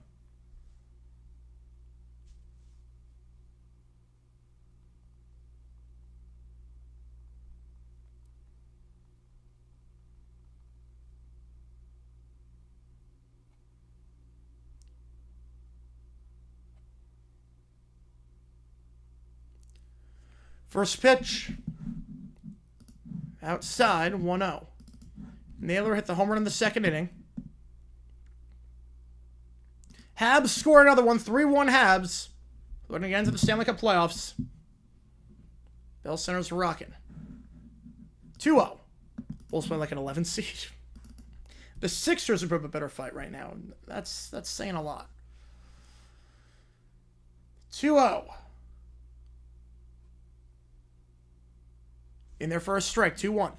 First pitch. Outside, 1-0. Naylor hit the home run in the second inning. Habs score another one. 3-1 Habs. Going again to the Stanley Cup playoffs. Bell Center's rocking. 2-0. Bulls playing like an 11 seed. The Sixers are a better fight right now. That's saying a lot. 2-0. In their first strike, 2-1.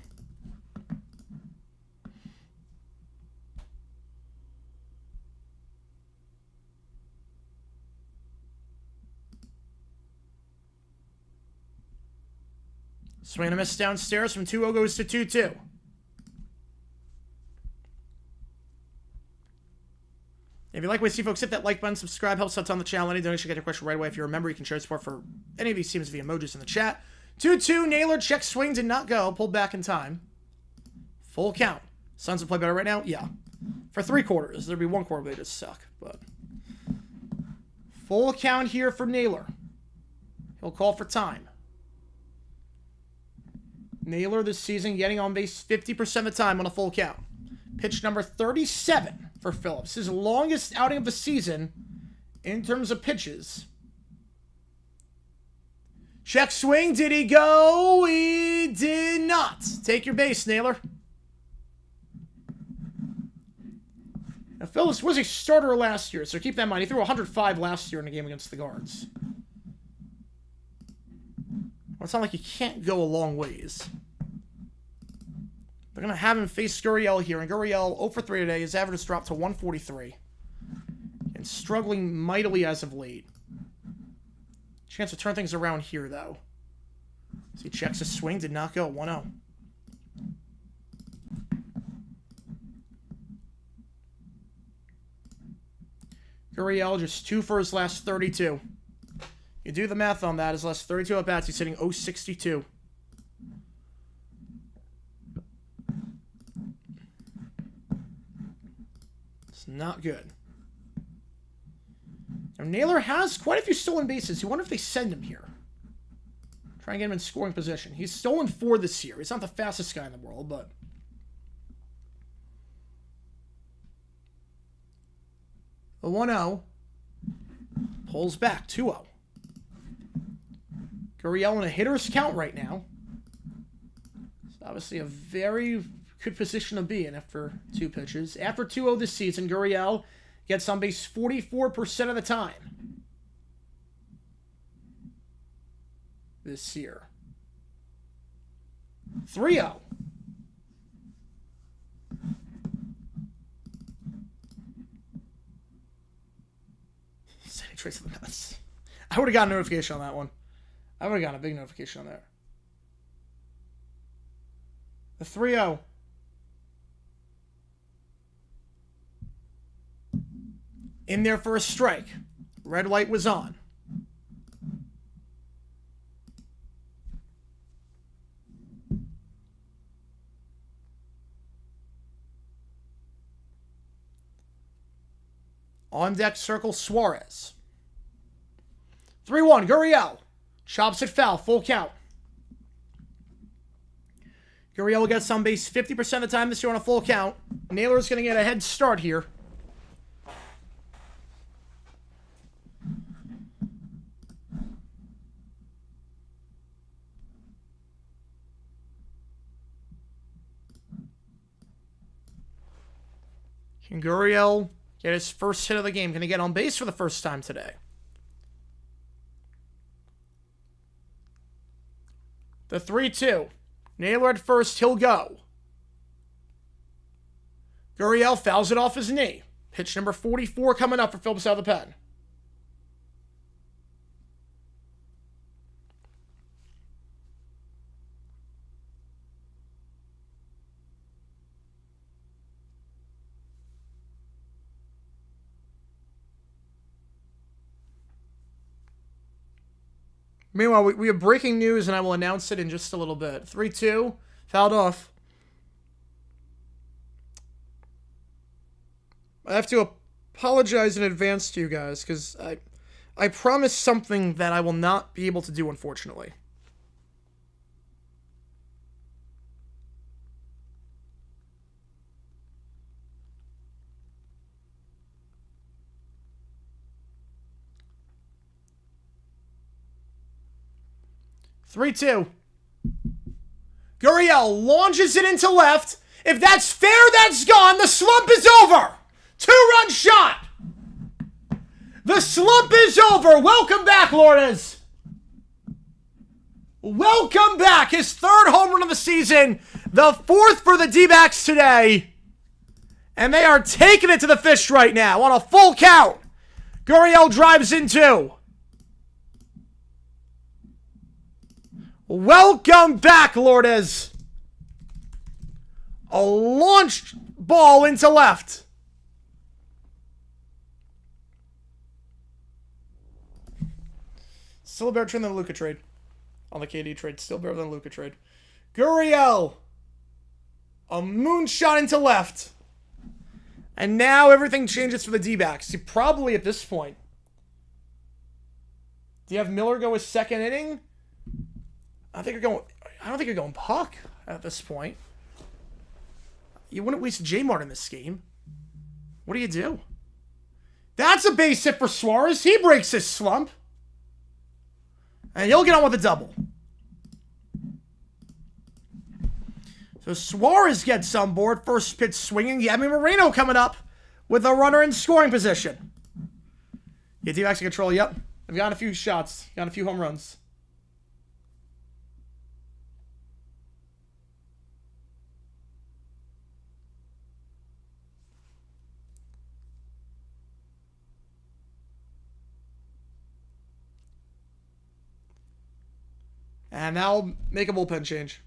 Swing and a miss downstairs from 2-0 goes to 2-2. If you like what you see, folks, hit that like button, subscribe, helps out on the channel. Any donation, get your question right away. If you're a member, you can share support for any of these teams via emojis in the chat. 2-2, Naylor, check swing, did not go. Pulled back in time. Full count. Suns will play better right now? Yeah. For 3 quarters. There'd be 1 quarter where they just suck. But full count here for Naylor. He'll call for time. Naylor this season getting on base 50% of the time on a full count. Pitch number 37 for Phillips. His longest outing of the season in terms of pitches. Check swing. Did he go? He did not. Take your base, Naylor. Now, Phillips was a starter last year, so keep that in mind. He threw 105 last year in a game against the Guards. Well, it's not like he can't go a long ways. They're going to have him face Guriel here, and Guriel 0 for 3 today. His average has dropped to 143. And struggling mightily as of late. Chance to turn things around here, though. So he checks his swing, did not go. 1-0. Guriel just 2 for his last 32. You do the math on that. His last 32 at-bats, he's hitting .062. It's not good. Now, Naylor has quite a few stolen bases. You wonder if they send him here. Try and get him in scoring position. He's stolen 4 this year. He's not the fastest guy in the world, but... The 1-0. Pulls back. 2-0. Guriel in a hitter's count right now. It's obviously a very good position to be in after 2 pitches. After 2-0 this season, Guriel gets on base 44% of the time this year. 3-0. Sending trades to the Mets. I would have gotten a notification on that one. I would have gotten a big notification on there. The 3-0. In there for a strike. Red light was on. On deck circle Suarez. 3-1, Guriel. Chops it foul, full count. Guriel gets on base 50% of the time this year on a full count. Naylor's going to get a head start here. Can Guriel get his first hit of the game? Can he get on base for the first time today? The 3-2. Naylor at first, he'll go. Guriel fouls it off his knee. Pitch number 44 coming up for Phillips out of the pen. Meanwhile, we have breaking news, and I will announce it in just a little bit. 3-2, fouled off. I have to apologize in advance to you guys, because I promised something that I will not be able to do, unfortunately. Three-two. Guriel launches it into left. If that's fair, that's gone. The slump is over. 2-run shot. The slump is over. Welcome back, Lourdes. Welcome back. His 3rd home run of the season. The 4th for the D-backs today. And they are taking it to the fish right now on a full count. Guriel drives in 2. Welcome back, Lourdes. A launched ball into left. Still better than the Luka trade. On the KD trade. Still better than the Luka trade. Guriel. A moonshot into left. And now everything changes for the D-backs. See, probably at this point. Do you have Miller go his 2nd inning? I don't think you're going puck at this point. You wouldn't waste J-Mart in this game. What do you do? That's a base hit for Suarez. He breaks his slump. And he'll get on with a double. So Suarez gets on board. First pitch swinging. Yami Moreno coming up with a runner in scoring position. Yeah, D-backs in control. Yep. They've gotten a few shots. Got a few home runs. And now I'll make a bullpen change.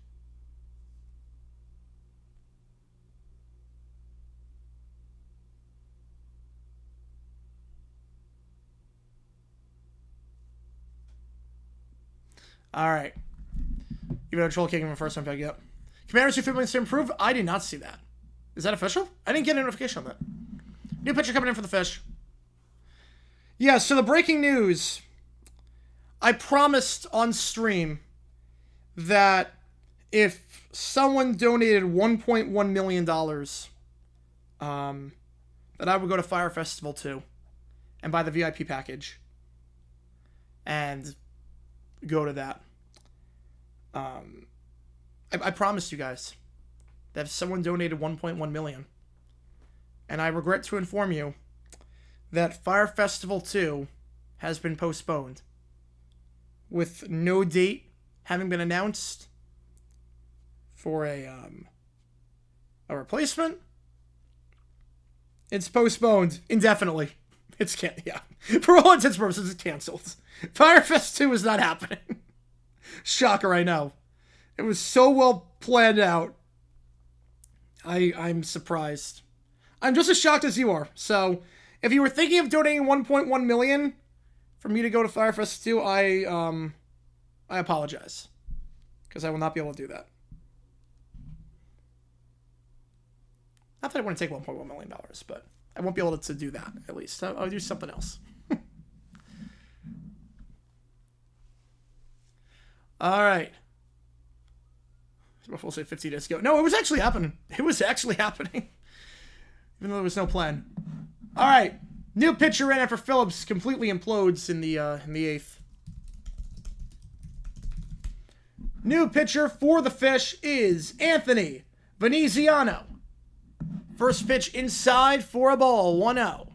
All right. Even though Troll kicking him first time pick, yep. Commanders 2 minutes to improve? I did not see that. Is that official? I didn't get a notification on that. New pitcher coming in for the Fish. Yeah, so the breaking news. I promised on stream that if someone donated $1.1 million, that I would go to Fire Festival 2 and buy the VIP package and go to that. I promised you guys that if someone donated 1.1 million, and I regret to inform you that Fire Festival 2 has been postponed with no date having been announced for a replacement. It's postponed indefinitely. For all intents and purposes, it's canceled. Firefest 2 is not happening. Shocker, I know. It was so well planned out. I'm surprised. I'm just as shocked as you are. So, if you were thinking of donating 1.1 million for me to go to Firefest 2, I apologize. Because I will not be able to do that. Not that I want to take $1.1 million, but I won't be able to do that, at least. I'll do something else. All right. We'll say 15 days ago. No, it was actually happening. It was actually happening. Even though there was no plan. All right. New pitcher in after Phillips completely implodes in the 8th. New pitcher for the Fish is Anthony Veneziano. First pitch inside for a ball, 1-0.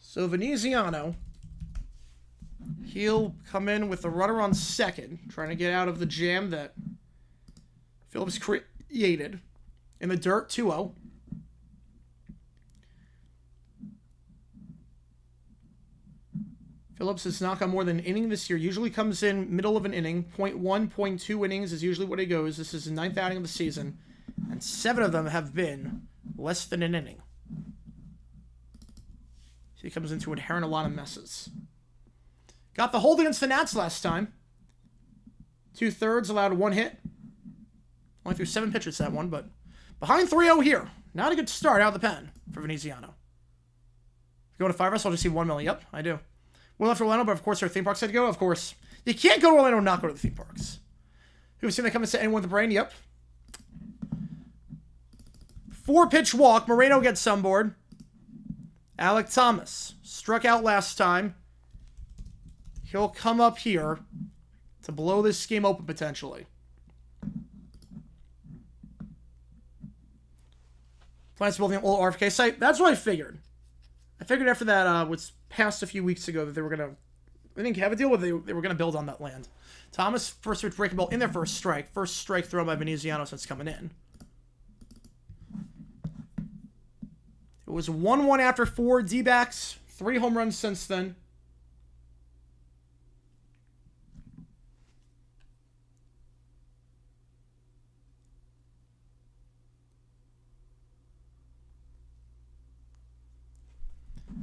So Veneziano, he'll come in with the runner on second, trying to get out of the jam that Phillips created. In the dirt, 2-0. Phillips has not gone more than an inning this year. Usually comes in middle of an inning. 0.1, 0.2 innings is usually what he goes. This is his 9th outing of the season. And 7 of them have been less than an inning. So he comes into inherent a lot of messes. Got the hold against the Nats last time. 2/3, allowed 1 hit. Only threw 7 pitches that one, but behind 3-0 here. Not a good start out of the pen for Veneziano. Going to 5 I'll just see 1 million. Yep, I do. Well, after Orlando, but of course, our theme parks had to go. Of course. You can't go to Orlando and not go to the theme parks. Who've seen that come and say anyone with the brain? Yep. 4-pitch walk. Moreno gets on board. Alec Thomas struck out last time. He'll come up here to blow this game open potentially. Plans to build an old RFK site. That's what I figured. I figured after that was passed a few weeks ago that they were going to, I didn't have a deal with they were going to build on that land. Thomas, first pitch breaking ball in their first strike. First strike thrown by Veneziano since coming in. It was 1-1 after 4. D-backs, 3 home runs since then.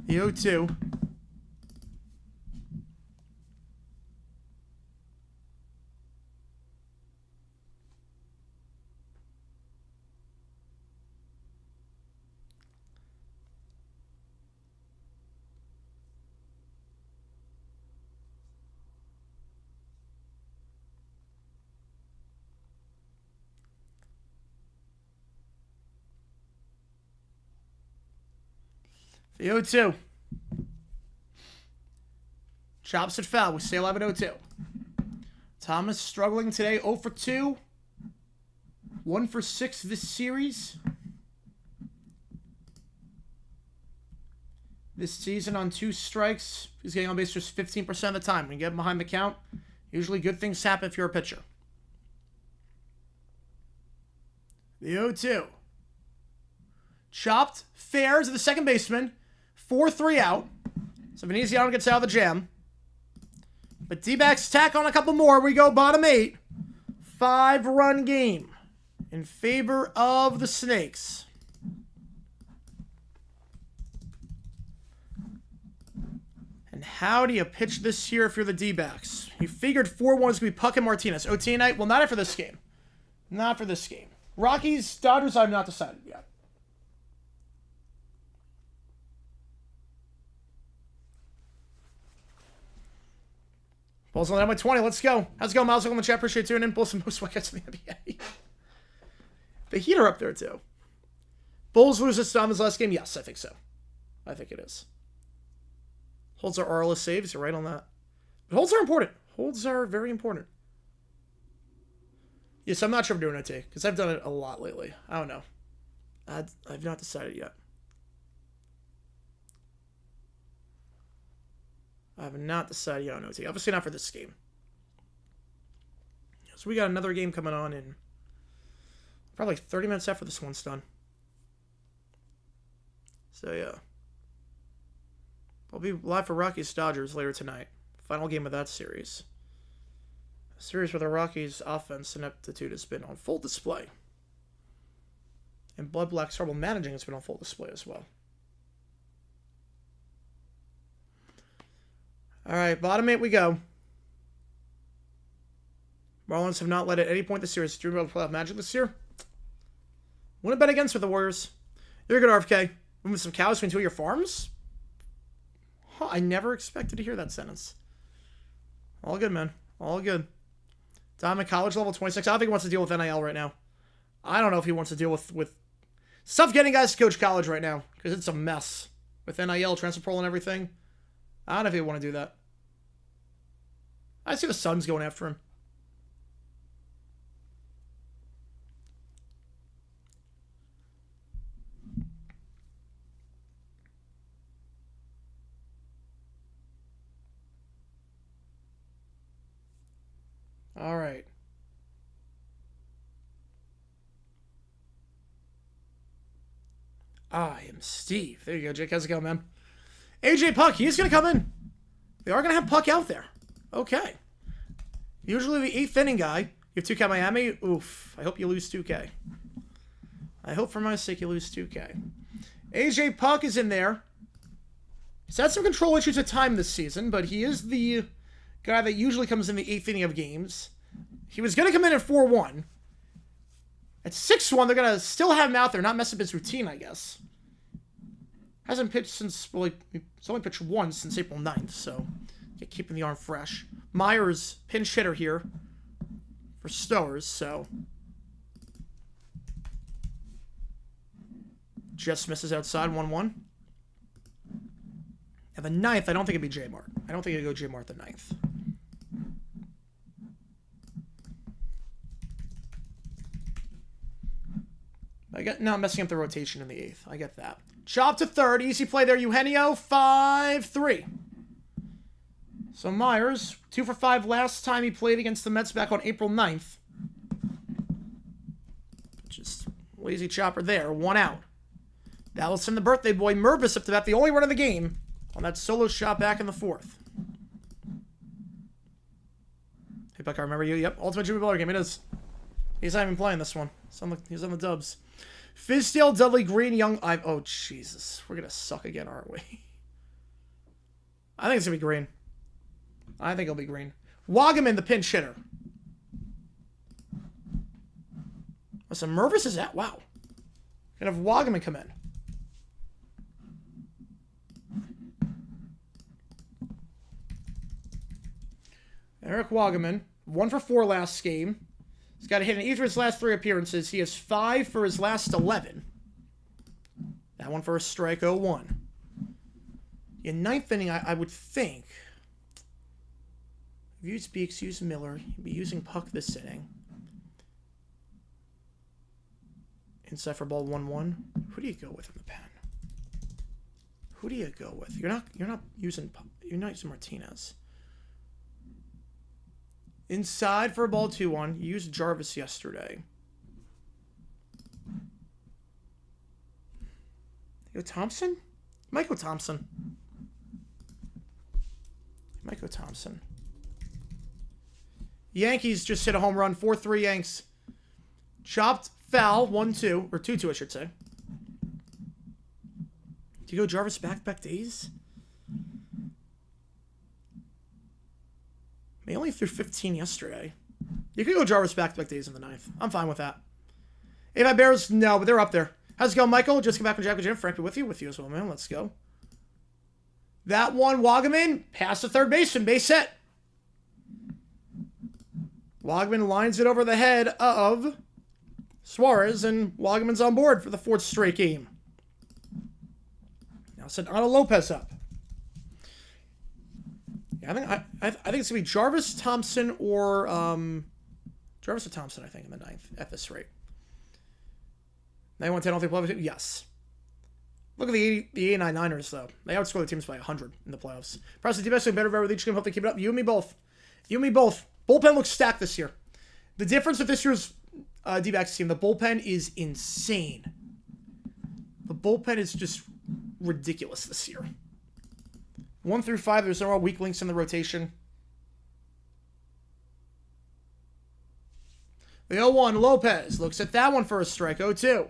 The 0-2. The 0-2. Chops it foul. We stay alive at 0-2. Thomas struggling today. 0 for 2. 1 for 6 this series. This season on 2 strikes, he's getting on base just 15% of the time. When you get behind the count, usually good things happen if you're a pitcher. The 0-2. Chopped, fair to the second baseman. 4-3 out. So Veneziano gets out of the jam. But D-backs tack on a couple more. We go bottom 8. 5-run game in favor of the Snakes. And how do you pitch this year if you're the D-backs? You figured 4-1 is going to be Puck and Martinez. OT night? Well, not after this game. Not for this game. Rockies, Dodgers, I've not decided yet. Bulls on the by 20. Let's go. How's it going, Miles? Welcome to the chat. Appreciate tuning in. Bulls and most white in the NBA. The Heat are up there, too. Bulls lose this Donovan's last game? Yes, I think so. I think it is. Holds are RLS saves. You're right on that. But holds are important. Holds are very important. Yes, I'm not sure if I'm doing OT, because I've done it a lot lately. I don't know. I've not decided yet. I have not decided yet on OT. Obviously not for this game. So we got another game coming on in probably 30 minutes after this one's done. So yeah. I'll be live for Rockies Dodgers later tonight. Final game of that series. A series where the Rockies' offense ineptitude has been on full display. And Blood Black's horrible managing has been on full display as well. Alright, bottom 8 we go. Marlins have not led at any point this series. Dream about playoff magic this year. Wouldn't bet against with the Warriors. You're good, RFK. Moving some cows between 2 of your farms? Huh, I never expected to hear that sentence. All good, man. All good. Diamond college level 26. I don't think he wants to deal with NIL right now. I don't know if he wants to deal with stuff getting guys to coach college right now. Because it's a mess. With NIL, transfer portal, and everything. I don't know if he want to do that. I see the Suns going after him. All right. I am Steve. There you go, Jake. How's it going, man? AJ Puck, he's going to come in. They are going to have Puck out there. Okay. Usually the 8th inning guy. You have 2K Miami. Oof. I hope you lose 2K. I hope for my sake you lose 2K. AJ Puck is in there. He's had some control issues at time this season, but he is the guy that usually comes in the 8th inning of games. He was going to come in at 4-1. At 6-1, they're going to still have him out there, not mess up his routine, I guess. Hasn't pitched since, well, he's only pitched once since April 9th, so keeping the arm fresh. Myers, pinch hitter here for Stowers, so. Just misses outside, 1-1. And the 9th, I don't think it'd be J-Mart. I don't think it'd go J-Mart the 9th. I get not messing up the rotation in the 8th. I get that. Chop to third. Easy play there, Eugenio. 5-3. So Myers, 2 for 5 last time he played against the Mets back on April 9th. Just lazy chopper there. 1 out. That was from the birthday boy, Mervis, up to bat. The only run of the game on that solo shot back in the 4th. Hey, Buck, I remember you. Yep, Ultimate Jimmy Butler game. It is. He's not even playing this one. He's on the dubs. Fizdale, Dudley, Green, Young. Oh, Jesus. We're going to suck again, aren't we? I think it's going to be Green. I think it'll be Green. Wagaman, the pinch hitter. So Mervis is out. Wow. Gonna have Wagaman come in. Eric Wagaman, 1 for 4 last game. He's got a hit in each of his last 3 appearances. He has 5 for his last 11. That one for a strike, 0-1. In 9th inning, I would think. Use Beeks, use Miller. He'll be using Puck this inning. Inside for ball 1-1. Who do you go with in the pen? Who do you go with? You're not using Martinez. Inside for a ball 2-1. You used Jarvis yesterday. You go Thompson? Michael Thompson. Michael Thompson. Yankees just hit a home run. 4-3 Yanks. Chopped foul. 1-2. Or 2-2, I should say. Do you go Jarvis back days? They only threw 15 yesterday. You could go Jarvis back days in the 9th. I'm fine with that. If I Bears, no, but they're up there. How's it going, Michael? Just come back from Jack with Jim. Frank, with you as well, man. Let's go. That one, Wagaman, past the third baseman, base hit. Wagaman lines it over the head of Suarez, and Wagaman's on board for the 4th straight game. Now send Otto Lopez up. Yeah, I think it's gonna be Jarvis, Thompson, or Jarvis or Thompson. I think in the 9th at this rate. 91-10 all three playoffs. Yes. Look at the 89 Niners though. They outscored the teams by 100 in the playoffs. Preston D-backs doing better with each game. Hope they keep it up. You and me both. You and me both. Bullpen looks stacked this year. The difference with this year's D-backs team, the bullpen is insane. The bullpen is just ridiculous this year. 1 through 5, there's no weak links in the rotation. The 0-1, Lopez looks at that one for a strike. 0-2.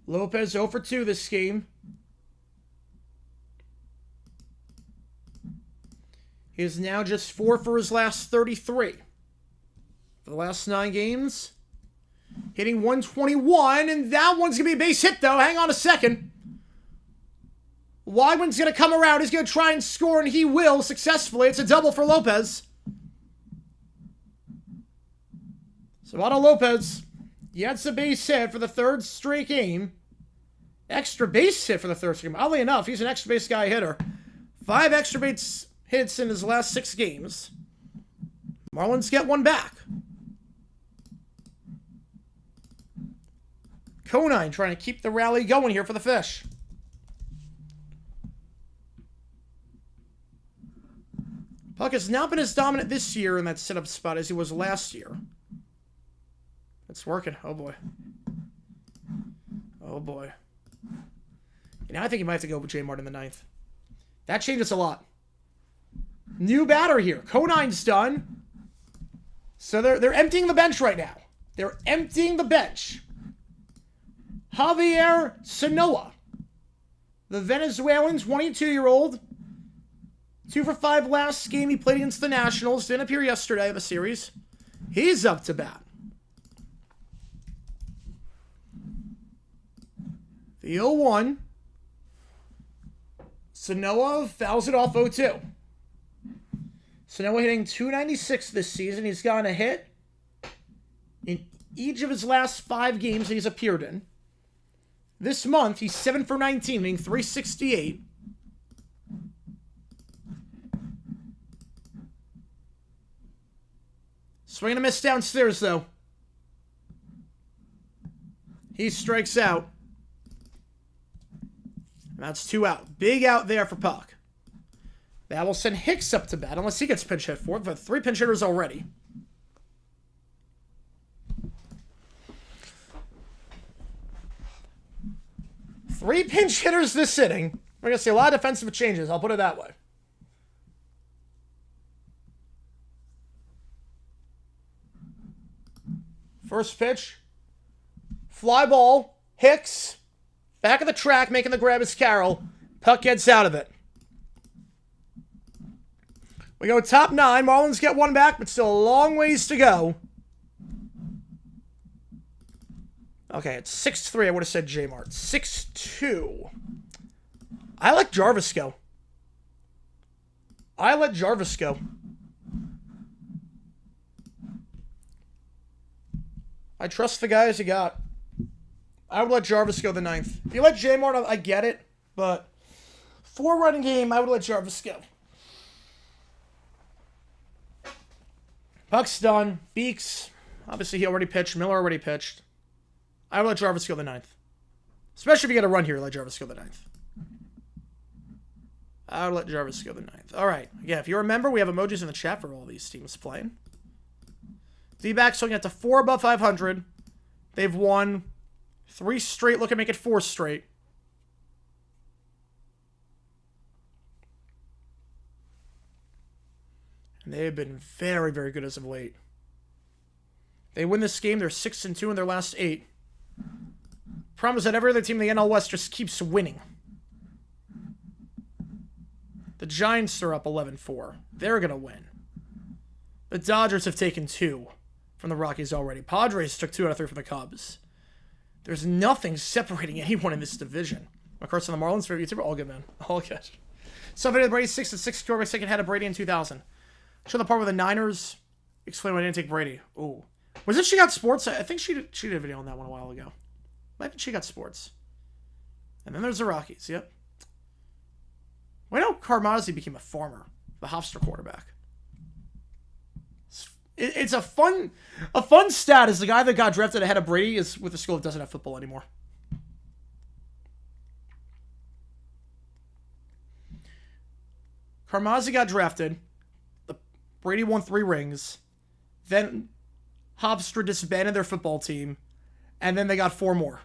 Lopez 0 for 2 this game. He is now just 4 for his last 33. For the last 9 games. Hitting 121, and that one's going to be a base hit, though. Hang on a second. Weidman's going to come around. He's going to try and score, and he will successfully. It's a double for Lopez. So Otto Lopez gets a base hit for the 3rd straight game. Extra base hit for the 3rd straight game. Oddly enough, he's an extra base guy hitter. 5 extra base hits in his last 6 games. Marlins get one back. Conine trying to keep the rally going here for the Fish. Puck has not been as dominant this year in that setup spot as he was last year. It's working. Oh, boy. Oh, boy. You know, I think you might have to go with J. Mart in the 9th. That changes a lot. New batter here. Conine's done. So they're emptying the bench right now. They're emptying the bench. Javier Sanoa, the Venezuelan 22-year-old. 2 for 5 last game he played against the Nationals. Didn't appear yesterday of the series. He's up to bat. The 0-1. Sanoa fouls it off 0-2. Sanoa hitting .296 this season. He's gotten a hit in each of his last 5 games that he's appeared in. This month, he's 7 for 19, hitting .368. Swing and a miss downstairs, though. He strikes out. That's 2 out. Big out there for Puck. That will send Hicks up to bat, unless he gets pinch hit for it, but 3 pinch hitters already. Three pinch hitters this inning. We're going to see a lot of defensive changes, I'll put it that way. First pitch. Fly ball. Hicks. Back of the track, making the grab is Carroll. Puck gets out of it. We go top 9. Marlins get one back, but still a long ways to go. Okay, it's 6-3. I would have said J-Mart. 6-2. I let Jarvis go. I let Jarvis go. I trust the guys you got. I would let Jarvis go the 9th. If you let J-Mart, I get it. But 4 running game, I would let Jarvis go. Puck's done. Beeks. Obviously, he already pitched. Miller already pitched. I would let Jarvis go the 9th. Especially if you get a run here, let Jarvis go the 9th. I would let Jarvis go the 9th. All right. Yeah, if you remember, we have emojis in the chat for all these teams playing. D-backs looking at to 4 above 500. They've won 3 straight. Looking to make it 4 straight. And they have been very, very good as of late. They win this game. They're 6-2 in their last 8. Problem is that every other team in the NL West just keeps winning. The Giants are up 11-4. They're going to win. The Dodgers have taken 2 from the Rockies already. Padres took 2 out of 3 from the Cubs. There's nothing separating anyone in this division. McCarson and the Marlins for YouTuber. All good, man. All good. Somebody Brady 6-6 quarterback second had a Brady in 2000. Show the part with the Niners. Explain why I didn't take Brady. Ooh. Was it She Got Sports? I think she did a video on that one a while ago. Might be She Got Sports. And then there's the Rockies. Yep. Why know Carmazzi became a farmer, the Hofstra quarterback. It's a fun stat is the guy that got drafted ahead of Brady is with a school that doesn't have football anymore. Carmazzi got drafted. Brady won 3 rings. Then Hofstra disbanded their football team. And then they got 4 more.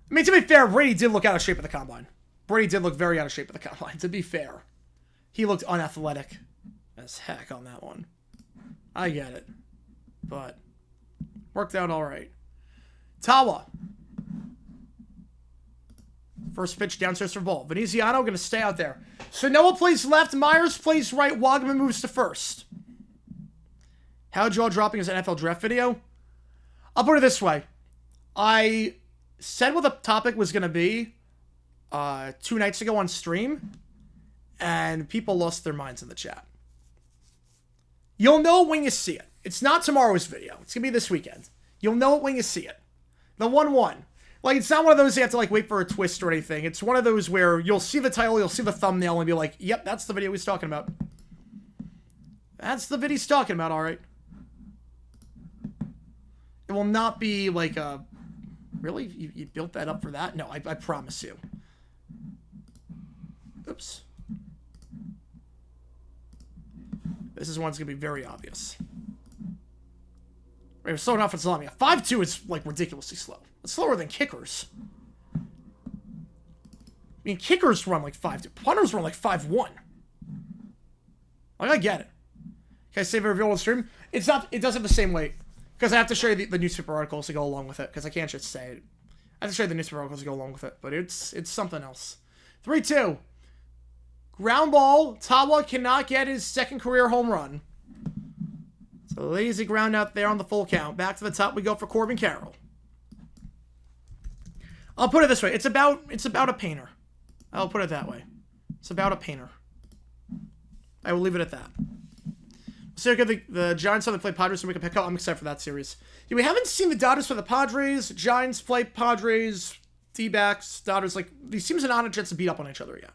I mean, to be fair, Brady did look out of shape at the combine. Brady did look very out of shape at the combine, to be fair. He looked unathletic as heck on that one. I get it. But worked out all right. Tawa. First pitch downstairs for ball. Veneziano going to stay out there. So Noah plays left. Myers plays right. Wagman moves to first. How'd you all dropping his NFL draft video? I'll put it this way. I said what the topic was going to be 2 nights ago on stream. And people lost their minds in the chat. You'll know when you see it. It's not tomorrow's video. It's going to be this weekend. You'll know it when you see it. The 1-1. Like, it's not one of those you have to, like, wait for a twist or anything. It's one of those where you'll see the title, you'll see the thumbnail, and be like, yep, that's the video he's talking about. That's the video he's talking about, alright. It will not be, like, a... Really? You built that up for that? No, I promise you. Oops. This is one's going to be very obvious. Right, we're slowing off for Salami. 5-2 is, like, ridiculously slow. It's slower than kickers. I mean, kickers run like 5-2. Punters run like 5-1. Like, I get it. Can I save a review on the stream? It's not, it doesn't have the same weight. Because I have to show you the newspaper articles to go along with it. Because I can't just say it. I have to show you the newspaper articles to go along with it. But it's something else. 3-2. Ground ball. Tawa cannot get his second career home run. It's a lazy ground out there on the full count. Back to the top we go for Corbin Carroll. I'll put it this way. It's about a painter. I'll put it that way. It's about a painter. I will leave it at that. So the Giants haven't played Padres to make a pick. I'm excited for that series. Yeah, we haven't seen the Dodgers play the Padres. Giants play Padres. D-backs. Dodgers. Like, these teams are not a chance to beat up on each other yet.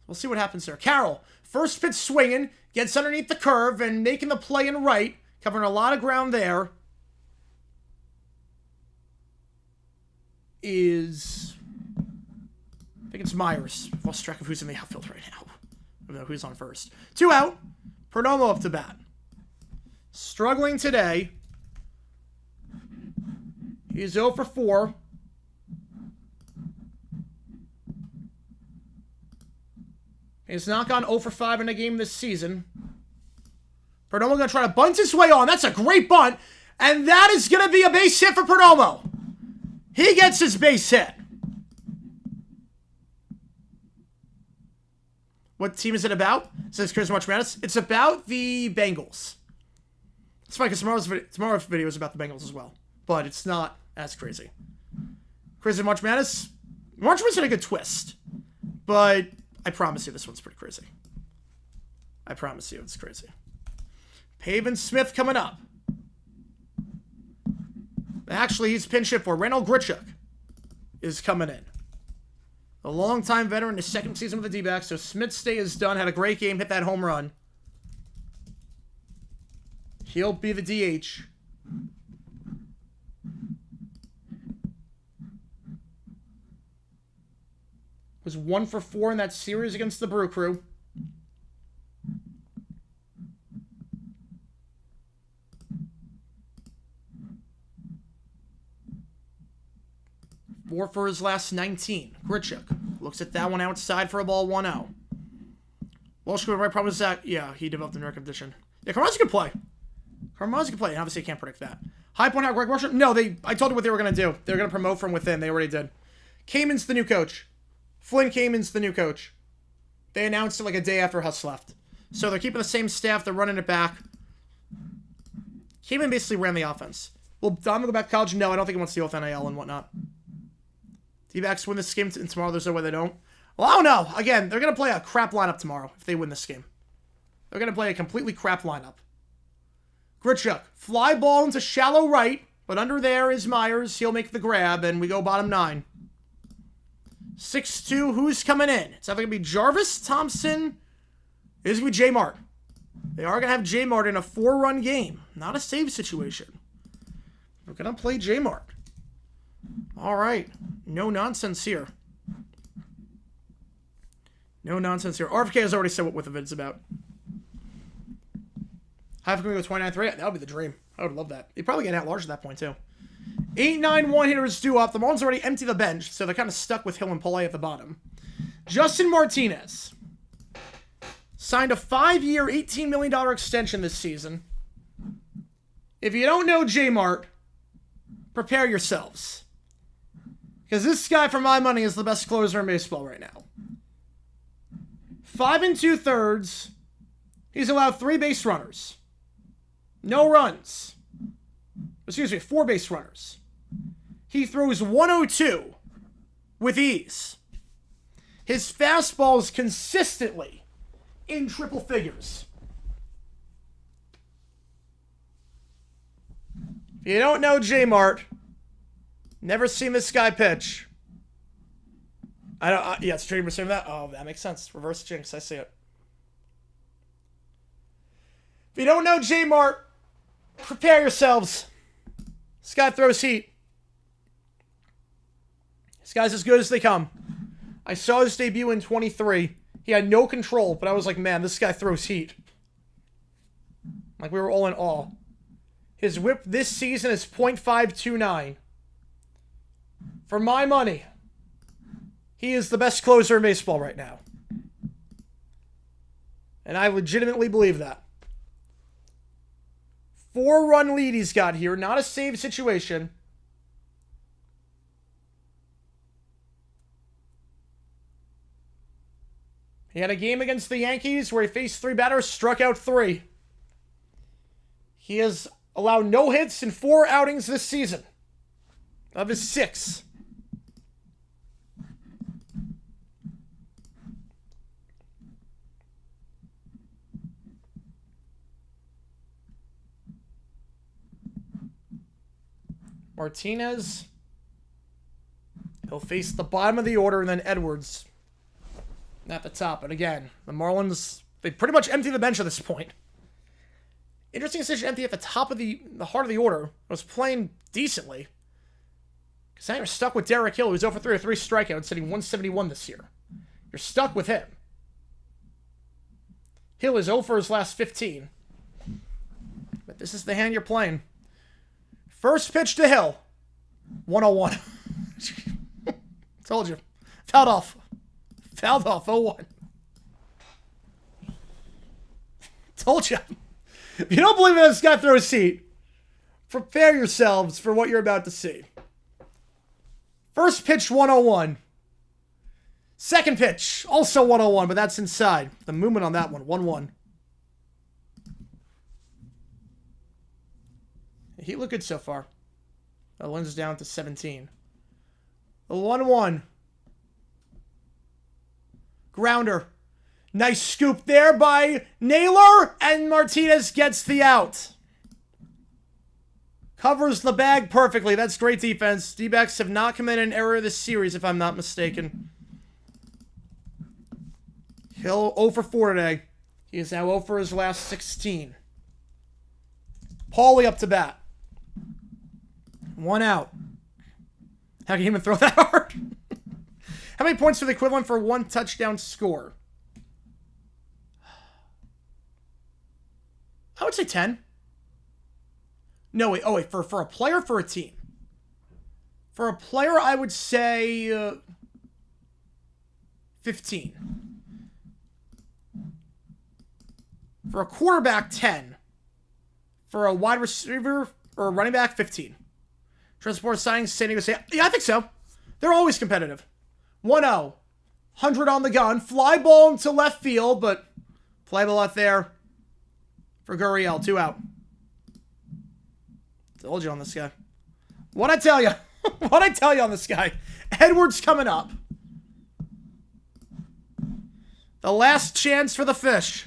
We'll see what happens there. Carroll. First pitch swinging. Gets underneath the curve and making the play in right. Covering a lot of ground there. Is... I think it's Myers. I've lost track of who's in the outfield right now. I don't know who's on first. 2 out. Perdomo up to bat. Struggling today. He's 0 for 4. He's not gone 0 for 5 in a game this season. Perdomo going to try to bunt his way on. That's a great bunt. And that is going to be a base hit for Perdomo. He gets his base hit. What team is it about? Says Chris Much Madness. It's about the Bengals. It's fine because tomorrow's video is about the Bengals as well. But it's not as crazy. Crazy Much Madness. March Madness had a good twist. But I promise you this one's pretty crazy. I promise you it's crazy. Pavin Smith coming up. Actually, he's pinch hit for. Randall Grichuk is coming in. A long-time veteran, his second season with the D-backs. So Smith's stay is done. Had a great game. Hit that home run. He'll be the DH. Was 1 for 4 in that series against the Brew Crew. Four for his last 19. Grichuk looks at that one outside for a ball 1-0. Walsh could right probably Zach. Yeah, he developed a nerve condition. Yeah, Carmazzi can play. Carmazzi can play, and obviously can't predict that. High Point out, Greg Rusher. No, I told you what they were going to do. They were going to promote from within. They already did. Kamen's the new coach. Flynn Kamen's the new coach. They announced it like a day after Huss left. So they're keeping the same staff. They're running it back. Kamen basically ran the offense. Will Dom go back to college? No, I don't think he wants to deal with NIL and whatnot. D-backs win this game tomorrow. There's no way they don't. Well, I don't know. Again, they're going to play a crap lineup tomorrow if they win this game. They're going to play a completely crap lineup. Grichuk, fly ball into shallow right, but under there is Myers. He'll make the grab, and we go bottom 9. 6-2, who's coming in? It's either going to be Jarvis, Thompson. It's going to be J-Mart. They are going to have J-Mart in a 4-run game. Not a save situation. We're going to play J-Mart. All right. No nonsense here. No nonsense here. RFK has already said what the vid's about. Half can we go 29-3? That would be the dream. I would love that. He'd probably get out large at that point, too. 8-9-1 hitters due up. The Marlins already empty the bench, so they're kind of stuck with Hill and Pole at the bottom. Justin Martinez signed a 5-year, $18 million extension this season. If you don't know J-Mart, prepare yourselves. Because this guy, for my money, is the best closer in baseball right now. 5 2/3. He's allowed 3 base runners. No runs. Excuse me, 4 base runners. He throws 102 with ease. His fastball is consistently in triple figures. If you don't know J-Mart, never seen this guy pitch. Yeah, it's trading percent of that. Oh, that makes sense. Reverse jinx. I see it. If you don't know J-Mart, prepare yourselves. This guy throws heat. This guy's as good as they come. I saw his debut in 23. He had no control, but I was like, man, this guy throws heat. Like, we were all in awe. His whip this season is .529. For my money, he is the best closer in baseball right now. And I legitimately believe that. 4-run lead he's got here. Not a save situation. He had a game against the Yankees where he faced 3 batters, struck out 3. He has allowed no hits in 4 outings this season. Of his 6. Martinez. He'll face the bottom of the order, and then Edwards at the top. And again, the Marlins, they pretty much empty the bench at this point. Interesting decision, empty at the top of the heart of the order. I was playing decently. Because now you're stuck with Derek Hill, who's over 3 or 3 strikeouts, sitting 171 this year. You're stuck with him. Hill is 0 for his last 15. But this is the hand you're playing. First pitch to Hill. 101. Told you. Fouled off. 0-1. Told you. If you don't believe in this guy throws heat, prepare yourselves for what you're about to see. First pitch, 101. Second pitch, also 101, but that's inside. The movement on that one, 1-1. He looked good so far. The lens is down to 17. The 1-1. Grounder. Nice scoop there by Naylor, and Martinez gets the out. Covers the bag perfectly. That's great defense. D-backs have not committed an error this series, if I'm not mistaken. Hill 0 for 4 today. He is now 0 for his last 16. Paulie up to bat. 1 out. How can you even throw that hard? How many points are the equivalent for 1 touchdown score? I would say 10. No, wait. Oh, wait. For a player or for a team? For a player, I would say 15. For a quarterback, 10. For a wide receiver or a running back, 15. Transport signing, San Diego State. Yeah, I think so. They're always competitive. 1-0. 100 on the gun. Fly ball into left field, but play ball out there for Guriel. 2 out. Told you on this guy. What'd I tell you? What'd I tell you on this guy? Edwards coming up. The last chance for the fish.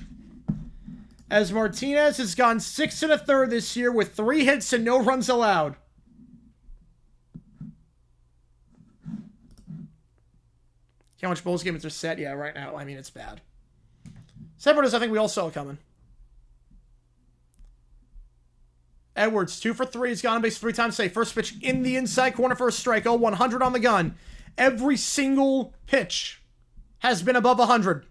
As Martinez has gone 6 1/3 this year with 3 hits and no runs allowed. How much Bulls games are set? Yeah, right now. I mean, it's bad. Separatists, I think we all saw it coming. Edwards, 2 for 3. He's gone on base 3 times today. First pitch in the inside corner for a strike. 100 on the gun. Every single pitch has been above 100.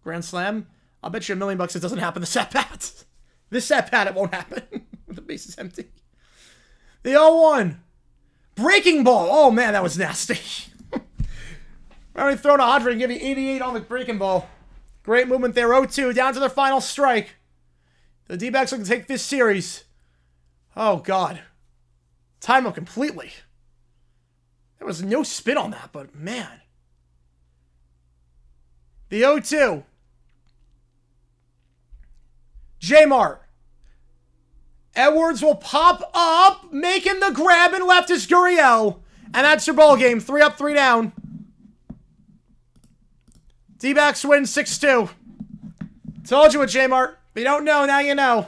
Grand slam. I'll bet you $1 million it doesn't happen this at-bat. This at-bat, it won't happen. With the bases empty. The 0-1. Breaking ball. Oh, man, that was nasty. I already thrown 100 and give you 88 on the breaking ball. Great movement there. 0-2. Down to their final strike. The D-backs look to take this series. Oh, God. Time up completely. There was no spin on that, but man. The 0-2. J-Mart. Edwards will pop up, making the grab, and left is Guriel. And that's your ball game. 3 up, 3 down. D-backs win 6-2. Told you with J-Mart. If you don't know, now you know.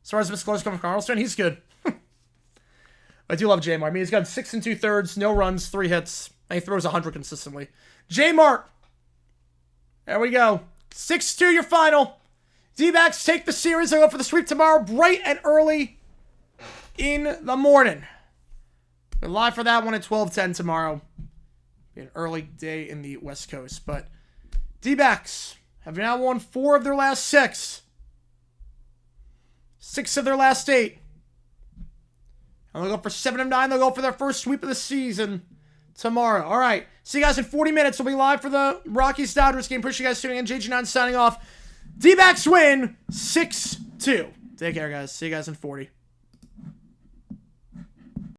As far as Mr. Close coming from Carlson, he's good. I do love J-Mart. I mean, he's got 6 2/3, no runs, 3 hits, and he throws 100 consistently. J-Mart. There we go. 6-2 your final. D-backs take the series. They go for the sweep tomorrow, bright and early in the morning. We're live for that one at 12:10 tomorrow. Be an early day in the West Coast. But D-backs have now won 4 of their last 6. 6 of their last 8. And they'll go for 7 of 9. They'll go for their first sweep of the season tomorrow. All right. See you guys in 40 minutes. We'll be live for the Rockies-Dodgers game. Appreciate you guys tuning in. JG9 signing off. D-backs win 6-2. Take care, guys. See you guys in 40.